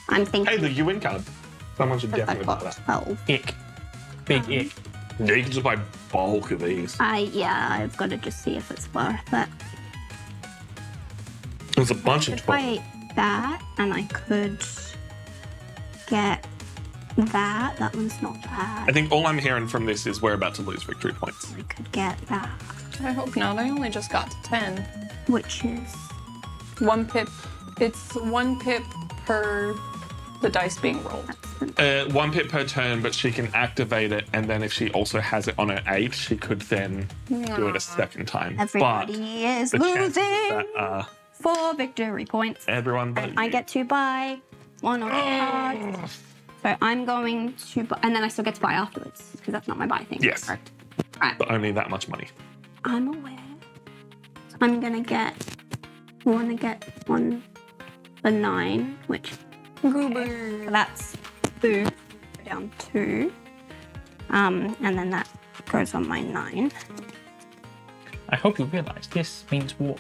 I'm thinking. Hey, the you win card. Someone should definitely I've buy got that. 12. Ick. Big ick. Yeah, you can just buy bulk of these. I've got to just see if it's worth it. There's a bunch of If 12. I that, and I could get that. That one's not I bad. think all I'm hearing from this is we're about to lose victory points. I could get that, I hope not. I only just got to 10. which is 1 pip. It's 1 pip per the dice being rolled. 1 pip per turn, but she can activate it, and then if she also has it on her 8, she could then do it a second time. everybody is but the chances of losing that are 4 victory points. everyone but And I you. get to buy one of the cards. So I'm going to buy, and then I still get to buy afterwards because that's not my buy thing. Yes. Correct. Right. But only that much money. I'm aware. I'm gonna get. Want to get one the 9, which so that's 2 down 2, and then that goes on my 9. I hope you realise this means war.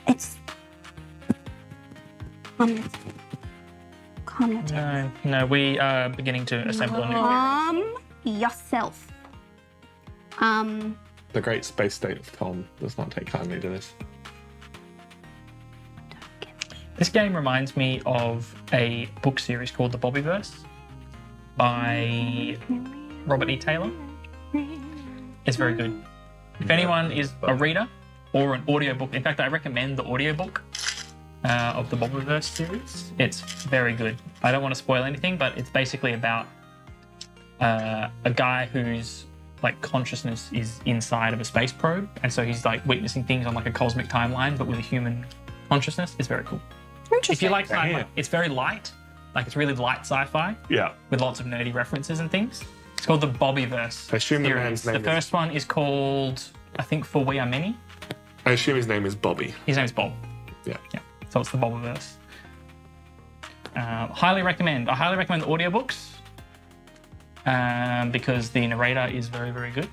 It's calm your tits. No, we are beginning to assemble a new. Calm yourself. The great space state of Tom does not take kindly to this. This game reminds me of a book series called The Bobbyverse by Robert E. Taylor. It's very good. If anyone is a reader or an audiobook, in fact, I recommend the audiobook of the Bobbyverse series. It's very good. I don't want to spoil anything, but it's basically about a guy whose like consciousness is inside of a space probe, and so he's like witnessing things on like a cosmic timeline, but with a human consciousness. It's very cool. If you like sci-fi, Yeah. it's very light. Like it's really light sci-fi Yeah. with lots of nerdy references and things. It's called the Bobbyverse. I assume the series. man's name The first one is called, I think, For We Are Many. I assume his name is Bobby. His name's Bob. Yeah. Yeah. So it's the Bobbyverse. Highly recommend. I highly recommend the audiobooks because the narrator is very, very good.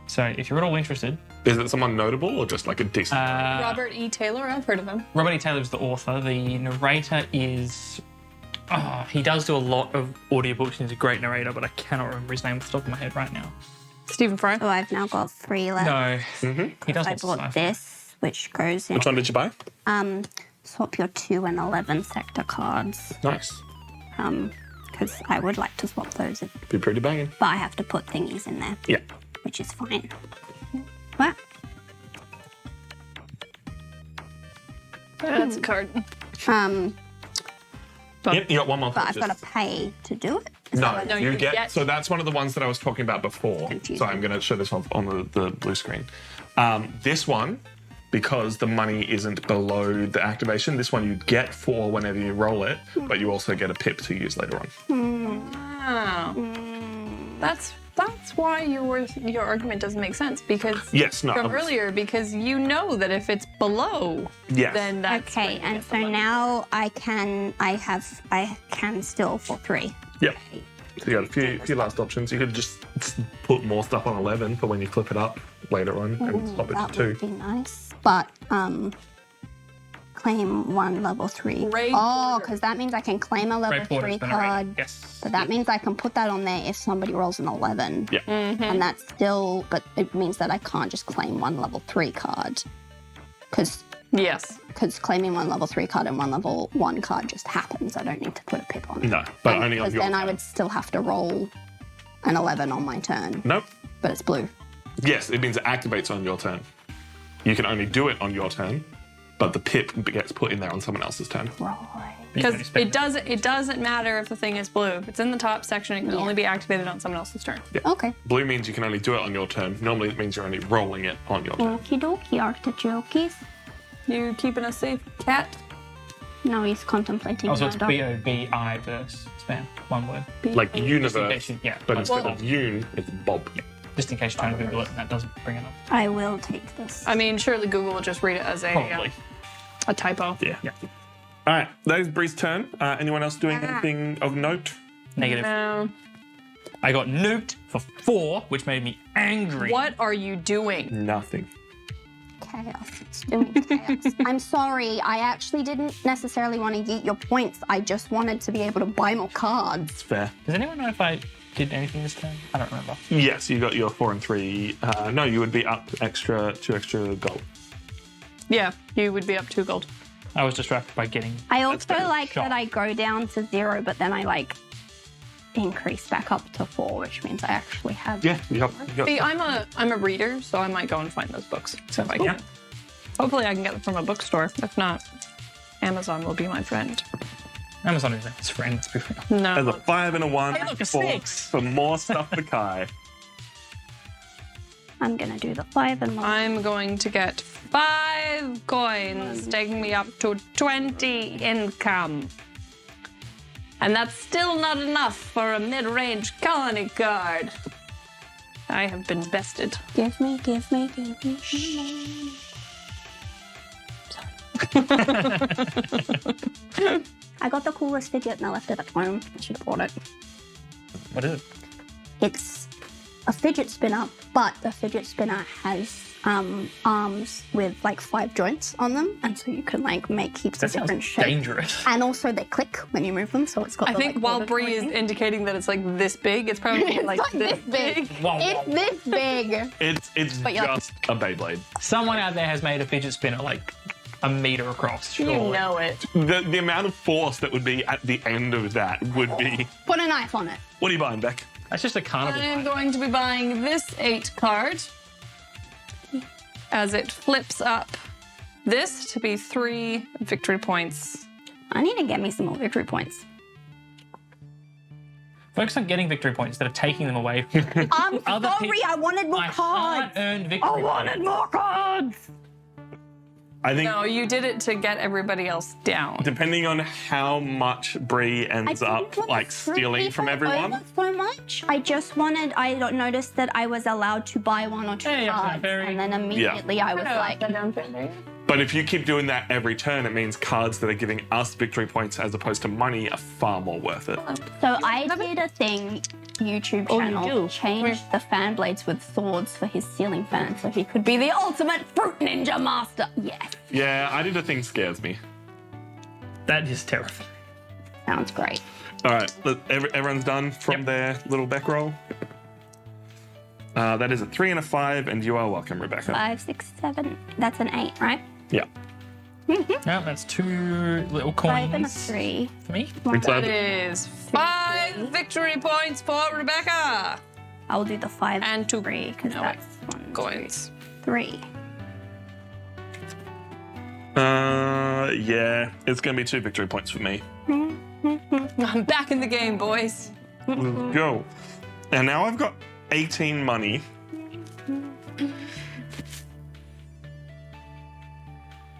So if you're at all interested, Is it someone notable or just like a decent? Robert E. Taylor, I've heard of him. Robert E. Taylor is the author. The narrator is. He does do a lot of audiobooks and he's a great narrator, but I cannot remember his name off the top of my head right now. Stephen Fry. So I've now got 3 left. No. He does I lots of bought sci-fi. this, which goes in. Which one did you buy? Swap your 2 and 11 sector cards. Nice. Because I would like to swap those, Be pretty banging. but I have to put thingies in there, Yeah. which is fine. What? That's a card. Yep, you got one more. But I've got purchase. to pay to do it. Is that No, what it No, is? you you get. get- So that's one of the ones that I was talking about before. Confusing. So I'm going to show this one on the blue screen. This one, because the money isn't below the activation, this one you get 4 whenever you roll it, but you also get a pip to use later on. Oh. That's why your argument doesn't make sense because Yes, no. from earlier because you know that if it's below, Yes. then that's Okay, when you and get the so money. now I can still for 3. Yep. So you got a few last options. You could just put more stuff on 11 for when you flip it up later on and swap it That to would 2. be nice. But claim 1 level 3. Raid Oh, border. because that means I can claim a level Great Border's 3 the narrator. card. Yes. But that means I can put that on there if somebody rolls an 11. Yeah. And that's still, but it means that I can't just claim 1 level 3 card. Because Yes. Because claiming one level 3 card and one level 1 card just happens. I don't need to put a pip on it. No, but only on Because your then I turn. would still have to roll an 11 on my turn. Nope. But it's blue. Yes, it means it activates on your turn. You can only do it on your turn, but the pip gets put in there on someone else's turn. Right. Because it doesn't matter if the thing is blue. If it's in the top section, it can only be activated on someone else's turn. Okay. Blue means you can only do it on your turn. Normally it means you're only rolling it on your turn. Okie dokie, artichokes. You keeping us safe, cat? No, he's contemplating. Also, it's murder. B-O-B-I verse spam. One word. Like universe, case you- yeah. but instead Well- of Yoon, it's Bob. Just in case you're trying to Google it and that doesn't bring it up. I will take this. I mean, surely Google will just read it as Probably. a typo. Yeah. Yeah. All right, that is Bree's turn. Anyone else doing anything of note? Negative. No. I got nuked for 4, which made me angry. What are you doing? Nothing. Chaos. It's doing chaos. I'm sorry. I actually didn't necessarily want to eat your points. I just wanted to be able to buy more cards. It's fair. Does anyone know if I did anything this turn? I don't remember. Yes, you got your 4 and 3. No, you would be up 2 extra gold. Yeah, you would be up 2 gold. I was distracted by getting... I also like shot. that I go down to 0, but then I like increase back up to 4, which means I actually have. Yeah, you got See, I'm a reader, so I might go and find those books. So if I can. Hopefully I can get them from a bookstore. If not, Amazon will be my friend. Amazon is his friend, let's be real. No. There's a 5 and a 1 Hey, look, a for 6. more stuff for Kai. I'm gonna do the 5 and 1. I'm going to get 5 coins, taking me up to 20 income. And that's still not enough for a mid-range colony card. I have been bested. Give me. I got the coolest fidget and I left it at home. I should have bought it. What is it? It's a fidget spinner, but the fidget spinner has arms with like 5 joints on them, and so you can like make heaps That of different sounds shapes. dangerous. And also they click when you move them, so it's got. I the, think like, while water Bree is thing. indicating that it's like this big, it's probably like this big. Wow, It's wow. this big. It's But you're- just a Beyblade. Someone out there has made a fidget spinner like a meter across, surely. You know it. The amount of force that would be at the end of that would be... Put a knife on it. What are you buying, Beck? That's just a carnival. I am ride. going to be buying this 8 card as it flips up this to be 3 victory points. I need to get me some more victory points. Focus on getting victory points instead of taking them away from I'm Other sorry, people- I wanted more my cards. hard-earned victory points. more cards. I think No, you did it to get everybody else down. depending on how much Bree ends up like stealing from everyone. So much. I just wanted. I noticed that I was allowed to buy 1 or 2 Hey, cards, Barry. and then immediately I was like, But if you keep doing that every turn, it means cards that are giving us victory points as opposed to money are far more worth it. So I did a thing, YouTube Oh, you channel, do? changed the fan blades with swords for his ceiling fan, so he could be the ultimate fruit ninja master. Yes, Yeah, I did a thing scares me. That is terrifying. sounds great. All right, everyone's done from Yep. their little Beck roll. That is a 3 and a 5, and you are welcome, Rebecca. 5, 6, 7. That's an 8, right? Yeah. Yeah, that's 2 little 5 and a coins 3. for me. That is 5 victory points for Rebecca. I will do the 5 And 2 3 because no, that's 1, coins. 3. Yeah, it's gonna be 2 victory points for me. I'm back in the game, boys. Let's go. And now I've got 18 money.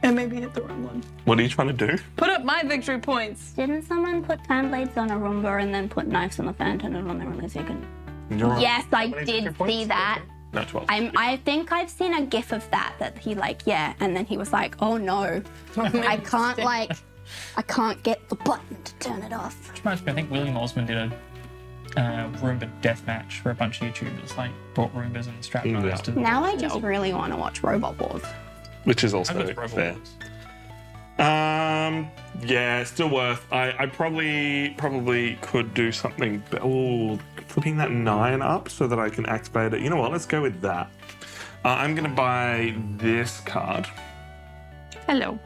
And maybe hit the wrong one. What are you trying to do? Put up my victory points. Didn't someone put fan blades on a Roomba and then put knives on the fan, turn it on there, and you can? You're Yes, I many did victory points? see that. No, 12. I think I've seen a gif of that he like, yeah, and then he was like, oh no, I can't get the button to turn it off. Which reminds me, I think William Osmond did a Roomba death match where a bunch of YouTubers like brought Roombas and strapped Yeah. knives to them. Now I just really want to watch Robot Wars. Which is I've also got the Rebel fair. Wars. Yeah, still worth. I probably could do something. Oh, flipping that 9 up so that I can activate it. You know what? Let's go with that. I'm gonna buy this card. Hello.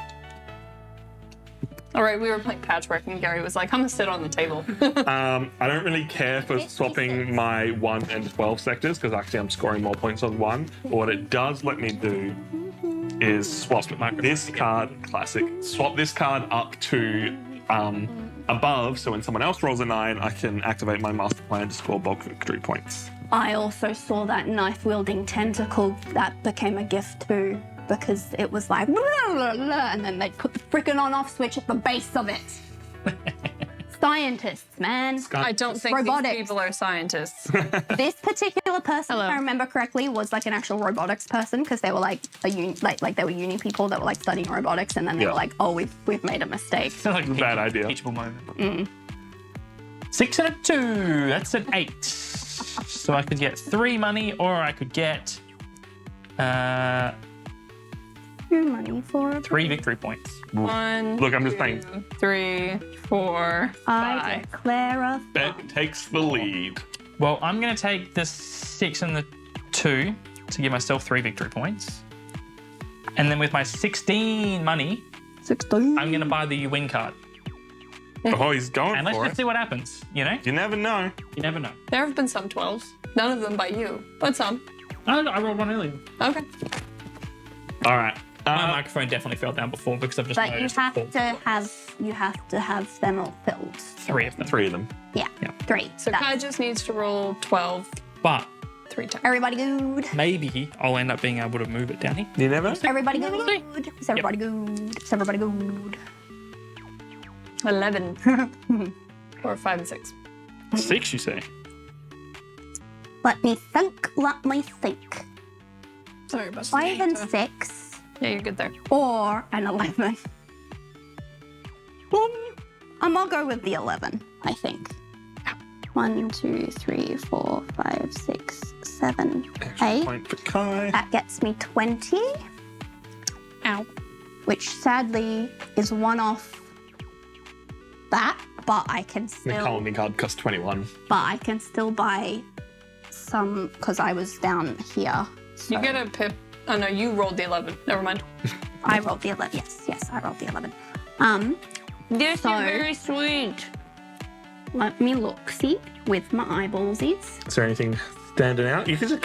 All right, we were playing patchwork, and Gary was like, "I'm gonna sit on the table." I don't really care for swapping my 1 and 12 sectors because actually I'm scoring more points on 1. But what it does let me do is swap this card, classic, swap this card up to above, so when someone else rolls a 9, I can activate my master plan to score bulk victory points. I also saw that knife-wielding tentacle that became a gift too, because it was like, blah, blah, blah, and then they put the freaking on-off switch at the base of it. Scientists, man. I don't think Robotics. these people are scientists. This particular person, Hello. if I remember correctly, was like an actual robotics person because they were like like they were uni people that were like studying robotics, and then they Yeah. were like, oh, we've made a mistake. It's like a Bad idea. Teachable moment. 6 and a 2. That's an 8. So I could get 3 money, or I could get 2 money for 3 victory points. 1, Look, I'm just 2, saying. 3, 4, I 5. declare a Bet takes the lead. Well, I'm going to take the 6 and the 2 to give myself 3 victory points. And then with my 16 money, 16. I'm going to buy the you win card. Oh, he's going And let's for just it. see what happens, you know? You never know. You never know. There have been some 12s. None of them by you, but some. I rolled one earlier. Okay. All right. My microphone definitely fell down before because I've just But you noticed have the to have them all filled. 3 of them. 3 of them. Yeah. Yeah. 3. So Kai just needs to roll 12 But 3 times. Everybody good. maybe I'll end up being able to move it down here. You never? Everybody good. Is everybody good? Is everybody good? 11. Or 5 and 6. 6, you say? Let me think. Let me think. Sorry about 5 and 6. Yeah, you're good there. Or an 11. I'll go with the 11, I think. 1, 2, 3, 4, 5, 6, 7, 8. Point for Kai. That gets me 20, Ow. which sadly is one off that, but I can The still colony card costs 21. buy some because I was down here. So You get a pip. Oh no, you rolled the 11. Never mind. I rolled the 11. Yes, I rolled the 11. Yes, So- you're very sweet. Let me look, see, with my eyeballsies. Is there anything standing out? You can just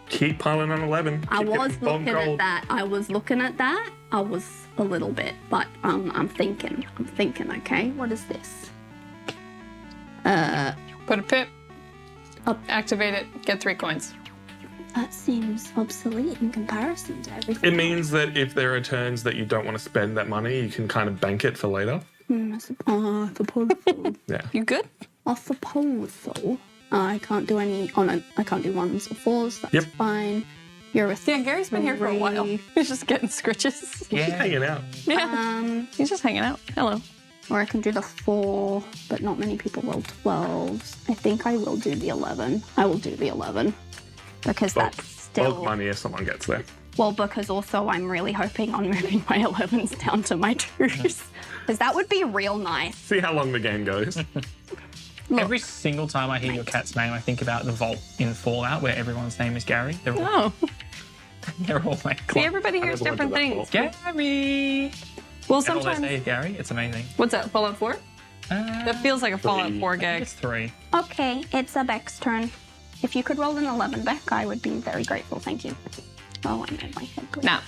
keep piling on 11. I Keep was getting bomb looking at gold. that. I was a little bit, but I'm thinking, okay, what is this? Put a pip. Up. Activate it. Get 3 coins. That seems obsolete in comparison to everything. It means that if there are turns that you don't want to spend that money, you can kind of bank it for later. I suppose so. Yeah. You good? I suppose so. I can't do any. Oh no, I can't do 1s or 4s. That's Yep. fine. You're a Yeah, Gary's been here for a while. 3. He's just getting scritches. He's hanging out. Yeah. He's just hanging out. Hello. Or I can do the 4, but not many people roll 12s. I think I will do the 11. I will do the 11 because Bulk, that's still bulk money if someone gets there. well. Because also I'm really hoping on moving my 11s down to my 2s because that would be real nice. See how long the game goes. Every single time I hear your cat's name, I think about the vault in Fallout where everyone's name is Gary. They're all, Oh. they're all like, See, everybody hears never went different to that things. Gary! Well, And all they say sometimes. is Gary. It's amazing. What's that? Fallout 4? That feels like a Fallout 4 I think gag. it's 3. Okay, it's a Beck's turn. If you could roll an 11, Beck, I would be very grateful. Thank you. Oh, I made my head good. Now,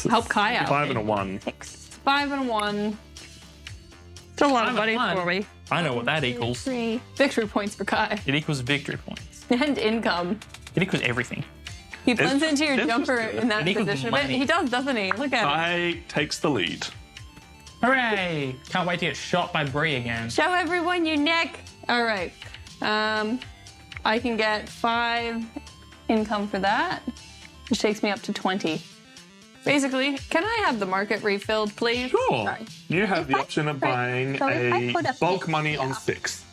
help Kai out. 5 and a 1. 6, 5 and 1. Still a lot of 5 and money 1. for me. I know what that equals. 3. Victory points for Kai. It equals victory points. And income. It equals everything. He blends into your it's jumper just good. in that It equals position. But money. he does, doesn't he? Look at him. Kai takes the lead. Hooray! Can't wait to get shot by Bree again. Show everyone your neck. All right. I can get 5 income for that, which takes me up to 20. Basically, can I have the market refilled, please? Sure. Sorry. You have the option of buying so if I a put a bulk 50 money on here. 6.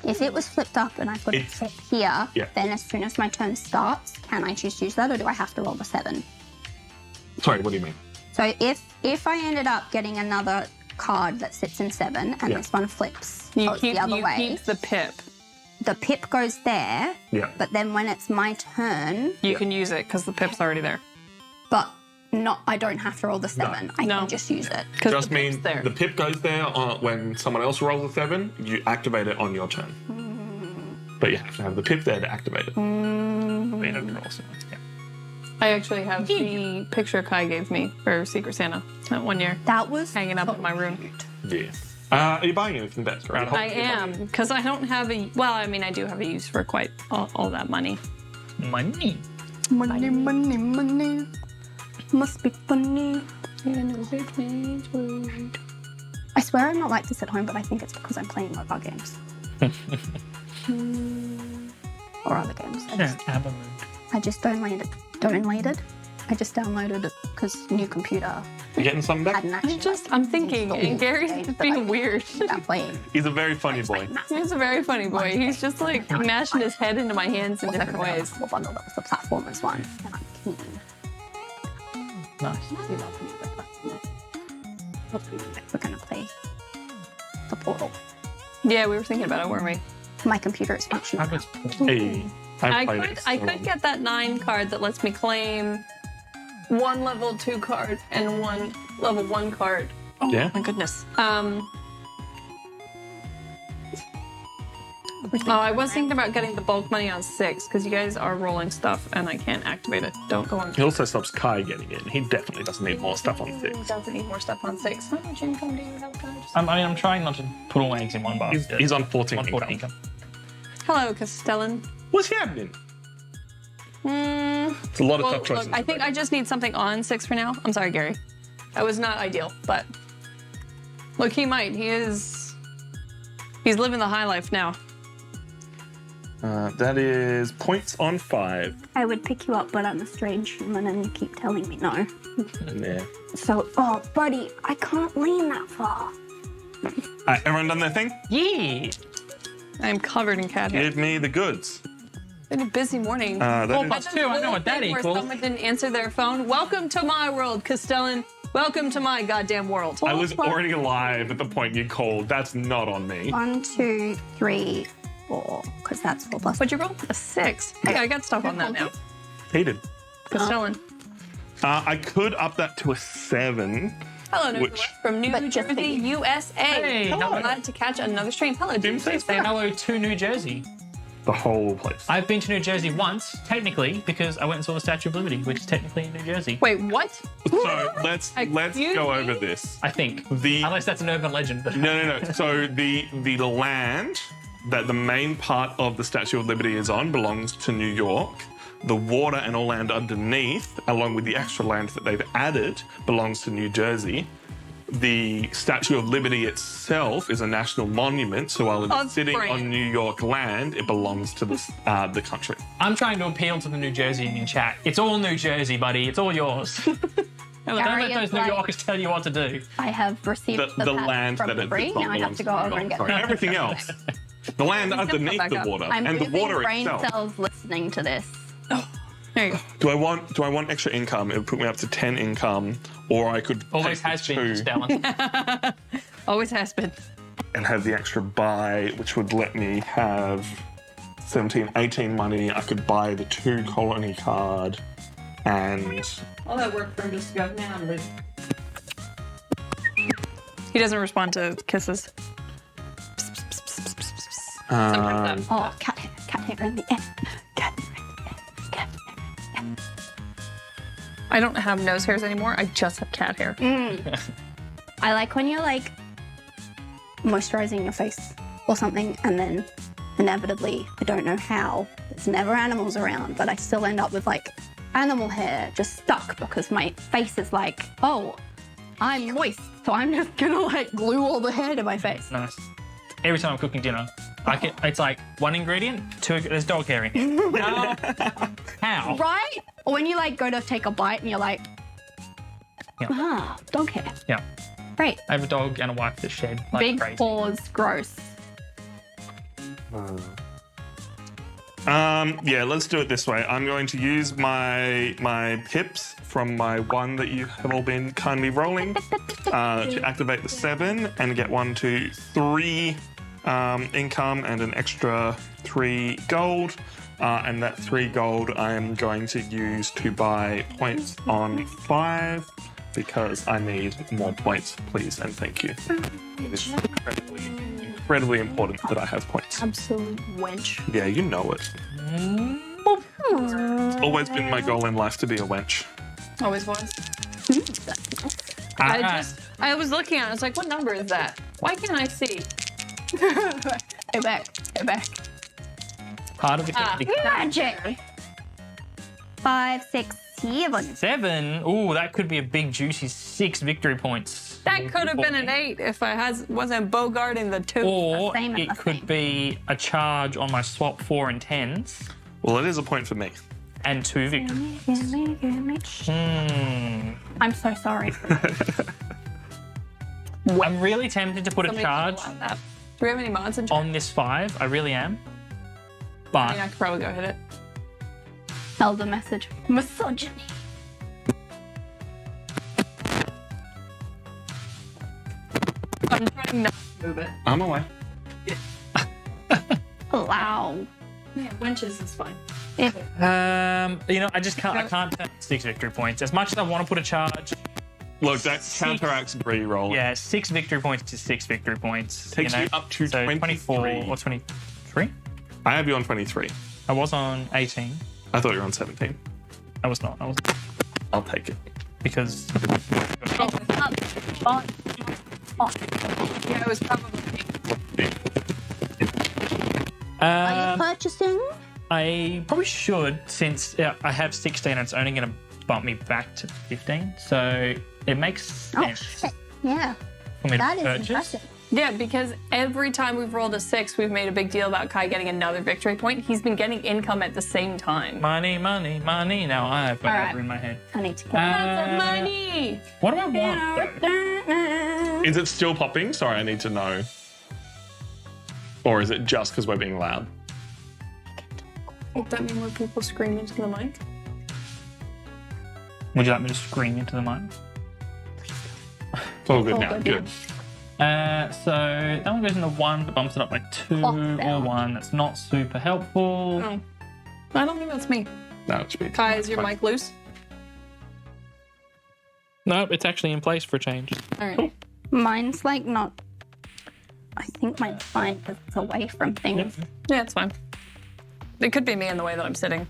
If it was flipped up and I put It's- it here, yeah. then as soon as my turn starts, can I just use that or do I have to roll the 7? Sorry, what do you mean? So if I ended up getting another card that sits in 7 and Yeah. this one flips You goes keep, the other you way, keep the pip. the pip goes there, Yeah. but then when it's my turn, You can use it because the pip's already there. but I don't have to roll the 7. I No. can just use it. Because Just means there. the pip goes there when someone else rolls a 7, you activate it on your turn. But you have to have the pip there to activate it. We don't roll so much. Yeah. I actually have the picture Kai gave me for Secret Santa that one year That was hanging up in my room. Yeah. Are you buying anything that's right? I am, because I don't have a, well, I mean, I do have a use for quite all that money. Money. Money, money, money. must be funny. I swear I'm not like this at home, but I think it's because I'm playing mobile games. Or other games. I just downloaded it. I just downloaded it because new computer You getting something back? hadn't actually. I'm thinking, and Gary's just being weird. I'm playing. He's a very funny boy. He's a very funny boy. He's just like mashing his head into my hands in different ways. The bundle that was the platformers one, and I'm keen. Nice. We're gonna play the Portal. Yeah, we were thinking about it, weren't we? My computer is I functioning. was Hey, I could get that 9 card that lets me claim 1 level 2 card and 1 level 1 card. Oh Yeah. my goodness. I was thinking about getting the bulk money on 6 because you guys are rolling stuff and I can't activate it. Don't go on. He also stops Kai getting in. He definitely doesn't need more stuff on 6. Doesn't need more stuff on 6. How much income do you have, guys? I'm trying not to put all my eggs in one basket. He's on 14 on 14 income. Hello, Castellan. What's happening? It's a lot of Well, tough choices. look, I think I just need something on 6 for now. I'm sorry, Gary. That was not ideal, but look, he might. He's living the high life now. That is points on 5. I would pick you up, but I'm a strange human, and you keep telling me no. Yeah. So, oh, buddy, I can't lean that far. Everyone done their thing? Yeah. I'm covered in cat hair. Give me the goods. Been a busy morning. That is- plus 2, I know what that Where equals. someone didn't answer their phone. Welcome to my world, Castellan. Welcome to my goddamn world. I was already alive at the point you called. That's not on me. 1, 2, 3, 4, because that's 4 plus. What'd you roll? A 6. Hey, I got stuff on that now. He did. Castellan. I could up that to a 7. Hello, Nicola, Which- from New But just Jersey, the- USA. Hey, hello. Glad to catch another stream. Hello, Jim. Say Say hello to New Jersey. The whole place. I've been to New Jersey once, technically, because I went and saw the Statue of Liberty, which is technically in New Jersey. Wait, what? So let's Excuse go me? over this. I think. The Unless that's an urban legend. But no. So the land that the main part of the Statue of Liberty is on belongs to New York. The water and all land underneath, along with the extra land that they've added, belongs to New Jersey. The Statue of Liberty itself is a national monument, so while it's sitting great. on New York land, it belongs to the country. I'm trying to appeal to the New Jersey in chat. It's all New Jersey, buddy. It's all yours. Don't let those New Yorkers tell you what to do. I have received The pass land from that the it brain. does not Now I have to go belong over and get Sorry, everything else. The land underneath back the up. water I'm and the losing water brain itself. cells listening to this. There you go. Do I want extra income? It would put me up to 10 income, or I could Always take has the been, 2 Stellan. Always has been. and have the extra buy, which would let me have 17, 18 money. I could buy the 2 colony card, and All that work for him just to go, now I'm leaving. He doesn't respond to kisses. Sometimes Oh, cat hair in the end. Cat hair in the end. Cat hair in the end. I don't have nose hairs anymore. I just have cat hair. I like when you're like moisturizing your face or something, and then inevitably, I don't know how, there's never animals around, but I still end up with like animal hair just stuck because my face is like, oh, I'm moist, so I'm just gonna like glue all the hair to my face. Nice. Every time I'm cooking dinner, it's like 1 ingredient, 2. There's dog hair in here. No. How? Right? Or when you like go to take a bite and you're like, Yeah. dog hair. Yeah. Great. I have a dog and a wife that shed like Big crazy. paws, gross. yeah, let's do it this way. I'm going to use my pips from my 1 that you have all been kindly rolling to activate the 7 and get 1, 2, 3 income and an extra 3 gold. And that 3 gold I am going to use to buy points on 5 because I need more points, please and thank you. It is incredibly important that I have points. Absolute wench. Yeah, you know it. It's always been my goal in life to be a wench. Always was. I was looking at it. I was like, what number is that? Why can't I see? Hey back. Part of the Magic. 5, 6, 7. 7. Ooh, that could be a big, juicy 6 victory points. That could have been an 8 if I wasn't bogarting the 2. Or Same it as could same. be a charge on my swap 4 and 10s Well, it is a point for me. and 2 victories. I'm so sorry. I'm really tempted to put a charge Do we have any mods in chat? on this 5. I really am. I mean, I But could probably go hit it. Elder message. Misogyny. I'm trying not to move it. I'm away. Wow. Yeah, wenches is fine. I just can't. I can't turn 6 victory points. As much as I want to put a charge, Look, that counteracts re-roll. yeah, 6 victory points to 6 victory points. Takes you up to so 24 23. or 23. I have you on 23. I was on 18. I thought you were on 17. I was not. I was I'll take it. because Oh, Yeah, it was probably. are you purchasing? I probably should, since I have 16 and it's only going to bump me back to 15. So it makes Oh, sense shit. Yeah. for me That to is purchase. impressive. Yeah, because every time we've rolled a 6, we've made a big deal about Kai getting another victory point. He's been getting income at the same time. Money, money, money. Now I've got All that right. in my head. I need to get Money! What do I want, though? Is it still popping? Sorry, I need to know. Or is it just because we're being loud? Does that mean more people scream into the mic? Would you like me to scream into the mic? It's all good now. Good. So that one goes into 1, but bumps it up by 2 Oh, or down. 1. That's not super helpful. Oh. I don't think that's me. No, it should be. Kai, is your mic loose? Nope, it's actually in place for a change. All right. Mine's like not. I think mine's fine because it's away from things. Yeah, it's fine. It could be me in the way that I'm sitting.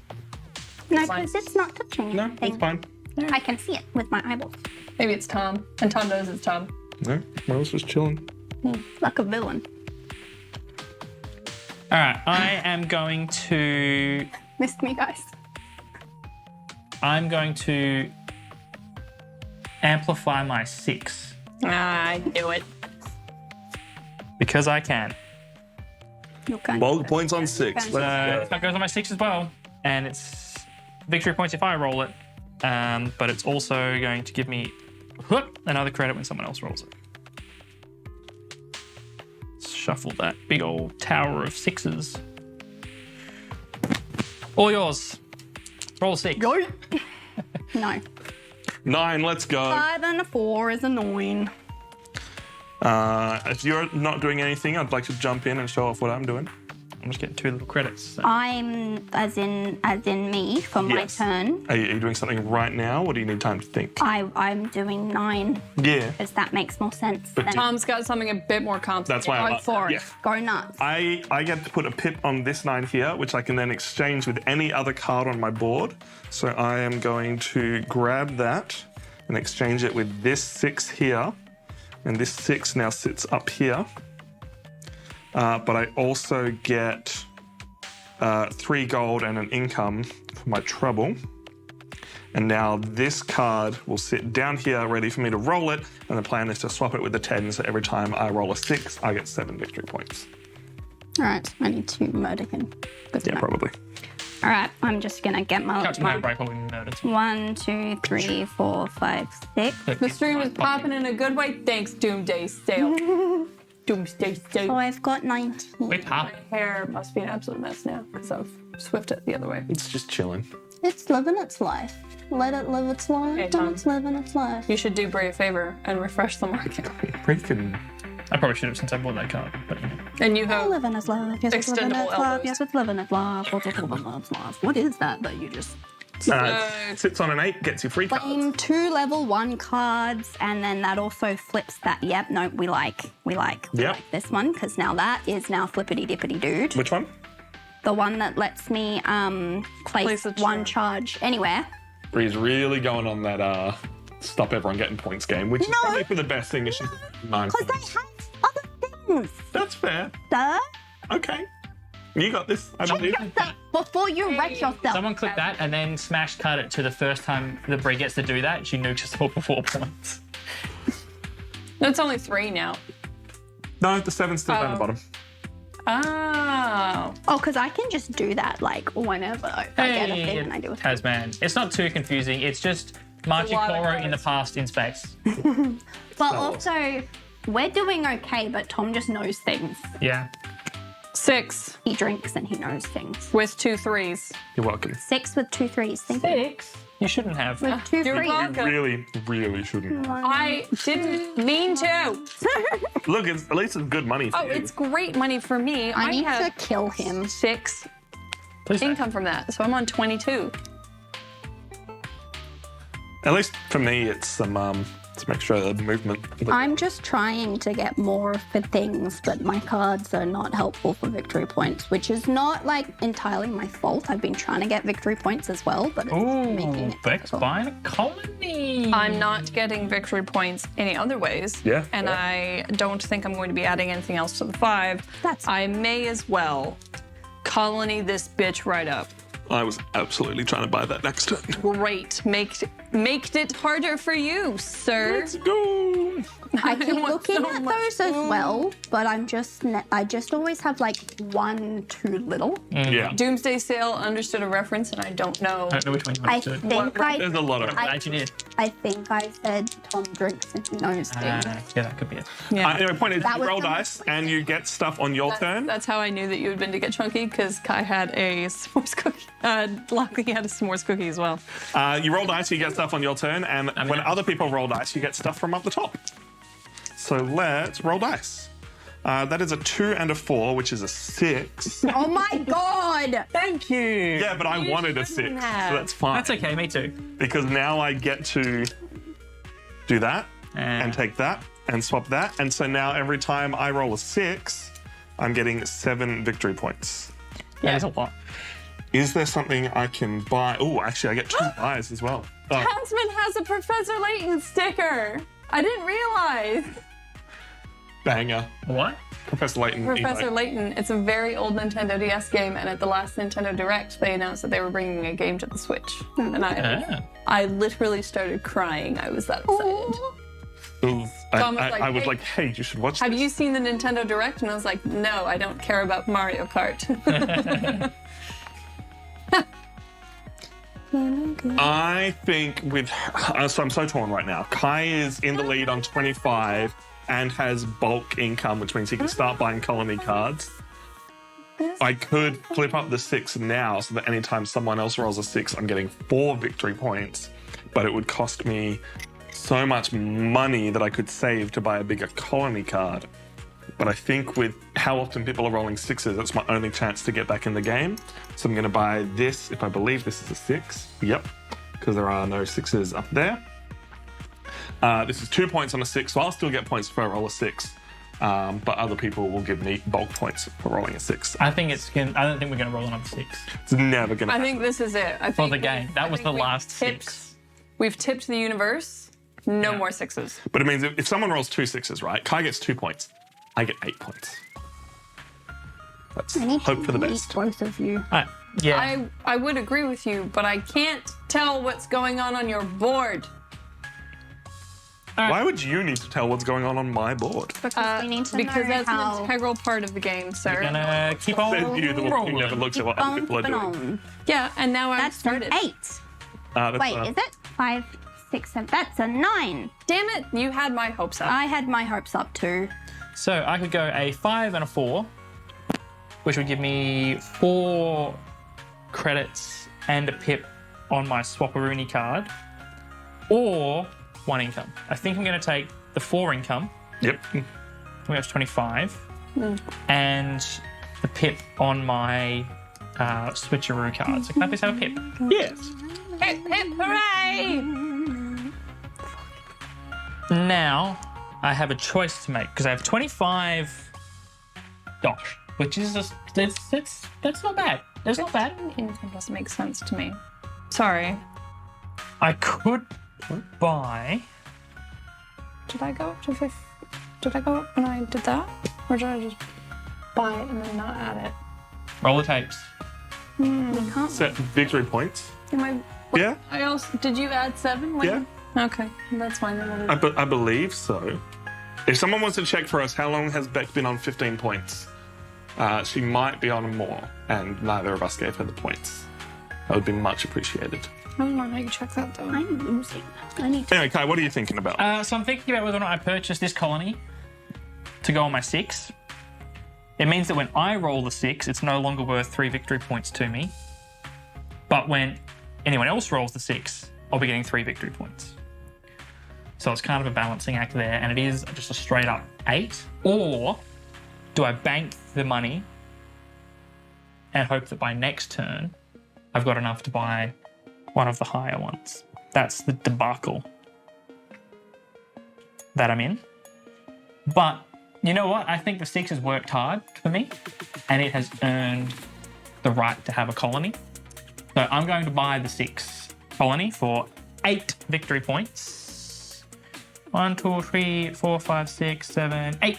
No, fine. because it's not touching No, anything. it's fine. I can see it with my eyeballs. Maybe it's Tom, and Tom knows it's Tom. No, I was just chilling. Like a villain. All right, I am going to. Missed me, guys. I'm going to amplify my 6 I knew it. because I can. You can. Bulk points on 6. So that goes on my 6 as well, and it's victory points if I roll it. But it's also going to give me another credit when someone else rolls it. Shuffle that big old tower of 6s. All yours. Roll a 6. Go. No. 9, let's go. 5 and a 4 is a 9. If you're not doing anything, I'd like to jump in and show off what I'm doing. I'm just getting 2 little credits. So. I'm as in me for my Yes. turn. Are you doing something right now, or do you need time to think? I'm doing 9 Yeah. because that makes more sense. Than Tom's got something a bit more complicated. That's why I'm Go for it. yeah. Go nuts. I get to put a pip on this 9 here, which I can then exchange with any other card on my board. So I am going to grab that and exchange it with this 6 here. And this 6 now sits up here. But I also get 3 gold and an income for my trouble. And now this card will sit down here ready for me to roll it. And the plan is to swap it with the 10. So every time I roll a 6, I get 7 victory points. All right, I need to murder him. Good to Yeah, know. probably. All right, I'm just gonna get my Captain Outbreak will be murdered. 1, 2, 3, 4, 5, 6. The stream is popping in a good way. Thanks, Doomsday Sale. Doomsday So Sale. I've got 19. Wait, My hair must be an absolute mess now because I've swifted it the other way. It's just chilling. It's living its life. Let it live its life. Hey, Tom. It's living its life. You should do Brie a favor and refresh the market. Bree can I probably should have since I bought that card. But, And you have Living is love. Yes, it's living Extendable is love. elbows. Yes, it's living is love. What is that you just... Sits on an 8, gets you free cards. Claim 2 level 1 cards, and then that also flips that. Yep, no, we like Yep. this one, because now that is now flippity dippity dude. Which one? The one that lets me place a one charge. charge anywhere. Bree's really going on that stop everyone getting points game, which is No. probably for the best thing. Is mindful. Because they have other things. That's fair. Sir, Okay. You got this, I believe. before you wreck yourself. someone click that and then smash cut it to the first time the Brie gets to do that. She nukes herself for 4 points. That's only 3 now. No, the 7's still down the bottom. Oh. Oh, because I can just do that like whenever I get a thing and I do it. Tasman. It's not too confusing. It's just lot of Machikoro in the cards. past in space. But also, we're doing okay, but Tom just knows things. Yeah. 6 He drinks and he knows things. with 2 3s. You're welcome. 6 with 2 3s. Thank you. 6? You shouldn't have. With 2 You're 3s. welcome. Really, really shouldn't. I didn't mean to. Look, at least it's good money for Oh, you. it's great money for me. I need have to kill him. 6 Please don't. income from that, so I'm on 22. At least for me, it's some extra movement. I'm just trying to get more for things, but my cards are not helpful for victory points, which is not like entirely my fault. I've been trying to get victory points as well, but it's making Ooh, it Bex difficult. buying a colony. I'm not getting victory points any other ways. Yeah, And yeah. I don't think I'm going to be adding anything else to the 5. That's- I may as well colony this bitch right up. I was absolutely trying to buy that next turn. Great. Maked it harder for you, sir. Let's go. I keep want looking so at much those as food. well, but I just always have like one too little. Yeah. Doomsday Sale understood a reference, and I don't know. I don't know which one you I want to do. think There's a lot of it. Glad you did. I think I said Tom drinks and he knows things. Yeah, that could be it. Yeah. Anyway, point is, That you was roll the- dice and you get stuff on your turn. That's how I knew that you had been to get chunky, because Kai had a s'mores cookie. Lockley had a s'mores cookie as well. You roll dice, you get stuff on your turn, and when other people roll dice, you get stuff from up the top. So let's roll dice. That is a 2 and a 4, which is a 6. Oh my god! Thank you. Yeah, but I wanted a 6, so that's fine. That's okay, me too. Because now I get to do that and take that and swap that. And so now every time I roll a 6, I'm getting 7 victory points. That is a lot. Is there something I can buy? Oh, actually, I get 2 buys as well. Oh, Tasman has a Professor Layton sticker. I didn't realize. banger. What? Professor Layton. Professor emote. Layton, it's a very old Nintendo DS game, and at the last Nintendo Direct, they announced that they were bringing a game to the Switch. And I literally started crying. I was that excited. Ooh, Tom was like, I was "Hey, like, hey, you should watch Have this. you seen the Nintendo Direct? And I was like, no, I don't care about Mario Kart. I think with so I'm so torn right now. Kai is in the lead on 25 and has bulk income, which means he can start buying colony cards. I could flip up the 6 now so that anytime someone else rolls a 6, I'm getting 4 victory points, but it would cost me so much money that I could save to buy a bigger colony card. But I think with how often people are rolling 6s, that's my only chance to get back in the game. So I'm going to buy this, if I believe this is a 6. Yep, because there are no 6s up there. This is 2 points on a 6, so I'll still get points if I roll a 6. But other people will give me bulk points for rolling a 6. I think I don't think we're going to roll another 6 It's never going to I happen. think this is it. I for think the game. That was the last 6. We've tipped the universe. No Yeah. more 6s. But it means if someone rolls 2 6s, right, Kai gets 2 points. I get 8 points. Let's I need hope for the to best. meet both of you. Yeah. I would agree with you, but I can't tell what's going on your board. Why would you need to tell what's going on my board? Because we need to Because know that's how... an integral part of the game, sir. Gonna keep on Says you, the one who rolling. never looks at what other people are doing. on. Yeah, and now I've That's started. an 8. That's, Wait, is it? 5, 6, 7. That's a 9. Damn it, you had my hopes up. I had my hopes up too. So I could go a 5 and a 4, which would give me 4 credits and a pip on my Swapperoonie card, or 1 income. I think I'm going to take the 4 income Yep. we have 25. And the pip on my switcheroo card. So can I please have a pip? Yes. Hip, hip, hooray! Now, I have a choice to make because I have 25 dosh, which is just, that's not bad. That's not bad. Income doesn't make sense to me. Sorry. I could buy. Did I go up to 50? Did I go up when I did that? Or did I just buy it and then not add it? Roll the tapes. We can't. Set victory points. Am I, Yeah, I also, did you add 7? yeah. Okay, that's fine. Then we'll do I believe so. If someone wants to check for us, how long has Beck been on 15 points? She might be on more, and neither of us gave her the points. That would be much appreciated. I don't know how you check that though. I'm losing. I need to. Anyway, Kai, what are you thinking about? So I'm thinking about whether or not I purchase this colony to go on my 6. It means that when I roll the 6, it's no longer worth 3 victory points to me. But when anyone else rolls the 6, I'll be getting 3 victory points. So it's kind of a balancing act there, and it is just a straight up 8. Or do I bank the money and hope that by next turn I've got enough to buy one of the higher ones? That's the debacle that I'm in. But you know what? I think the 6 has worked hard for me, and it has earned the right to have a colony. So I'm going to buy the 6 colony for 8 victory points. 1, 2, 3, 4, 5, 6, 7, 8.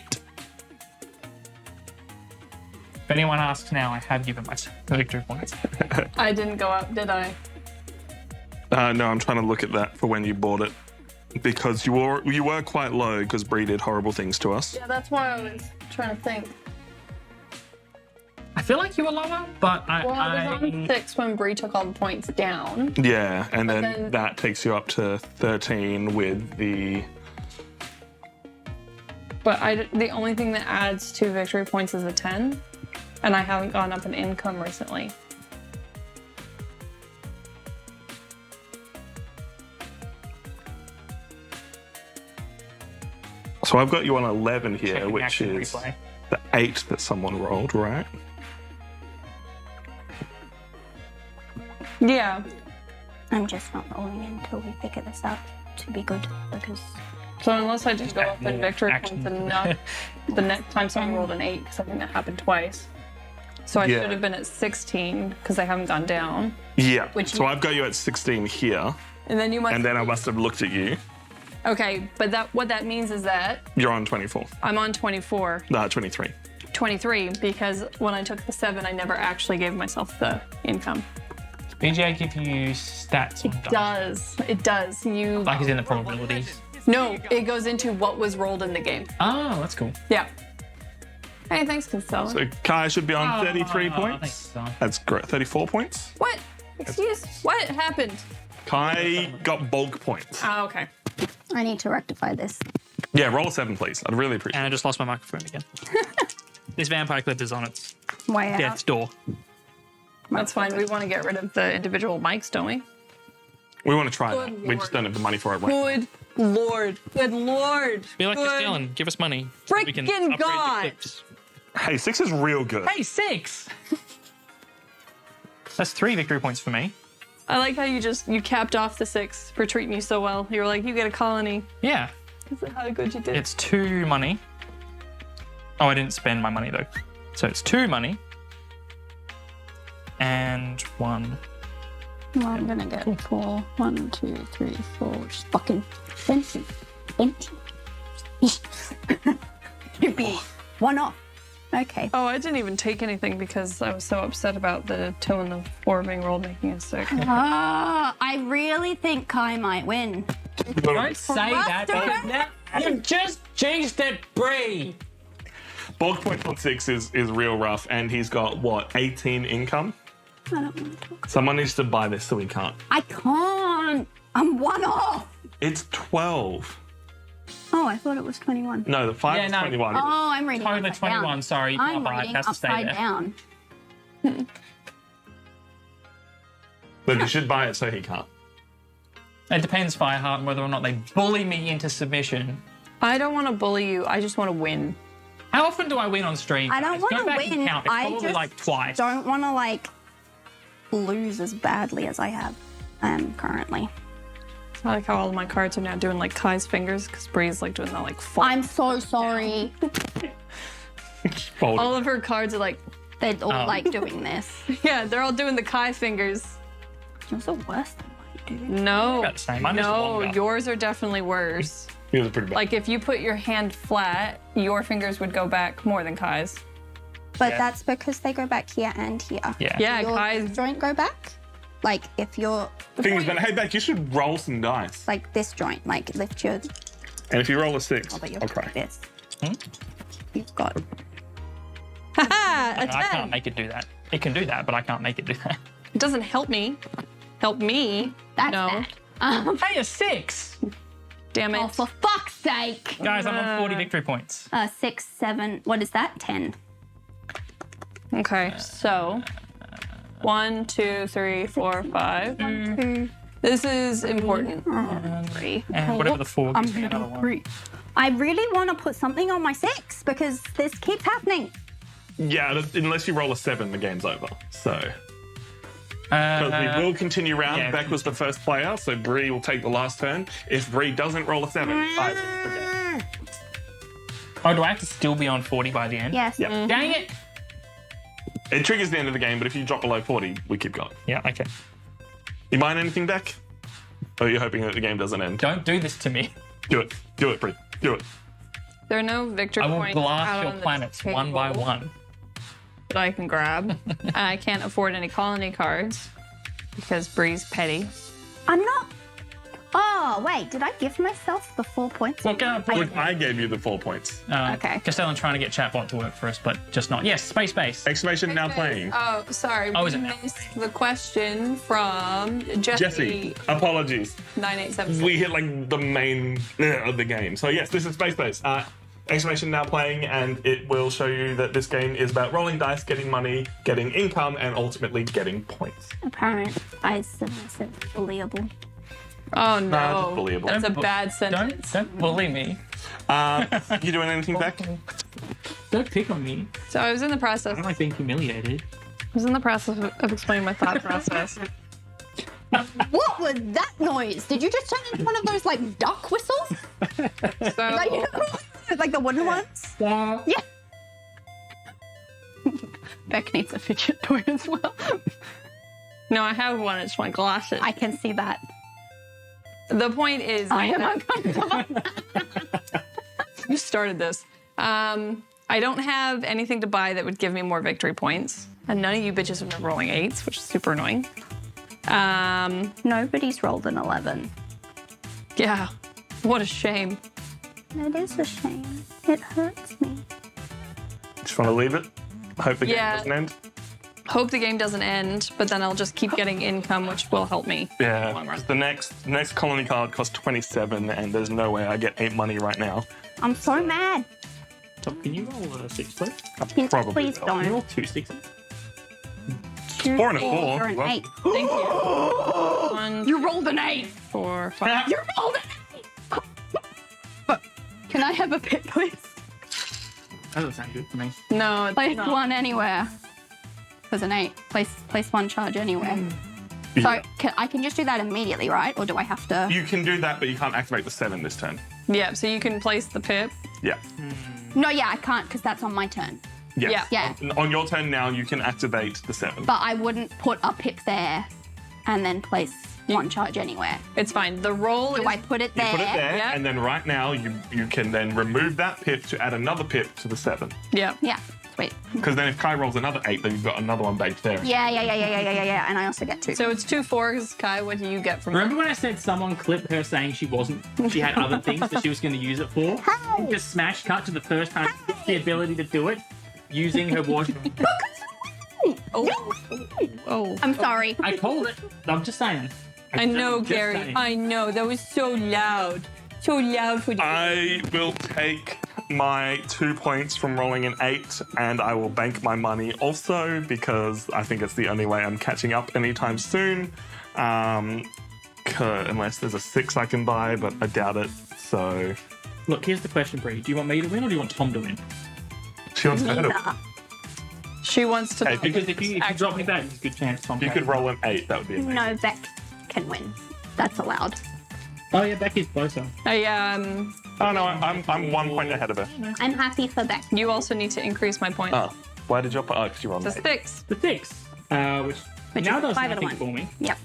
If anyone asks now, I have given myself the victory points. I didn't go up, did I? No, I'm trying to look at that for when you bought it. Because you were quite low because Bree did horrible things to us. Yeah, that's why I was trying to think. I feel like you were lower, but Well, I was on 6 when Bree took all the points down. Yeah, and then, then- that takes you up to 13 with the... But the only thing that adds 2 victory points is a 10. And I haven't gone up in income recently. So I've got you on 11 here, Checking which action is replay. the 8 that someone rolled, right? Yeah. I'm just not rolling until we figure this out to be good because So unless I just go up in more victory action. points and not the next time someone rolled an 8, because I think that happened twice. So I Yeah. should have been at 16 because they haven't gone down. Yeah. Which So you- I've got you at 16 here, And then you must. and then I must have looked at you. Okay, but what that means is that You're on 24. I'm on 24, 23. 23, because when I took the 7, I never actually gave myself the income. BGA give you stats on dice. It does. You Like it's in the probabilities. No, it goes into what was rolled in the game. Oh, that's cool. Yeah. Hey, thanks, Costello. So Kai should be on 33 thanks, points. son. That's great. 34 points. What? Excuse? What happened? Kai got bulk points. Oh, okay. I need to rectify this. Yeah, roll a 7, please. I'd really appreciate And I just lost my microphone again. This vampire clip is on its Way out. death's door. That's fine. We want to get rid of the individual mics, don't we? it. We want to try Good that. We lord. just don't have the money for it right now. Good lord. Good lord. Be like Good. Castellan, give us money. so we can Frickin' upgrade the God. clips. Hey, 6 is real good. Hey, 6! That's 3 victory points for me. I like how you capped off the 6 for treating you so well. You were like, you get a colony. Yeah. That's how good you did. It's 2 money. Oh, I didn't spend my money though. So it's 2 money. And 1. Well, I'm gonna get 4. 1, 2, 3, 4. Just fucking 20. 20. It'd be 1 off. Okay. Oh, I didn't even take anything because I was so upset about the 2 and the 4 being rolled, making a 6. I really think Kai might win. Don't say that Rust because now you just jinxed it, Bree. Bulk points on 6 is real rough, and he's got, what, 18 income? I don't want to talk. Someone needs to buy this so he can't. I can't. I'm 1 off. It's 12. Oh, I thought it was 21. No, the 5 Yeah, is no. 21. Oh, I'm reading Totally upside 21, down. sorry. You can't I'm buy it. It reading has to stay upside there. down. Look, you should buy it so he can't. It depends, Fireheart, on whether or not they bully me into submission. I don't want to bully you. I just want to win. How often do I win on stream? I don't guys? want Go to back and win. count. It's I probably just like twice. don't want to like lose as badly as I am currently. I like how all of my cards are now doing like Kai's fingers because Bree's like doing that like fall. I'm so sorry. Fold. All of her cards are like, They're all like doing this. yeah, they're all doing the Kai fingers. Yours are worse than mine, dude. No, About the same. Mine is no, longer. yours are definitely worse. He was pretty bad. Like if you put your hand flat, your fingers would go back more than Kai's. But Yeah. that's because they go back here and here. Yeah. Yeah, Your Kai's. joint go back. Like if you're Thing is, but hey, Beck, you should roll some dice. like this joint, like lift your And if you roll a 6, oh, but you're I'll cry. like this. Hmm? You've got Haha, a I 10. can't make it do that. It can do that, but I can't make it do that. It doesn't help me. Help me. that's no. bad. Hey, a 6! Damn it. Oh, for fuck's sake. Guys, I'm on 40 victory points. 6, 7. What is that? 10. Okay, so 1, 2, 3, 4, 5. This is important. 3. And whatever the 4 I'm gives me gonna another do one. 3. I really want to put something on my 6 because this keeps happening. Yeah, unless you roll a 7, the game's over. So, but we will continue round. yeah, Beck was the first player, so Bree will take the last turn. If Bree doesn't roll a 7, I lose the game. Oh, do I have to still be on 40 by the end? Yes. Yeah. Dang it! It triggers the end of the game, but if you drop below 40, we keep going. Yeah, okay. You mind anything, Beck? Or are you hoping that the game doesn't end? Don't do this to me. Do it. Do it, Bree. Do it. There are no victory I will points out blast your on the planets one by table one. that I can grab. And I can't afford any colony cards because Bree's petty. I'm not. Oh, wait. Did I give myself the 4 points? Well, can I put I gave you the 4 points. Okay. Castellan trying to get chatbot to work for us, but just not. Yes, space base. Exclamation now playing. Oh, sorry. Oh, we is it now? missed the question from Jesse, apologies. 9876. We hit like the main of the game. So yes, this is Space Base. Exclamation now playing, and it will show you that this game is about rolling dice, getting money, getting income, and ultimately getting points. Apparent. I said bullyable. Oh just no, bullyable. that's a Don't bu- bad sentence. Don't bully me. You doing anything, Beck? Don't pick on me. So I was in the I process. don't like being humiliated. I was in the process of explaining my thought process. What was that noise? Did you just turn into one of those like duck whistles? So Like, you know, like the wooden ones? Yeah. Beck needs a fidget toy as well. no, I have one. It's my glasses. I can see that. The point is, I am uncomfortable. you started this. I don't have anything to buy that would give me more victory points, and none of you bitches have been rolling 8s, which is super annoying. Nobody's rolled an 11. Yeah, what a shame. It is a shame. It hurts me. Just want to leave it. Hope the game Yeah. doesn't end. Hope the game doesn't end, but then I'll just keep getting income, which will help me. Yeah. Long run. The next colony card costs 27, and there's no way I get 8 money right now. I'm so mad. Tom, can you roll a 6, please? Can- Probably Please not. Can you don't. roll 2 6s? 4 and a 4. Or an Well, 8. Thank you. 1, You rolled an 8. 4, 5. You rolled an 8. Can I have a pit, please? That doesn't sound good for me. No, it's Place not. one anywhere. There's an 8. Place one charge anywhere. Yeah. So I can just do that immediately, right? Or do I have to? You can do that, but you can't activate the 7 this turn. Yeah, so you can place the pip. Yeah. No, yeah, I can't because that's on my turn. Yes. Yeah. On your turn now, you can activate the 7. But I wouldn't put a pip there and then place one charge anywhere. It's fine. The roll Do is I put it You there? put it there, Yeah. and then right now you can then remove that pip to add another pip to the 7. Yeah. Yeah. Sweet. Because then if Kai rolls another 8, then you've got another one baked there. Yeah. And I also get 2. So it's 2 4s. Kai, what do you get from Remember when I said someone clipped her saying she had other things that she was going to use it for? How? Just smash cut to the first time she gets the ability to do it using her wardrobe. Oh. I'm sorry. I called it. I'm just saying. I know, just Gary. saying. I know. That was so loud. So loud for you. I will take my 2 points from rolling an 8, and I will bank my money also because I think it's the only way I'm catching up anytime soon. Unless there's a 6 I can buy, but I doubt it. So Look, here's the question, Bree. Do you want me to win or do you want Tom to win? She wants to hurdle. Neither. She wants to. Okay, because if you drop me back, there's a good chance Tom. If you could roll an 8, that would be amazing. No, Beck can win. That's allowed. Oh yeah, Becky's closer. Oh no, I'm 1 point ahead of her. I'm happy for Beck. You also need to increase my point. Oh, why did you? Oh, because you rolled The an 8. 6. The 6, which now is does 5 and a nothing 1. for me. Yep.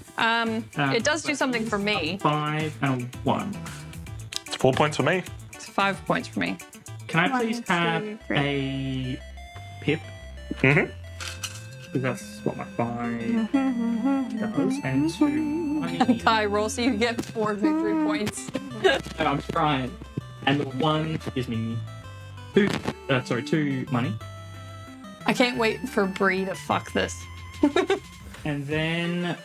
It does do something for me. 5 and a 1. It's 4 points for me. It's 5 points for me. Can I 1, please 2, have 3. a pip? Mm-hmm. Because that's what my 5 does. And 2 money. Kai, roll so you get 4 victory points. And I'm trying. And the 1 gives me 2 money. I can't wait for Bree to fuck this. And then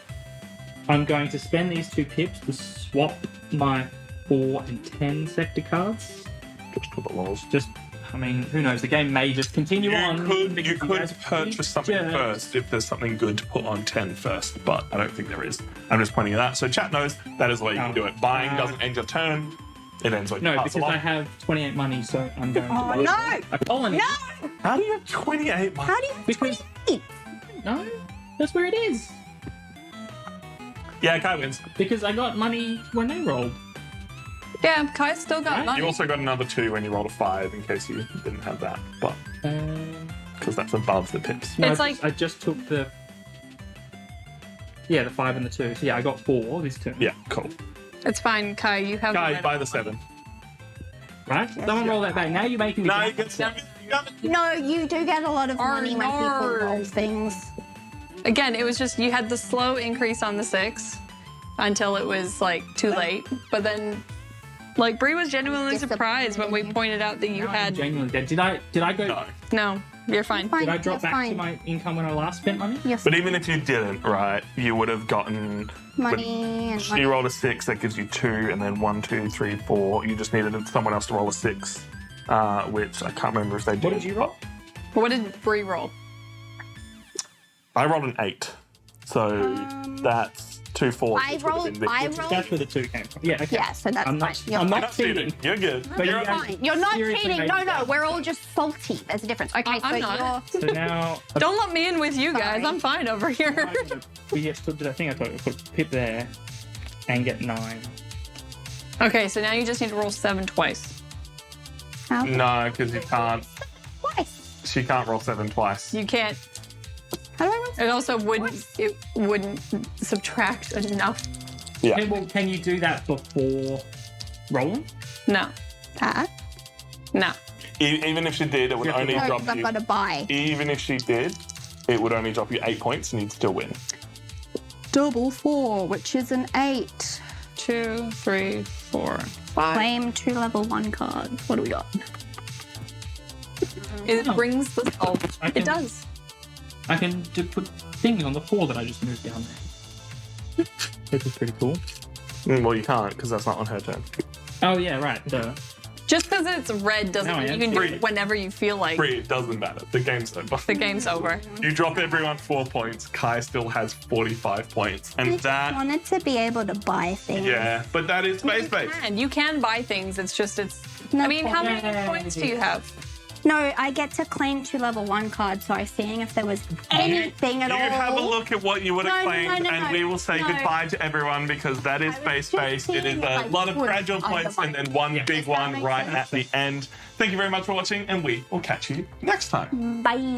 I'm going to spend these 2 pips to swap my 4 and 10 sector cards. Just put the laws. Just, I mean, who knows? The game may just continue on. You because could guys are purchase something jerks. first if there's something good to put on 10 first, but I don't think there is. I'm just pointing it out. So chat knows that is the way you can do it. Buying doesn't end your turn. It ends when you No, pass because along. I have 28 money, so I'm going to buy no! a colony. No! How do you have 28 money? How do you Because no, that's where it is. Yeah, Kai wins. Because I got money when they rolled. Yeah, Kai's still got Right, money. You also got another 2 when you rolled a 5 in case you didn't have that, but because that's above the pips. No, It's I just took the 5 and the 2. So yeah, I got 4 this turn. Yeah, cool. It's fine, Kai. You have. Kai, the buy the 7. Right? Someone roll that back. Now you're making me. No, you get 7. No, you do get a lot of money when people roll things. Again, it was just you had the slow increase on the 6 until it was like too late. But then, like Bree was genuinely surprised when we pointed out that you I'm had. genuinely dead. Did I go? No. No, you're fine. Fine, Did I drop you're back fine. to my income when I last spent money? Yes. But even if you didn't, right, you would have gotten Money and money. You rolled a 6, that gives you 2, and then 1, 2, 3, 4. You just needed someone else to roll a 6, which I can't remember if they did. What did you roll? What did Bree roll? I rolled an 8, so that's 2 4s. I rolled. That's where the 2 came from. Yeah. Okay. Yeah, so that's I'm fine. not. You're I'm fine. not cheating. You're good. But You're you guys Fine. You're not seriously cheating. made No, me no, laugh. we're all just salty. There's a difference. Okay, I'm so not. you're. So now Don't let me in with you guys. Sorry. I'm fine over here. I think I put pip there and get 9. Okay, so now you just need to roll 7 twice. How? No, because you can't. Twice. She can't roll 7 twice. You can't. How do I roll? It also wouldn't subtract enough. Yeah. Okay, well, can you do that before rolling? No, That? no. Even if she did, it would only No, drop because I've you. got to buy. Even if she did, it would only drop you 8 points, and you'd still win. Double 4, which is an 8. 2, 3, 4, 5. Claim 2 level 1 cards. What do we got? It brings the salt. I can- It does. I can put things on the 4 that I just moved down there. Which is pretty cool. Well, you can't, because that's not on her turn. Oh yeah, right. Duh. Just because it's red doesn't No, mean I you can do agree. it whenever you feel like. Bree, it doesn't matter. The game's over. The game's over. You drop everyone 4 points. Kai still has 45 points. I And just that, wanted to be able to buy things. yeah, but that is space-based. And you can buy things. It's just it's. No I mean, how many point. points do you have? No, I get to claim 2 level 1 cards, so I was seeing if there was anything at You all. have a look at what you would have No, no, claimed, no, no, and no. we will say No. goodbye to everyone because that is I was space-based. just It is seeing a if I lot of could gradual points and then one big Does that one make right sense? at the end. Thank you very much for watching, and we will catch you next time. Bye.